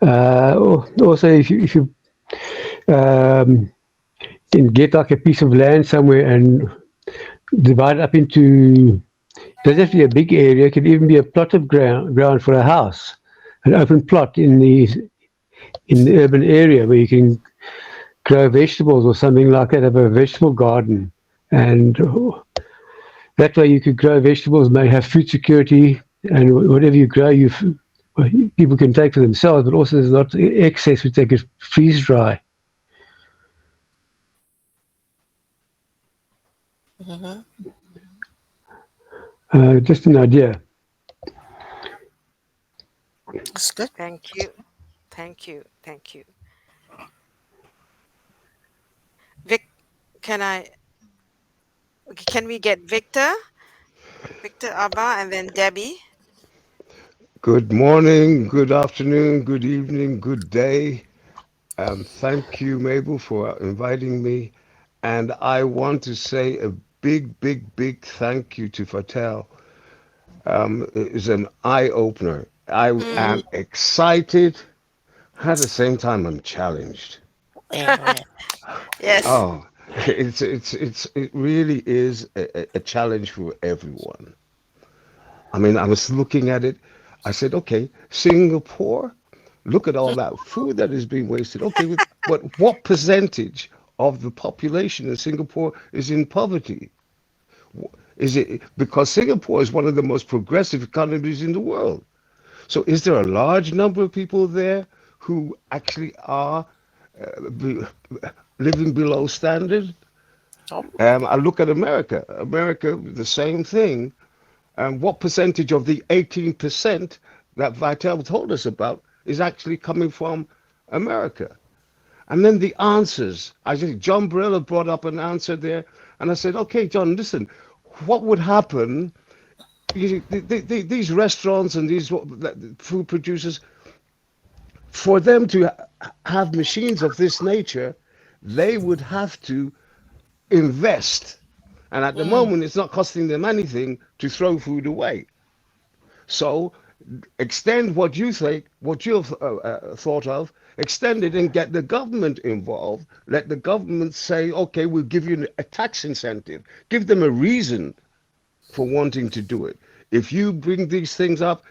[SPEAKER 6] Also, if you um, can get like a piece of land somewhere and divide it up into, doesn't have to be a big area. It could even be a plot of ground for a house, an open plot in the urban area where you can grow vegetables or something like that. Have a vegetable garden, and that way you could grow vegetables, may have food security, and whatever you grow, people can take for themselves. But also, there's a lot of excess which they could freeze dry.
[SPEAKER 1] Mhm.
[SPEAKER 6] Just an idea.
[SPEAKER 1] That's good.
[SPEAKER 2] Thank you. Thank you. Thank you. Vic, can I can we get Victor Abba, and then Debbie?
[SPEAKER 5] Good morning, good afternoon, good evening, good day. Thank you, Mabel, for inviting me. And I want to say a big, big, big thank you to Fattel. It is an eye opener. I am excited. At the same time, I'm challenged.
[SPEAKER 1] Amen.
[SPEAKER 2] Yes.
[SPEAKER 5] Oh, it really is a challenge for everyone. I mean, I was looking at it. I said, okay, Singapore, look at all that food that is being wasted. Okay, but what percentage of the population in Singapore is in poverty? Is it because Singapore is one of the most progressive economies in the world? So is there a large number of people there who actually are be, living below standard?
[SPEAKER 1] Oh,
[SPEAKER 5] I look at America. America, the same thing. And what percentage of the 18% that Vittel told us about is actually coming from America? And then the answers. I think John Barella brought up an answer there, and I said, okay, John, listen, what would happen? These restaurants and these food producers, for them to have machines of this nature, they would have to invest. And at the
[SPEAKER 1] mm.
[SPEAKER 5] moment, it's not costing them anything to throw food away. So extend what you think, what you've thought of, extend it and get the government involved. Let the government say, okay, we'll give you a tax incentive. Give them a reason for wanting to do it. If you bring these things up,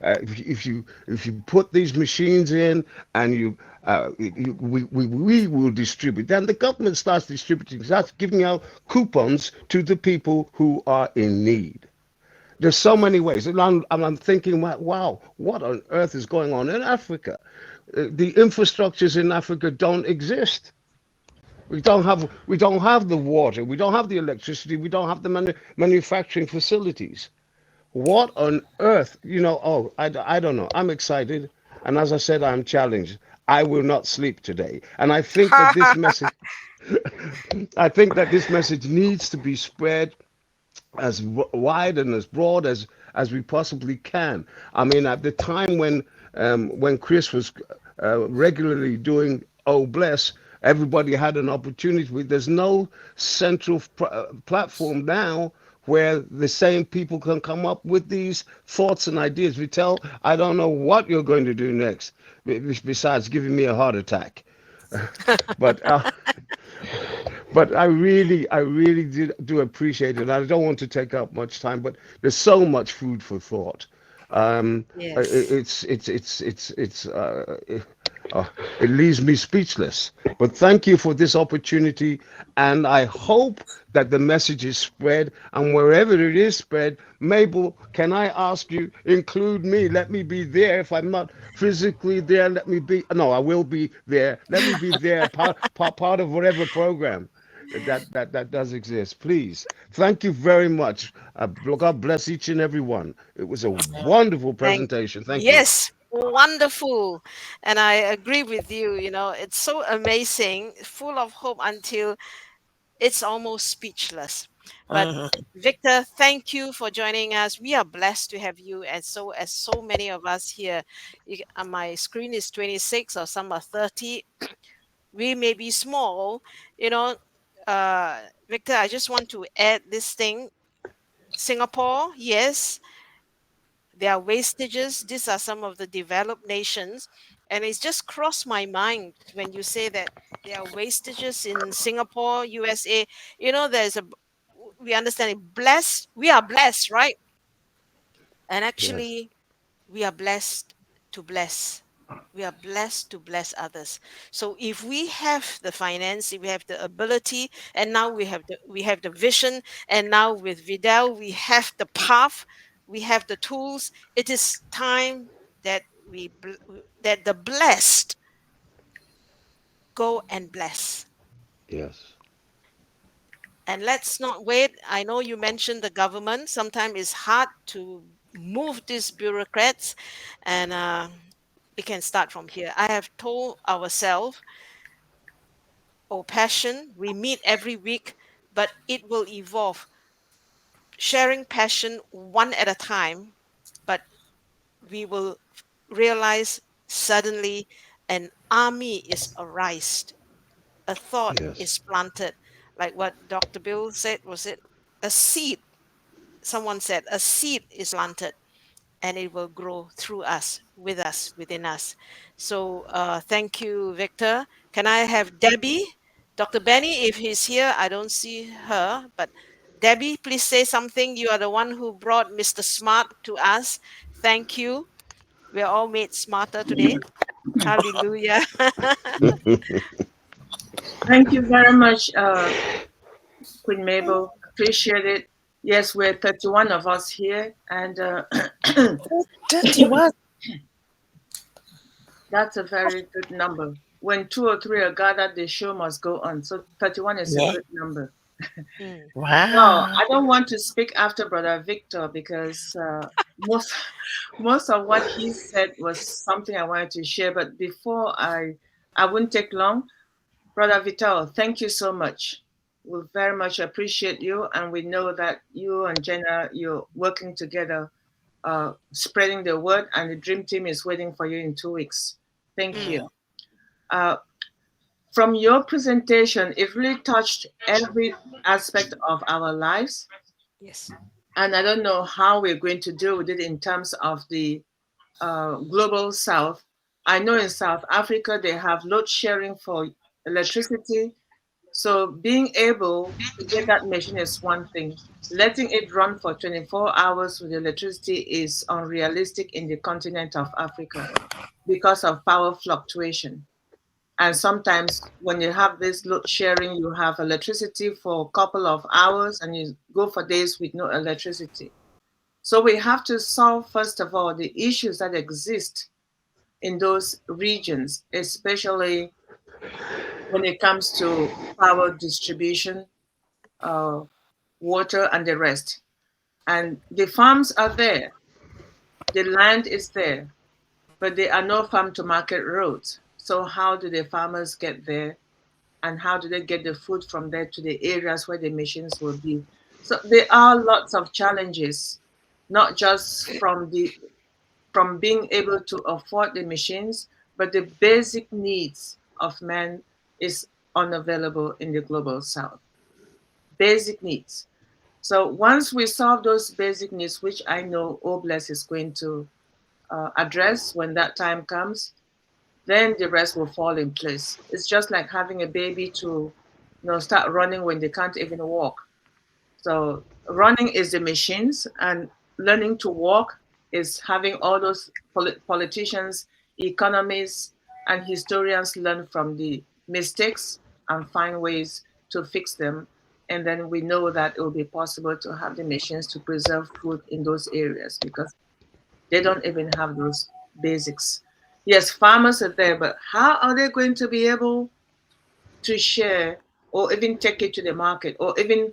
[SPEAKER 5] if you put these machines in and we will distribute, then the government starts distributing, starts giving out coupons to the people who are in need. There's so many ways. And I'm thinking, wow, what on earth is going on in Africa? The infrastructures in Africa don't exist. We don't have the water. We don't have the electricity. We don't have the manufacturing facilities. What on earth? Oh, I don't know. I'm excited. And as I said, I'm challenged. I will not sleep today. And I think that this message needs to be spread as wide and as broad as we possibly can. I mean, at the time when Chris was regularly doing "Oh Bless," everybody had an opportunity. There's no central platform now where the same people can come up with these thoughts and ideas. Vittel, I don't know what you're going to do next, besides giving me a heart attack. but I really do appreciate it. I don't want to take up much time, but there's so much food for thought. Um,
[SPEAKER 2] Yes.
[SPEAKER 5] uh, it leaves me speechless. But thank you for this opportunity, and I hope that the message is spread. And wherever it is spread, Mabel, can I ask you include me? Let me be there. If I'm not physically there, let me be. No, I will be there. Let me be there, part of whatever program that does exist. Please, thank you very much. God bless each and every one. It was a wonderful
[SPEAKER 2] Thank
[SPEAKER 5] presentation. Thank you.
[SPEAKER 2] Yes, wonderful. And I agree with you. It's so amazing, full of hope until it's almost speechless. But
[SPEAKER 1] Mhm.
[SPEAKER 2] Victor, thank you for joining us. We are blessed to have you, and so many of us here. My screen is 26, or some are 30. We may be small, you know. Victor, I just want to add this thing. Singapore, yes, There are wastages. These are some of the developed nations. And it's just crossed my mind when you say that there are wastages in Singapore, USA. There's we understand it. Blessed. We are blessed, right? And
[SPEAKER 5] Yes.
[SPEAKER 2] actually, we are blessed to bless. We are blessed to bless others. So if we have the finance, if we have the ability, and now we have the vision, and now with Vidal we have the path, we have the tools. It is time that that the blessed go and bless.
[SPEAKER 5] Yes.
[SPEAKER 2] And let's not wait. I know you mentioned the government. Sometimes it's hard to move these bureaucrats, and we can start from here. I have told ourselves, oh, passion, we meet every week, but it will evolve. Sharing passion one at a time, but we will realize suddenly an army is arised, a thought
[SPEAKER 5] Yes.
[SPEAKER 2] is planted. Like what Dr. Bill said, was it a seed? Someone said a seed is planted and it will grow through us, with us, within us. So thank you, Victor. Can I have Debbie? Dr. Benny, if he's here, I don't see her, but Debbie, please say something. You are the one who brought Mr. Smart to us. Thank you. We're all made smarter today. Hallelujah.
[SPEAKER 18] Thank you very much, Queen Mabel. Appreciate it. Yes, we're 31 of us here, and
[SPEAKER 1] 31.
[SPEAKER 18] That's a very good number. When 2 or 3 are gathered, the show must go on. So 31 is a
[SPEAKER 1] Yeah.
[SPEAKER 18] good number.
[SPEAKER 1] Wow.
[SPEAKER 18] I don't want to speak after Brother Victor because most of what he said was something I wanted to share. But before I wouldn't take long. Brother Vittel, thank you so much. We very much appreciate you, and we know that you and Jenna, you're working together, spreading the word, and the dream team is waiting for you in 2 weeks. Thank you. From your presentation, it really touched every aspect of our lives.
[SPEAKER 2] Yes.
[SPEAKER 18] And I don't know how we're going to deal with it in terms of the global South. I know in South Africa, they have load sharing for electricity. So being able to get that machine is one thing. Letting it run for 24 hours with electricity is unrealistic in the continent of Africa because of power fluctuation. And sometimes when you have this load sharing, you have electricity for a couple of hours and you go for days with no electricity. So we have to solve, first of all, the issues that exist in those regions, especially when it comes to power distribution, water, and the rest. And the farms are there, the land is there, but there are no farm to market roads. So how do the farmers get there? And how do they get the food from there to the areas where the machines will be? So there are lots of challenges, not just from being able to afford the machines, but the basic needs of man is unavailable in the global South. Basic needs. So once we solve those basic needs, which I know OBLESS is going to address when that time comes, then the rest will fall in place. It's just like having a baby to start running when they can't even walk. So running is the machines, and learning to walk is having all those politicians, economists, and historians learn from the mistakes and find ways to fix them. And then we know that it will be possible to have the machines to preserve food in those areas because they don't even have those basics. Yes, farmers are there, but how are they going to be able to share or even take it to the market or even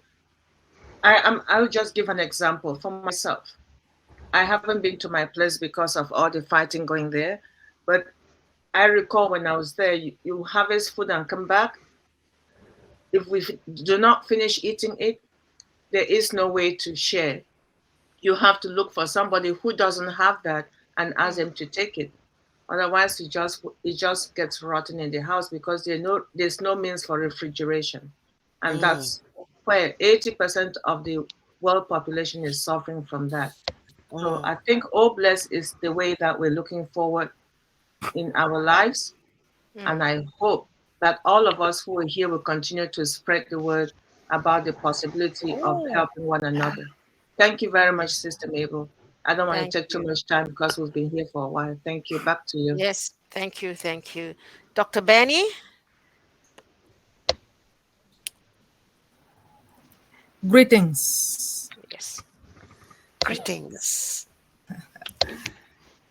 [SPEAKER 18] I'll just give an example for myself. I haven't been to my place because of all the fighting going there, but I recall when I was there, you harvest food and come back. If we do not finish eating it, there is no way to share. You have to look for somebody who doesn't have that and ask them to take it. Otherwise, it just gets rotten in the house because there's no means for refrigeration, and that's where 80% of the world population is suffering from that. So I think all bless is the way that we're looking forward in our lives. And I hope that all of us who are here will continue to spread the word about the possibility of helping one another. Thank you very much, Sister Mabel. I don't want
[SPEAKER 2] Thank
[SPEAKER 18] to take too
[SPEAKER 2] you.
[SPEAKER 18] much time because we've been here for a while. Thank you. Back to you.
[SPEAKER 2] Yes, thank you, thank you. Dr. Benny?
[SPEAKER 19] Greetings.
[SPEAKER 2] Yes. Greetings.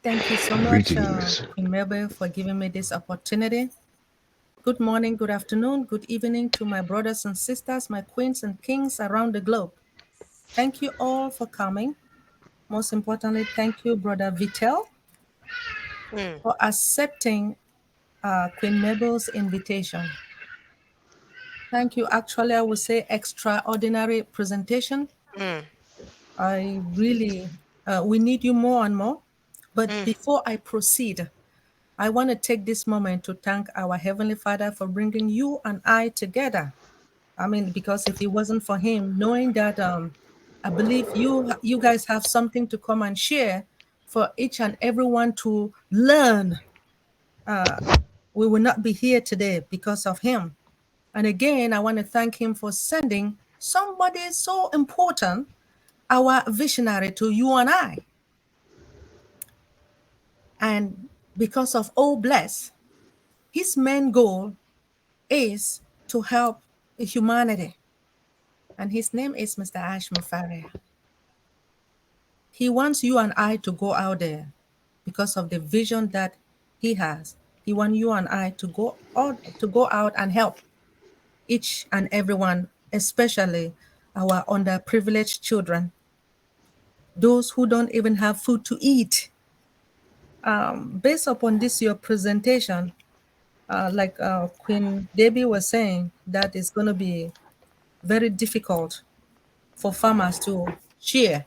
[SPEAKER 19] Thank you so much,
[SPEAKER 5] Greetings.
[SPEAKER 19] Queen Mabel, for giving me this opportunity. Good morning, good afternoon, good evening to my brothers and sisters, my queens and kings around the globe. Thank you all for coming. Most importantly, thank you, Brother Vittel, for accepting Queen Mabel's invitation. Thank you. Actually, I would say extraordinary presentation. I really, we need you more and more. But before I proceed, I want to take this moment to thank our Heavenly Father for bringing you and I together. I mean, because if it wasn't for Him, knowing that I believe you guys have something to come and share for each and everyone to learn. We will not be here today because of Him. And again, I want to thank Him for sending somebody so important, our visionary, to you and I. And because of Oh Bless, his main goal is to help humanity. And his name is Mr. Ash Mufaria. He wants you and I to go out there because of the vision that he has. He wants you and I to go out and help each and everyone, especially our underprivileged children, those who don't even have food to eat. Based upon this, your presentation, like Queen Debbie was saying, that is going to be very difficult for farmers to share.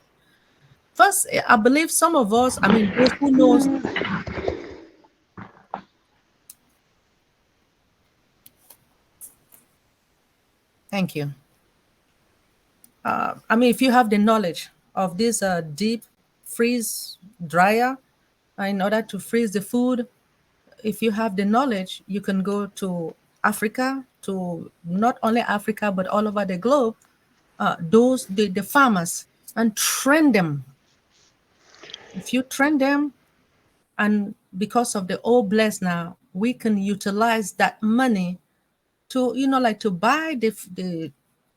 [SPEAKER 19] First, I believe some of us, I mean, those who knows. Thank you. I mean, if you have the knowledge of this deep freeze dryer in order to freeze the food, if you have the knowledge, you can go to Africa, to not only Africa, but all over the globe, the farmers, and train them. If you train them, and because of the All Bless now, we can utilize that money to, like to buy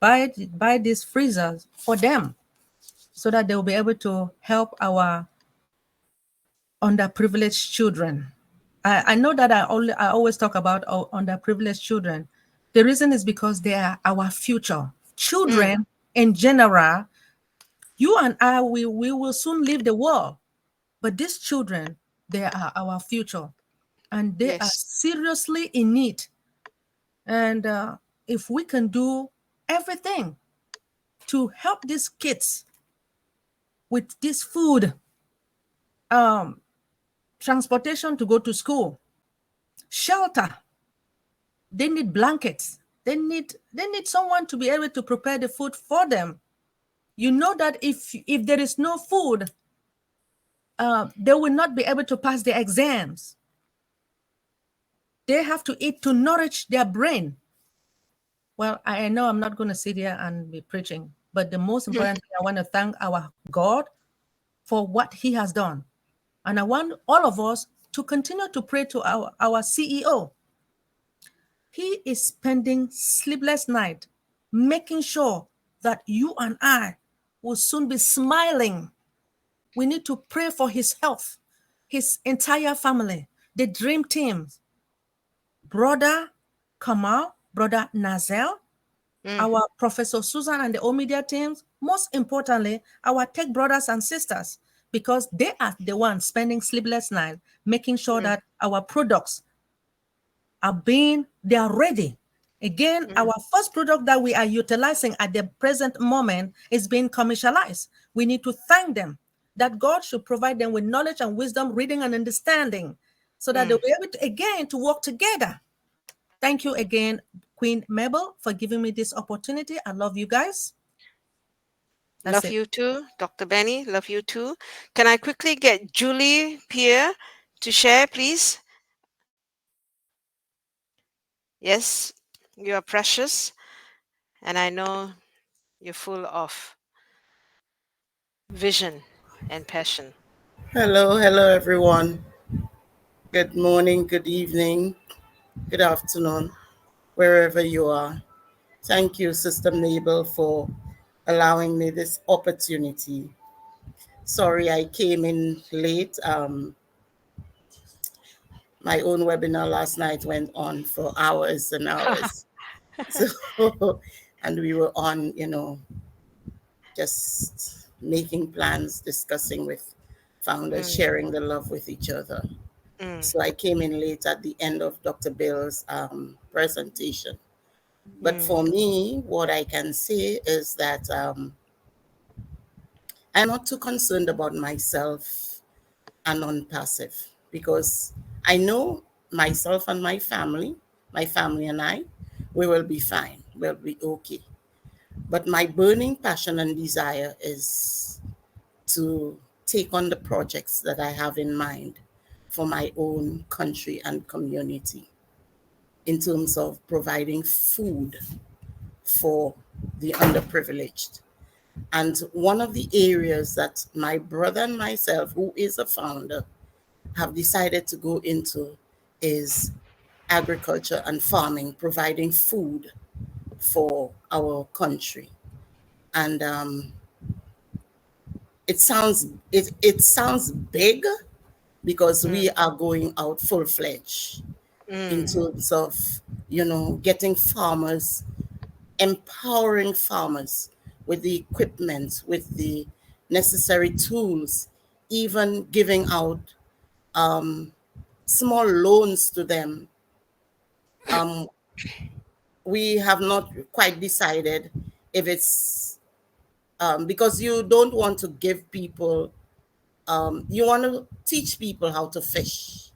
[SPEAKER 19] buy these freezers for them, so that they will be able to help our underprivileged children. I know that I always talk about our underprivileged children. The reason is because they are our future. Children in general, you and I, we will soon leave the world. But these children, they are our future. And they are seriously in need. And if we can do everything to help these kids with this food, transportation to go to school, shelter, they need blankets, they need someone to be able to prepare the food for them. You know that if there is no food, they will not be able to pass the exams. They have to eat to nourish their brain. Well, I know I'm not going to sit here and be preaching, but the most important thing, I want to thank our God for what He has done. And I want all of us to continue to pray to our CEO. He is spending sleepless night making sure that you and I will soon be smiling. We need to pray for his health, his entire family, the dream team, Brother Kamal, Brother Nazel, our Professor Susan and the O Media teams, most importantly, our tech brothers and sisters, because they are the ones spending sleepless night, making sure that our products they are ready. Again, our first product that we are utilizing at the present moment is being commercialized. We need to thank them that God should provide them with knowledge and wisdom, reading and understanding, so that they'll be able to, again, to work together. Thank you again, Queen Mabel, for giving me this opportunity. I love you guys.
[SPEAKER 2] Love you too, Dr. Benny. Love you too. Can I quickly get Julie Pierre to share, please? Yes, you are precious, and I know you're full of vision and passion.
[SPEAKER 20] Hello, hello everyone. Good morning, good evening, good afternoon, wherever you are. Thank you, Sister Mabel, for allowing me this opportunity. Sorry I came in late. My own webinar last night went on for hours and hours. So, and we were on, just making plans, discussing with founders, sharing the love with each other. So I came in late at the end of Dr. Bill's presentation. But for me, what I can say is that I'm not too concerned about myself and non-passive, because I know myself and my family and I, we will be fine. We'll be okay. But my burning passion and desire is to take on the projects that I have in mind for my own country and community, in terms of providing food for the underprivileged. And one of the areas that my brother and myself, who is a founder, have decided to go into is agriculture and farming, providing food for our country. And it sounds big, because we are going out full-fledged in terms of, getting farmers, empowering farmers with the equipment, with the necessary tools, even giving out small loans to them. We have not quite decided if it's because you don't want to give people, you want to teach people how to fish.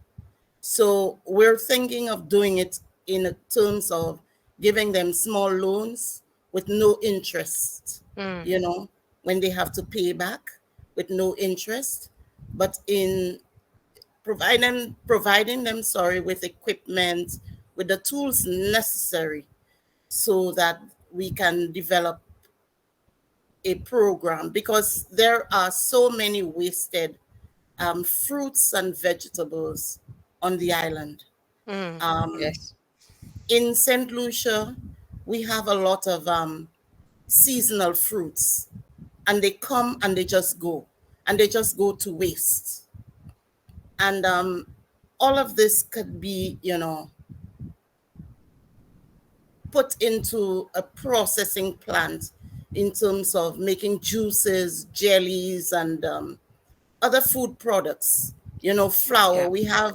[SPEAKER 20] So we're thinking of doing it in terms of giving them small loans with no interest, when they have to pay back with no interest, but in providing them, with equipment, with the tools necessary, so that we can develop a program, because there are so many wasted fruits and vegetables on the island.
[SPEAKER 2] Yes.
[SPEAKER 20] In St. Lucia, we have a lot of seasonal fruits, and they come and they just go, to waste. And all of this could be, put into a processing plant in terms of making juices, jellies, and other food products. Flour.
[SPEAKER 2] Yeah.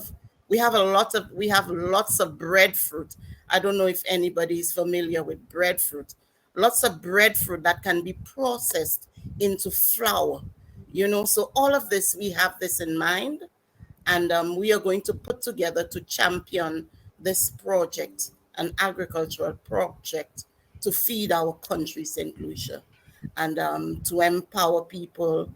[SPEAKER 20] We have lots of breadfruit. I don't know if anybody is familiar with breadfruit. Lots of breadfruit that can be processed into flour. So all of this, we have this in mind, and we are going to put together to champion this project, an agricultural project to feed our country, St. Lucia, and to empower people.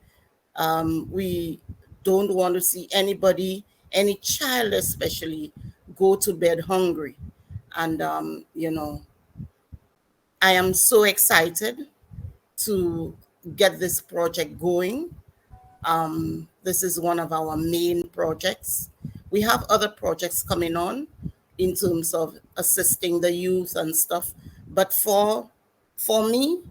[SPEAKER 20] We don't want to see anybody, any child especially, go to bed hungry. And, I am so excited to get this project going. This is one of our main projects. We have other projects coming on in terms of assisting the youth and stuff. But for me,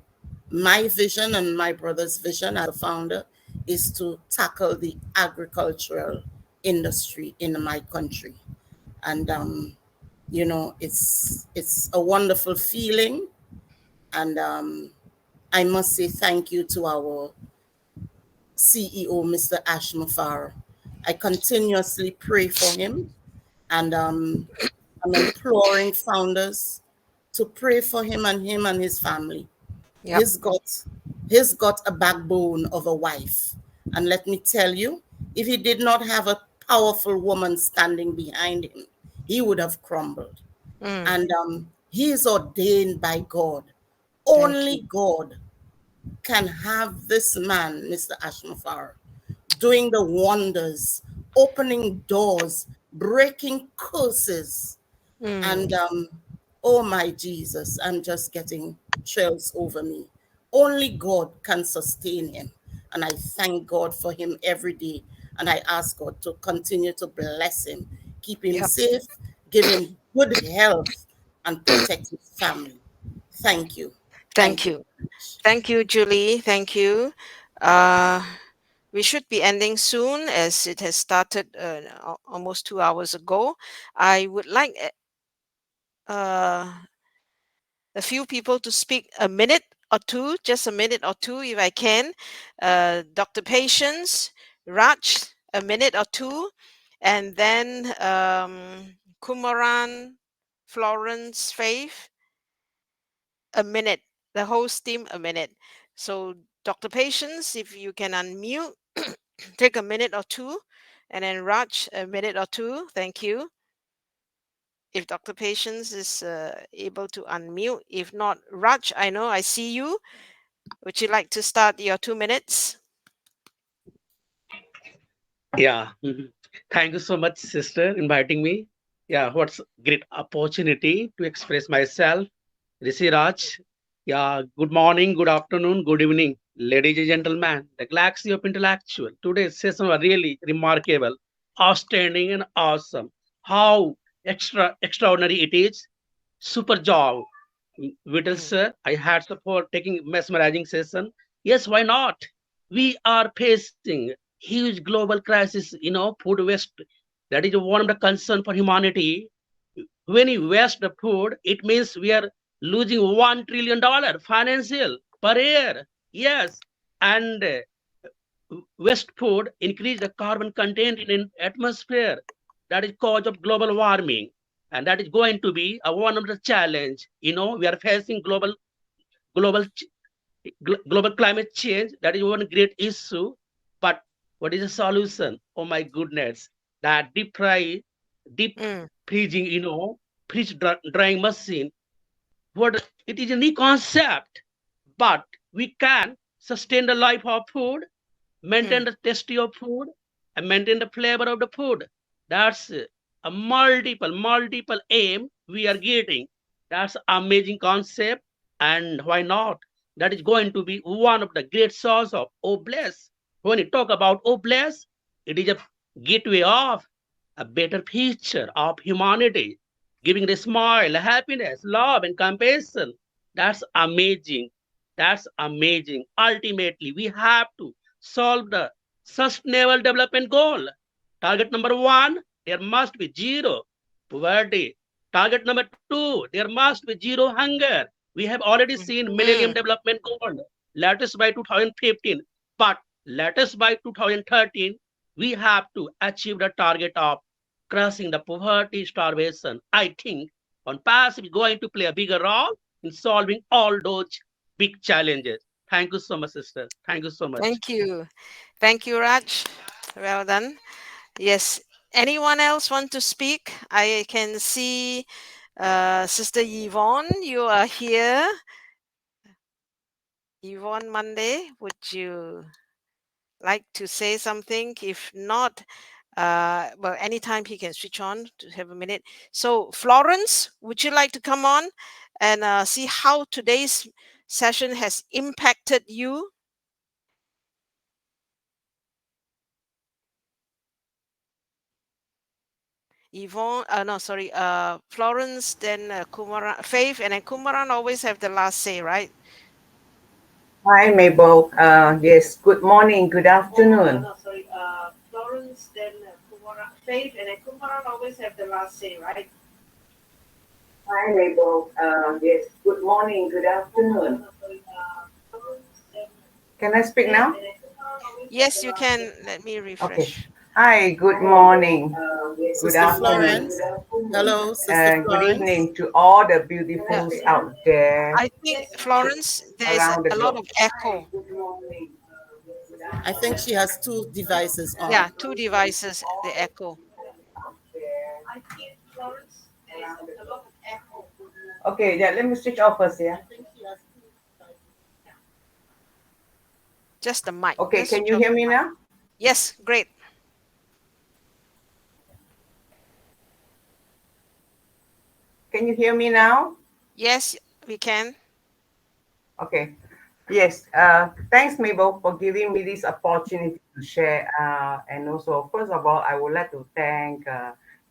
[SPEAKER 20] my vision and my brother's vision as a founder is to tackle the agricultural industry in my country. And, it's a wonderful feeling. And I must say thank you to our CEO, Mr. Ash Mufar. I continuously pray for him, and I'm imploring founders to pray for him and his family.
[SPEAKER 2] Yep.
[SPEAKER 20] He's got a backbone of a wife. And let me tell you, if he did not have a powerful woman standing behind him, he would have crumbled. And he is ordained by God. Only God can have this man, Mr. Ashmafar, doing the wonders, opening doors, breaking curses. And oh my Jesus, I'm just getting chills over me. Only God can sustain him. And I thank God for him every day. And I ask God to continue to bless him, keep him safe, give him good health, and protect his family. Thank you.
[SPEAKER 2] Thank you. Thank you, Julie. Thank you. We should be ending soon as it has started almost 2 hours ago. I would like a few people to speak a minute or two, just a minute or two if I can. Dr. Patience, Raj, a minute or two, and then Kumaran, Florence, Faith, a minute. The host team, a minute. So Dr. Patience, if you can unmute, take a minute or two, and then Raj, a minute or two. Thank you. If Dr. Patience is able to unmute. If not, Raj, I know I see you. Would you like to start your 2 minutes?
[SPEAKER 21] Yeah. Thank you so much, sister, inviting me. Yeah, what's great opportunity to express myself. Rishi Raj. Yeah, good morning, good afternoon, good evening, ladies and gentlemen. The galaxy of intellectual. Today's session was really remarkable, outstanding, and awesome. How extraordinary it is. Super job. Vittel sir, I had support taking mesmerizing session. Yes, why not? We are facing huge global crisis, food waste. That is one of the concern for humanity. When you waste the food, it means we are losing $1 trillion financial per year. Yes, and waste food increase the carbon content in atmosphere. That is cause of global warming, and that is going to be one of the challenge. We are facing global global climate change. That is one great issue. But what is the solution? Oh my goodness, that deep freezing, freeze drying machine. What it is a new concept, but we can sustain the life of food, maintain the taste of food, and maintain the flavor of the food. That's a multiple aim we are getting. That's amazing concept, and why not? That is going to be one of the great source of Obless. When you talk about Obless, it is a gateway of a better picture of humanity, giving the smile, happiness, love, and compassion. That's amazing. That's amazing. Ultimately, we have to solve the sustainable development goal. Target number 1, there must be zero poverty. Target number 2, there must be zero hunger. We have already seen Millennium Development Goal, latest by 2015, but latest by 2013, we have to achieve the target of crushing the poverty starvation. I think OPassion is going to play a bigger role in solving all those big challenges. Thank you so much, sister. Thank you so much.
[SPEAKER 2] Thank you. Thank you, Raj. Well done. Yes. Anyone else want to speak? I can see Sister Yvonne, you are here. Yvonne Monday, would you like to say something? If not, well, anytime he can switch on to have a minute. So Florence, would you like to come on and see how today's session has impacted you? Yvonne, no, sorry, Florence, then Kumaran, Faith, and then Kumaran always have the last say, right?
[SPEAKER 22] Hi, Mabel. Yes, good morning, good afternoon.
[SPEAKER 2] No, sorry, Florence, then Kumaran, Faith, and then Kumaran always have the last say, right?
[SPEAKER 22] Hi, Mabel. Yes, good morning, good afternoon. Can I speak now?
[SPEAKER 2] Yes, you can. Let me refresh.
[SPEAKER 22] Okay. Hi, good morning. Good
[SPEAKER 20] Sister
[SPEAKER 22] afternoon.
[SPEAKER 20] Florence. Hello, Sister
[SPEAKER 22] Good
[SPEAKER 20] Florence.
[SPEAKER 22] evening to all the beautifuls out there
[SPEAKER 2] I think, Florence, there's
[SPEAKER 22] around the
[SPEAKER 2] a lot
[SPEAKER 22] globe.
[SPEAKER 2] of echo.
[SPEAKER 20] I think she has 2 devices on.
[SPEAKER 2] Yeah, 2 devices, the echo. I think, Florence, there's a lot of echo.
[SPEAKER 22] Okay, yeah, let me switch off first, yeah.
[SPEAKER 2] Just the mic.
[SPEAKER 22] Okay,
[SPEAKER 2] Just
[SPEAKER 22] can you
[SPEAKER 2] switch off
[SPEAKER 22] hear
[SPEAKER 2] the
[SPEAKER 22] me
[SPEAKER 2] mic.
[SPEAKER 22] now?
[SPEAKER 2] Yes, great.
[SPEAKER 22] Can you hear me now?
[SPEAKER 2] Yes, we can.
[SPEAKER 22] Okay. Yes. Thanks, Mabel, for giving me this opportunity to share. And also, first of all, I would like to thank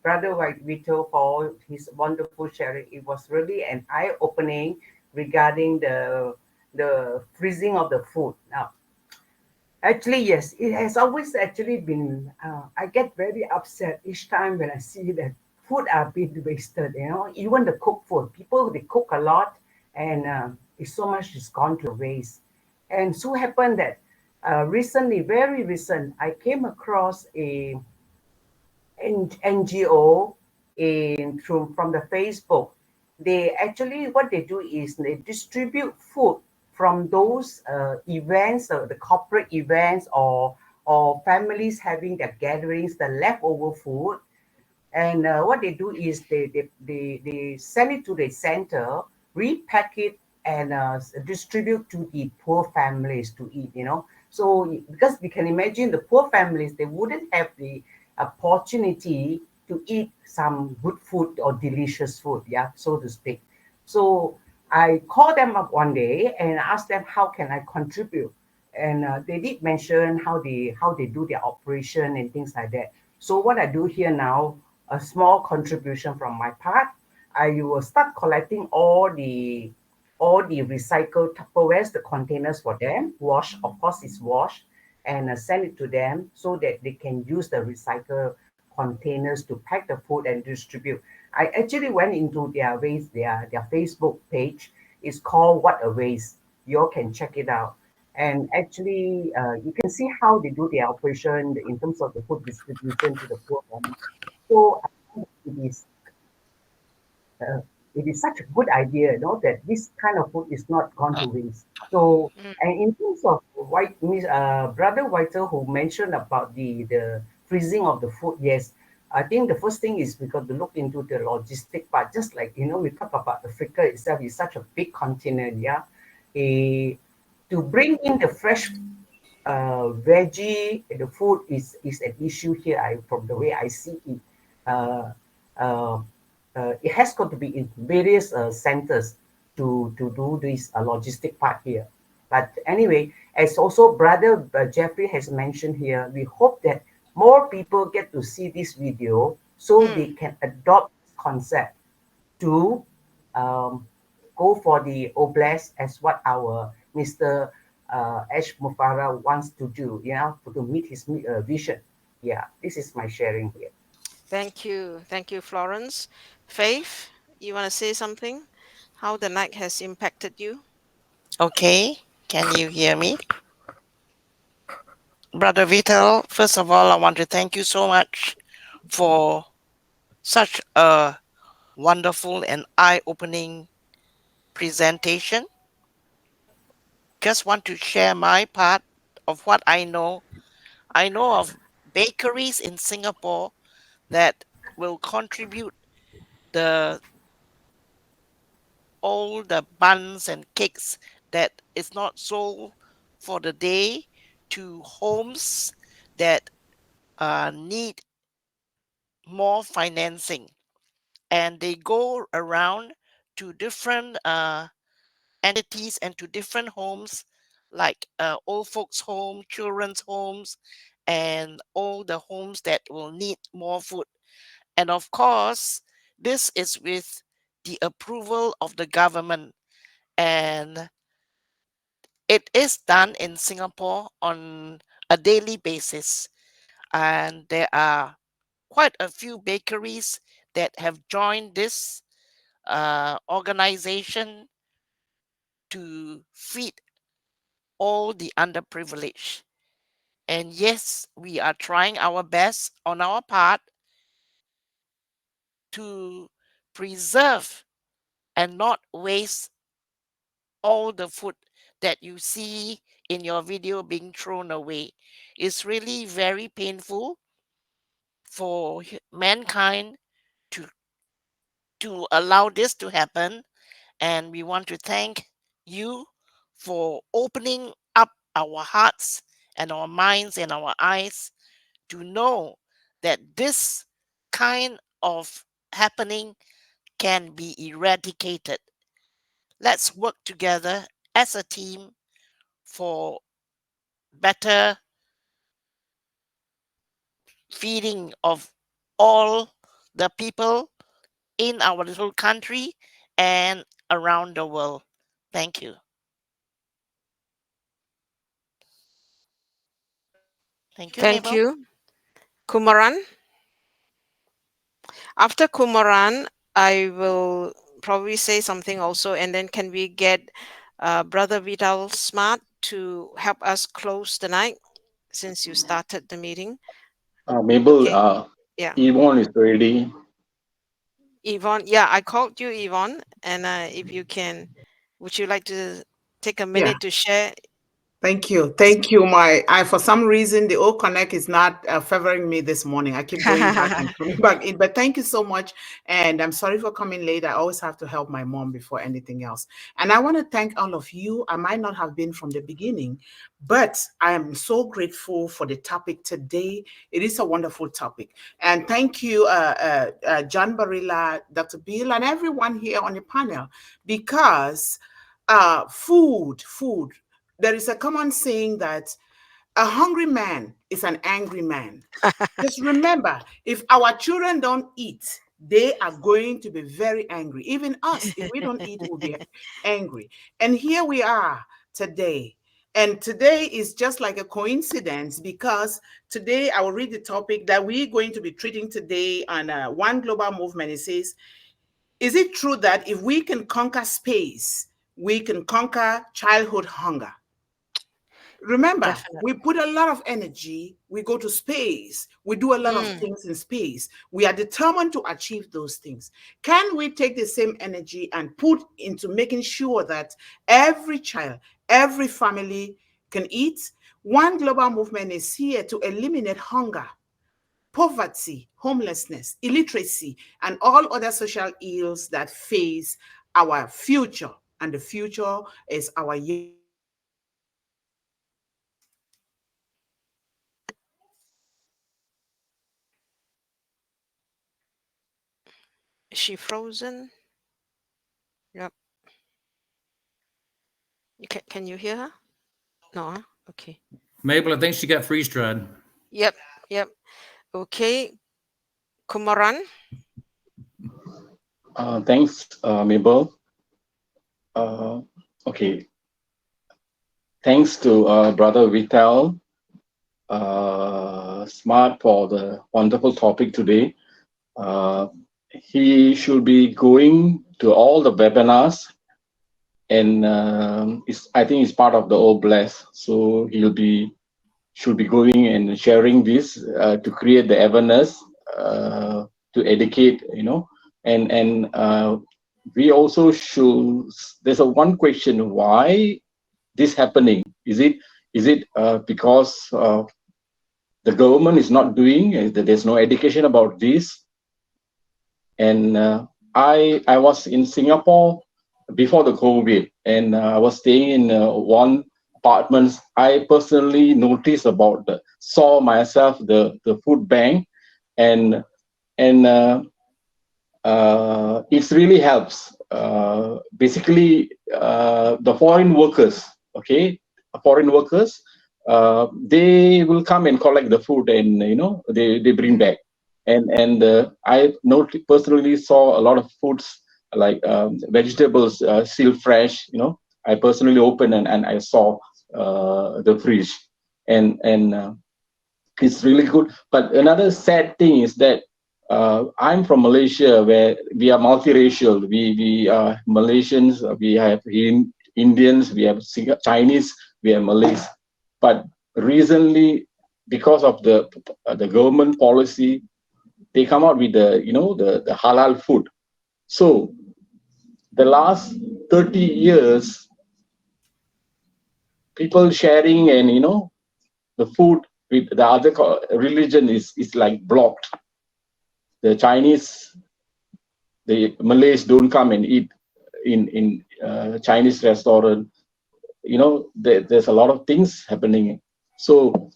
[SPEAKER 22] Brother White Vittel for his wonderful sharing. It was really an eye-opening regarding the freezing of the food. Now, actually, yes, it has always actually been. I get very upset each time when I see that food are being wasted. You know, even the cooked food, people they cook a lot, and it's so much is gone to waste. And so happened that recently, very recent, I came across a NGO from the Facebook. They actually what they do is they distribute food from those events, the corporate events or families having their gatherings, the leftover food. And what they do is they send it to the center, repack it, and distribute to the poor families to eat, you know. So because we can imagine the poor families, they wouldn't have the opportunity to eat some good food or delicious food, yeah, so to speak. So I called them up one day and asked them how can I contribute, and they did mention how they do their operation and things like that. So what I do here now, a small contribution from my part, I will start collecting all the recycled Tupperwares, the containers for them, wash, of course, it's washed, and send it to them so that they can use the recycled containers to pack the food and distribute. I actually went into their Facebook page. It's called What a Waste. You all can check it out. And actually, you can see how they do their operation in terms of the food distribution to the poor families. So I think uh, it is such a good idea, you know, that this kind of food is not gone to waste. So, and in terms of Brother Whitel who mentioned about the freezing of the food, yes, I think the first thing is we got to look into the logistic part. Just like we talk about Africa itself is such a big continent, yeah. To bring in the fresh veggie, the food is an issue here. From the way I see it, uh, uh, it has got to be in various centers to do this logistic part here. But anyway, as also Brother Jeffrey has mentioned here, we hope that more people get to see this video so they can adopt this concept to um, go for the oblast as what our Mr. Ash Mufara wants to do, to meet his vision. Yeah, this is my sharing here.
[SPEAKER 2] Thank you. Thank you, Florence. Faith, you want to say something? How the night has impacted you?
[SPEAKER 1] Okay, can you hear me? Brother Vittel, first of all, I want to thank you so much for such a wonderful and eye-opening presentation. Just want to share my part of what I know. I know of bakeries in Singapore that will contribute the all the buns and cakes that is not sold for the day to homes that need more financing, and they go around to different entities and to different homes like old folks home, children's homes, and all the homes that will need more food. And of course, this is with the approval of the government, and it is done in Singapore on a daily basis. And there are quite a few bakeries that have joined this organization to feed all the underprivileged. And yes, we are trying our best on our part to preserve and not waste all the food that you see in your video being thrown away. It's really very painful for mankind to allow this to happen, and we want to thank you for opening up our hearts and our minds and our eyes to know that this kind of happening can be eradicated. Let's work together as a team for better feeding of all the people in our little country and around the world. Thank you. Thank you,
[SPEAKER 2] Thank
[SPEAKER 1] Mabel.
[SPEAKER 2] you. Kumaran. After Kumaran, I will probably say something also, and then can we get Brother Vittel Smart to help us close the night since you started the meeting?
[SPEAKER 3] Mabel,
[SPEAKER 2] Okay. Yeah.
[SPEAKER 3] Yvonne is ready.
[SPEAKER 2] Yvonne, yeah, I called you Yvonne, and if you can, would you like to take a minute to share?
[SPEAKER 7] Thank you. Thank you. For some reason, the old connect is not favoring me this morning. I keep going back and coming back in, but thank you so much. And I'm sorry for coming late. I always have to help my mom before anything else. And I want to thank all of you. I might not have been from the beginning, but I am so grateful for the topic today. It is a wonderful topic. And thank you, John Barilla, Dr. Bill, and everyone here on the panel, because food, there is a common saying that a hungry man is an angry man. Just remember, if our children don't eat, they are going to be very angry. Even us, if we don't eat, we'll be angry. And here we are today. And today is just like a coincidence, because today I will read the topic that we're going to be treating today on One Global Movement. It says, is it true that if we can conquer space, we can conquer childhood hunger? Remember, we put a lot of energy, we go to space, we do a lot of things in space. We are determined to achieve those things. Can we take the same energy and put into making sure that every child, every family can eat? One Global Movement is here to eliminate hunger, poverty, homelessness, illiteracy, and all other social ills that face our future. And the future is our youth.
[SPEAKER 2] Is she frozen? Yep. Can you hear her? No, huh? Okay.
[SPEAKER 17] Mabel, I think she got freeze dried.
[SPEAKER 2] Yep. Okay. Kumaran.
[SPEAKER 3] Thanks, Mabel. Okay. Thanks to Brother Vittel Smart for the wonderful topic today. He should be going to all the webinars, and I think he's part of the All Bless, so should be going and sharing this to create the awareness, to educate, and we also should. There's one question: why this happening? Is it because the government is not doing? There's no education about this. And I was in Singapore before the COVID, and I was staying in one apartment. I personally noticed saw myself the food bank, and it really helps. Basically, the foreign workers, they will come and collect the food, and they bring back. And I personally saw a lot of foods like vegetables still fresh. I personally opened and I saw the fridge, and it's really good. But another sad thing is that I'm from Malaysia, where we are multiracial. We are Malaysians, we have Indians, we have Chinese, we have Malays. But recently, because of the government policy, they come out with the halal food. So the last 30 years, people sharing and the food with the other religion is like blocked. The Chinese, the Malays don't come and eat in Chinese restaurant. there's a lot of things happening. So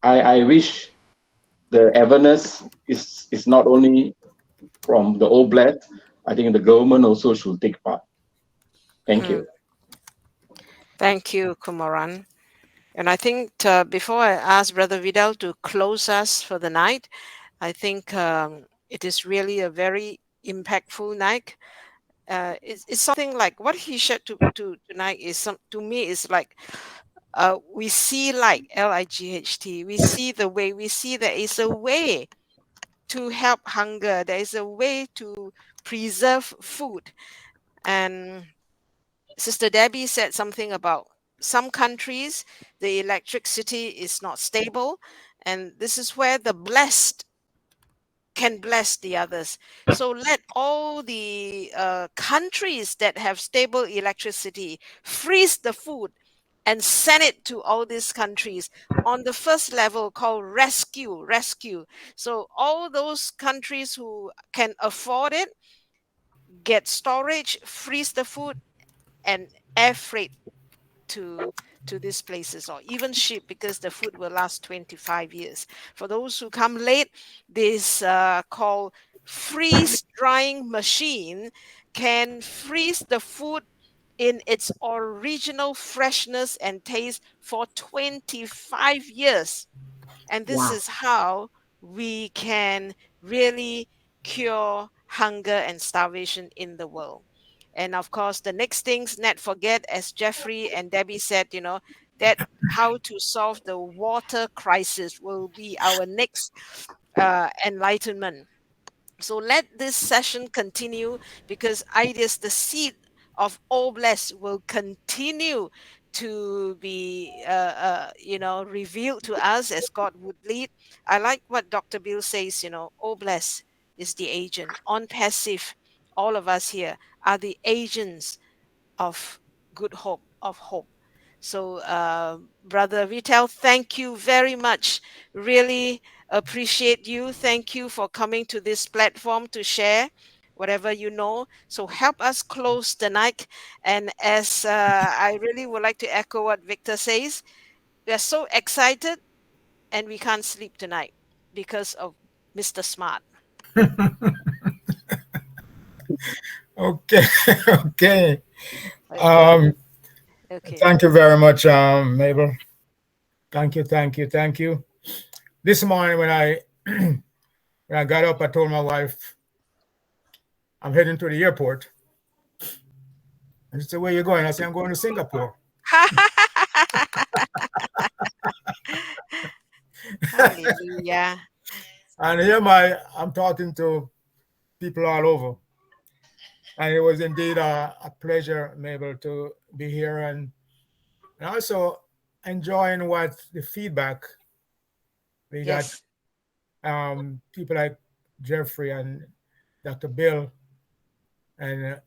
[SPEAKER 3] I wish the awareness is not only from the Oblast. I think the government also should take part. Thank you.
[SPEAKER 2] Thank you, Kumaran. And I think before I ask Brother Vidal to close us for the night, I think it is really a very impactful night. It's something like what he shared tonight is to me is like we see light, Light. We see the way. We see there is a way to help hunger. There is a way to preserve food. And Sister Debbie said something about some countries, the electricity is not stable. And this is where the blessed can bless the others. So let all the countries that have stable electricity freeze the food and send it to all these countries on the first level called rescue. So all those countries who can afford it get storage, freeze the food, and air freight to these places, or even ship, because the food will last 25 years. For those who come late, this called freeze drying machine can freeze the food in its original freshness and taste for 25 years. And this
[SPEAKER 7] Wow.
[SPEAKER 2] is how we can really cure hunger and starvation in the world. And of course, the next things not forget, as Jeffrey and Debbie said, that how to solve the water crisis will be our next enlightenment. So let this session continue, because ideas, the seed of all blessed, will continue to be revealed to us as God would lead. I like what Dr. Bill says, all blessed is the agent. On passive, all of us here are the agents of good hope, of hope. So, Brother Vittel, thank you very much. Really appreciate you. Thank you for coming to this platform to share whatever you know. So help us close the night. And as I really would like to echo what Victor says, we are so excited and we can't sleep tonight because of Mr. Smart.
[SPEAKER 4] Okay, okay.
[SPEAKER 2] Okay. Okay.
[SPEAKER 4] Thank you very much, Mabel. Thank you. This morning when I when I got up, I told my wife I'm heading to the airport. And she said, "Where you going?" I said, "I'm going to Singapore."
[SPEAKER 2] Hallelujah.
[SPEAKER 4] And here I'm talking to people all over. And it was indeed a pleasure, Mabel, to be here and also enjoying what the feedback we got.
[SPEAKER 2] Yes.
[SPEAKER 4] People like Jeffrey and Dr. Bill and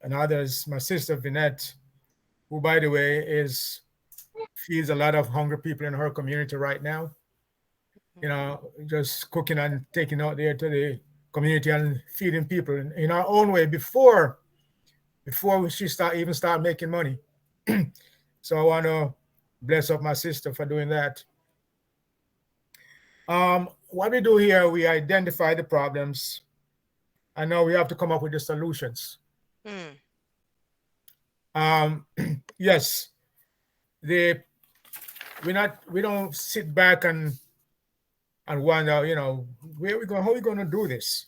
[SPEAKER 4] and others, my sister Vinette, who, by the way, feeds a lot of hungry people in her community right now. Just cooking and taking out there to the community and feeding people in our own way before she start making money. So I want to bless up my sister for doing that. What we do here, we identify the problems, and now we have to come up with the solutions. Yes, we don't sit back and wonder, where we going, how we going to do this.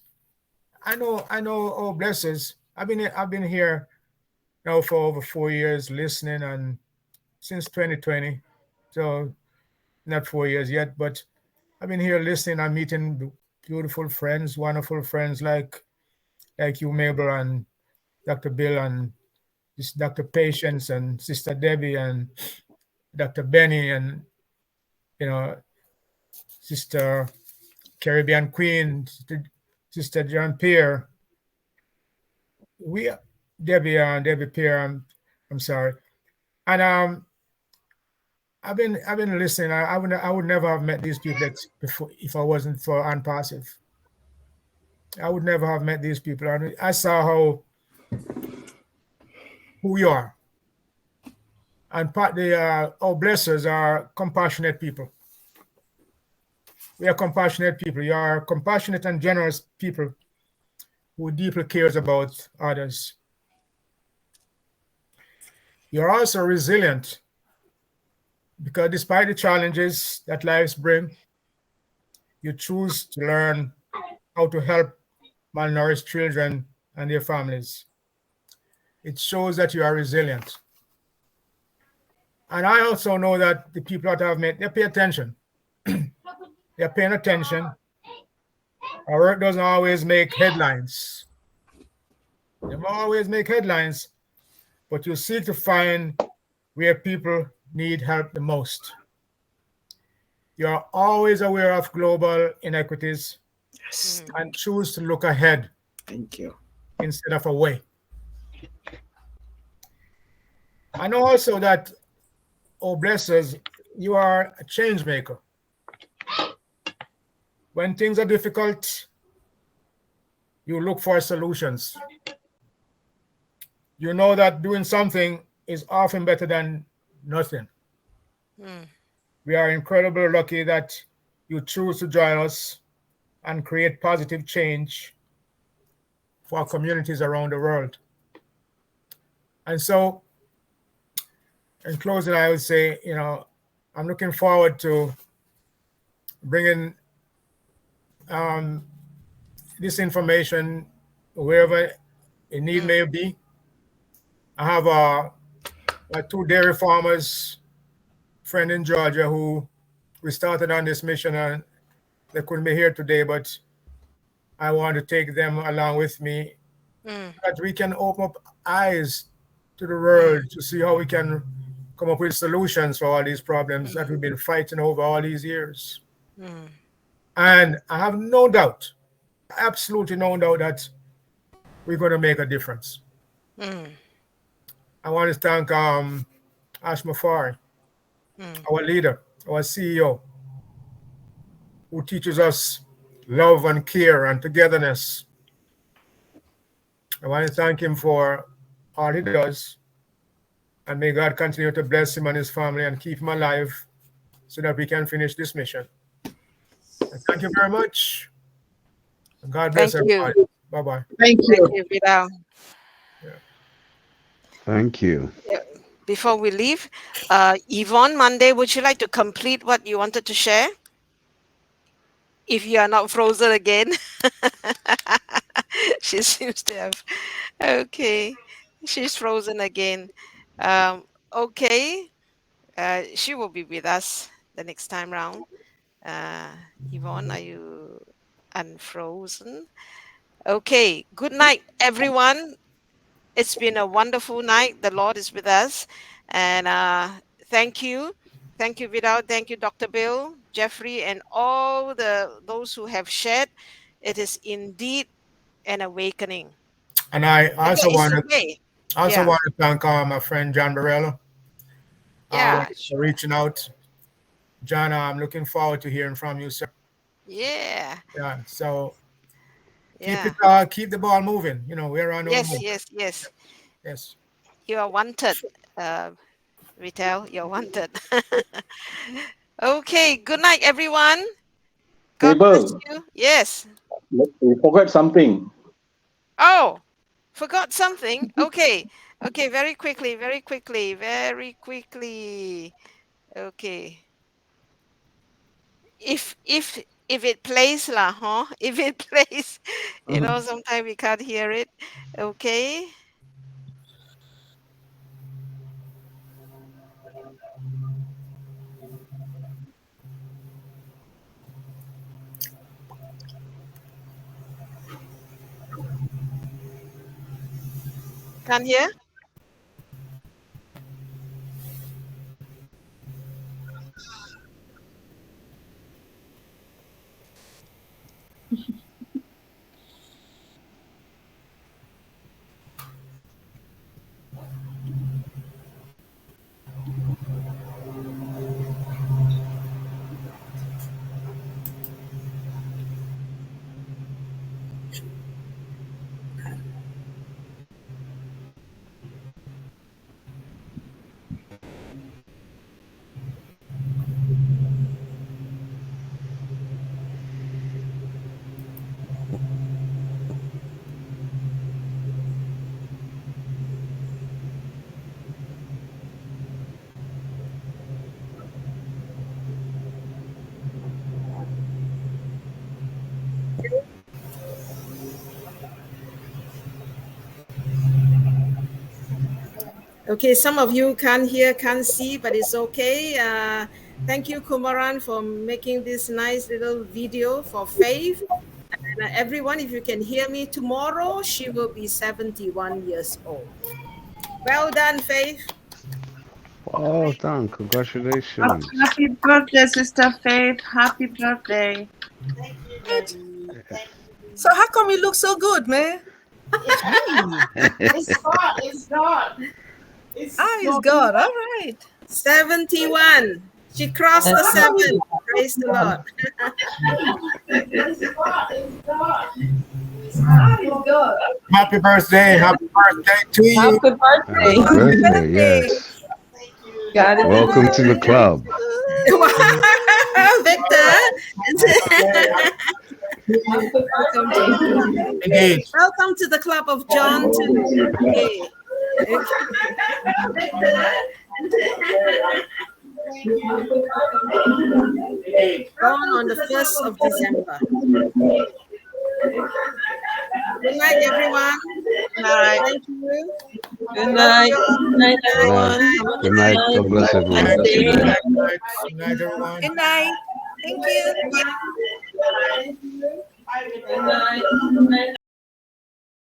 [SPEAKER 4] I know. Oh, blessings. I've been here now for over 4 years listening, and since 2020, so not 4 years yet, but I've been here listening. I'm meeting beautiful friends, wonderful friends like you, Mabel, and Dr. Bill, and this Dr. Patience, and Sister Debbie, and Dr. Benny, and Sister Caribbean Queen, Sister John Pierre. Debbie Pierre. I'm sorry, and I've been listening. I would never have met these people before if I wasn't for OPassion. I would never have met these people. I saw who we are. And our blessers are compassionate people. We are compassionate people. You are compassionate and generous people who deeply cares about others. You're also resilient because despite the challenges that lives bring, you choose to learn how to help malnourished children and their families. It shows that you are resilient. And I also know that the people that I've met, they pay attention. They're paying attention. Our work doesn't always make headlines. They don't always make headlines, but you seek to find where people need help the most. You're always aware of global inequities and choose to look ahead.
[SPEAKER 7] Thank you.
[SPEAKER 4] Instead of away. I know also that, oh blessers, you are a change maker. When things are difficult, you look for solutions. You know that doing something is often better than nothing. We are incredibly lucky that you choose to join us and create positive change for communities around the world. And so, in closing, I would say, I'm looking forward to bringing this information wherever a need may be. I have two dairy farmers friend in Georgia who we started on this mission, and they couldn't be here today, but I want to take them along with me so that we can open up eyes to the world to see how we can come up with solutions for all these problems that we've been fighting over all these years. And I have no doubt, absolutely no doubt, that we're going to make a difference. I want to thank Ash Mafari, our leader, our CEO, who teaches us love and care and togetherness. I want to thank him for all he does, and may God continue to bless him and his family and keep him alive so that we can finish this mission. And thank you very much. And God bless everybody. Bye-bye.
[SPEAKER 2] Thank you, Vidal.
[SPEAKER 5] Thank you.
[SPEAKER 2] Before we leave, Yvonne Monday, would you like to complete what you wanted to share? If you are not frozen again. She seems to have. Okay. She's frozen again. Okay. She will be with us the next time round. Yvonne, are you unfrozen? Okay. Good night, everyone. It's been a wonderful night. The Lord is with us. And thank you. Thank you, Vidal. Thank you, Dr. Bill, Jeffrey, and all those who have shared. It is indeed an awakening.
[SPEAKER 4] And I also want to thank my friend John Barello for reaching out. John, I'm looking forward to hearing from you, sir.
[SPEAKER 2] Yeah.
[SPEAKER 4] Yeah. So keep the ball moving. We're on our move.
[SPEAKER 2] Yes. You are wanted, Vittel. You're wanted. Okay. Good night, everyone. God bless you. Yes.
[SPEAKER 3] We forgot something.
[SPEAKER 2] Oh, forgot something. Okay. Very quickly. Okay. If it plays lah, huh? If it plays, sometimes we can't hear it. Okay. Can't hear? Okay, some of you can't hear, can't see, but it's okay. Thank you, Kumaran, for making this nice little video for Faith. And everyone, if you can hear me, tomorrow she will be 71 years old. Well done, Faith.
[SPEAKER 5] Well done. Congratulations.
[SPEAKER 18] Happy birthday, Sister Faith. Happy birthday.
[SPEAKER 1] Thank you,
[SPEAKER 19] What?
[SPEAKER 1] Daddy. Thank you.
[SPEAKER 19] So how come you look so good, man?
[SPEAKER 1] It's me. It's God. It's God.
[SPEAKER 19] It's God. All right.
[SPEAKER 2] 71. She crossed the 7. Praise the Lord.
[SPEAKER 1] It's God. It's God.
[SPEAKER 19] It's God.
[SPEAKER 4] Happy birthday. Happy birthday to you.
[SPEAKER 15] Happy birthday.
[SPEAKER 5] Happy birthday, yes.
[SPEAKER 1] Thank you.
[SPEAKER 15] God is
[SPEAKER 5] Welcome to the club.
[SPEAKER 2] Victor.
[SPEAKER 4] Engage.
[SPEAKER 2] Welcome to the club of John too. Okay. Born on the 1st of December. Good night, everyone.
[SPEAKER 18] Good night.
[SPEAKER 2] Thank you.
[SPEAKER 15] Good night. Good night,
[SPEAKER 5] Good
[SPEAKER 15] everyone.
[SPEAKER 5] night.
[SPEAKER 15] Have a
[SPEAKER 5] Good night. God bless everyone.
[SPEAKER 15] nice day.
[SPEAKER 4] Good night, everyone.
[SPEAKER 19] Good night. Thank you.
[SPEAKER 15] Good night. Good night.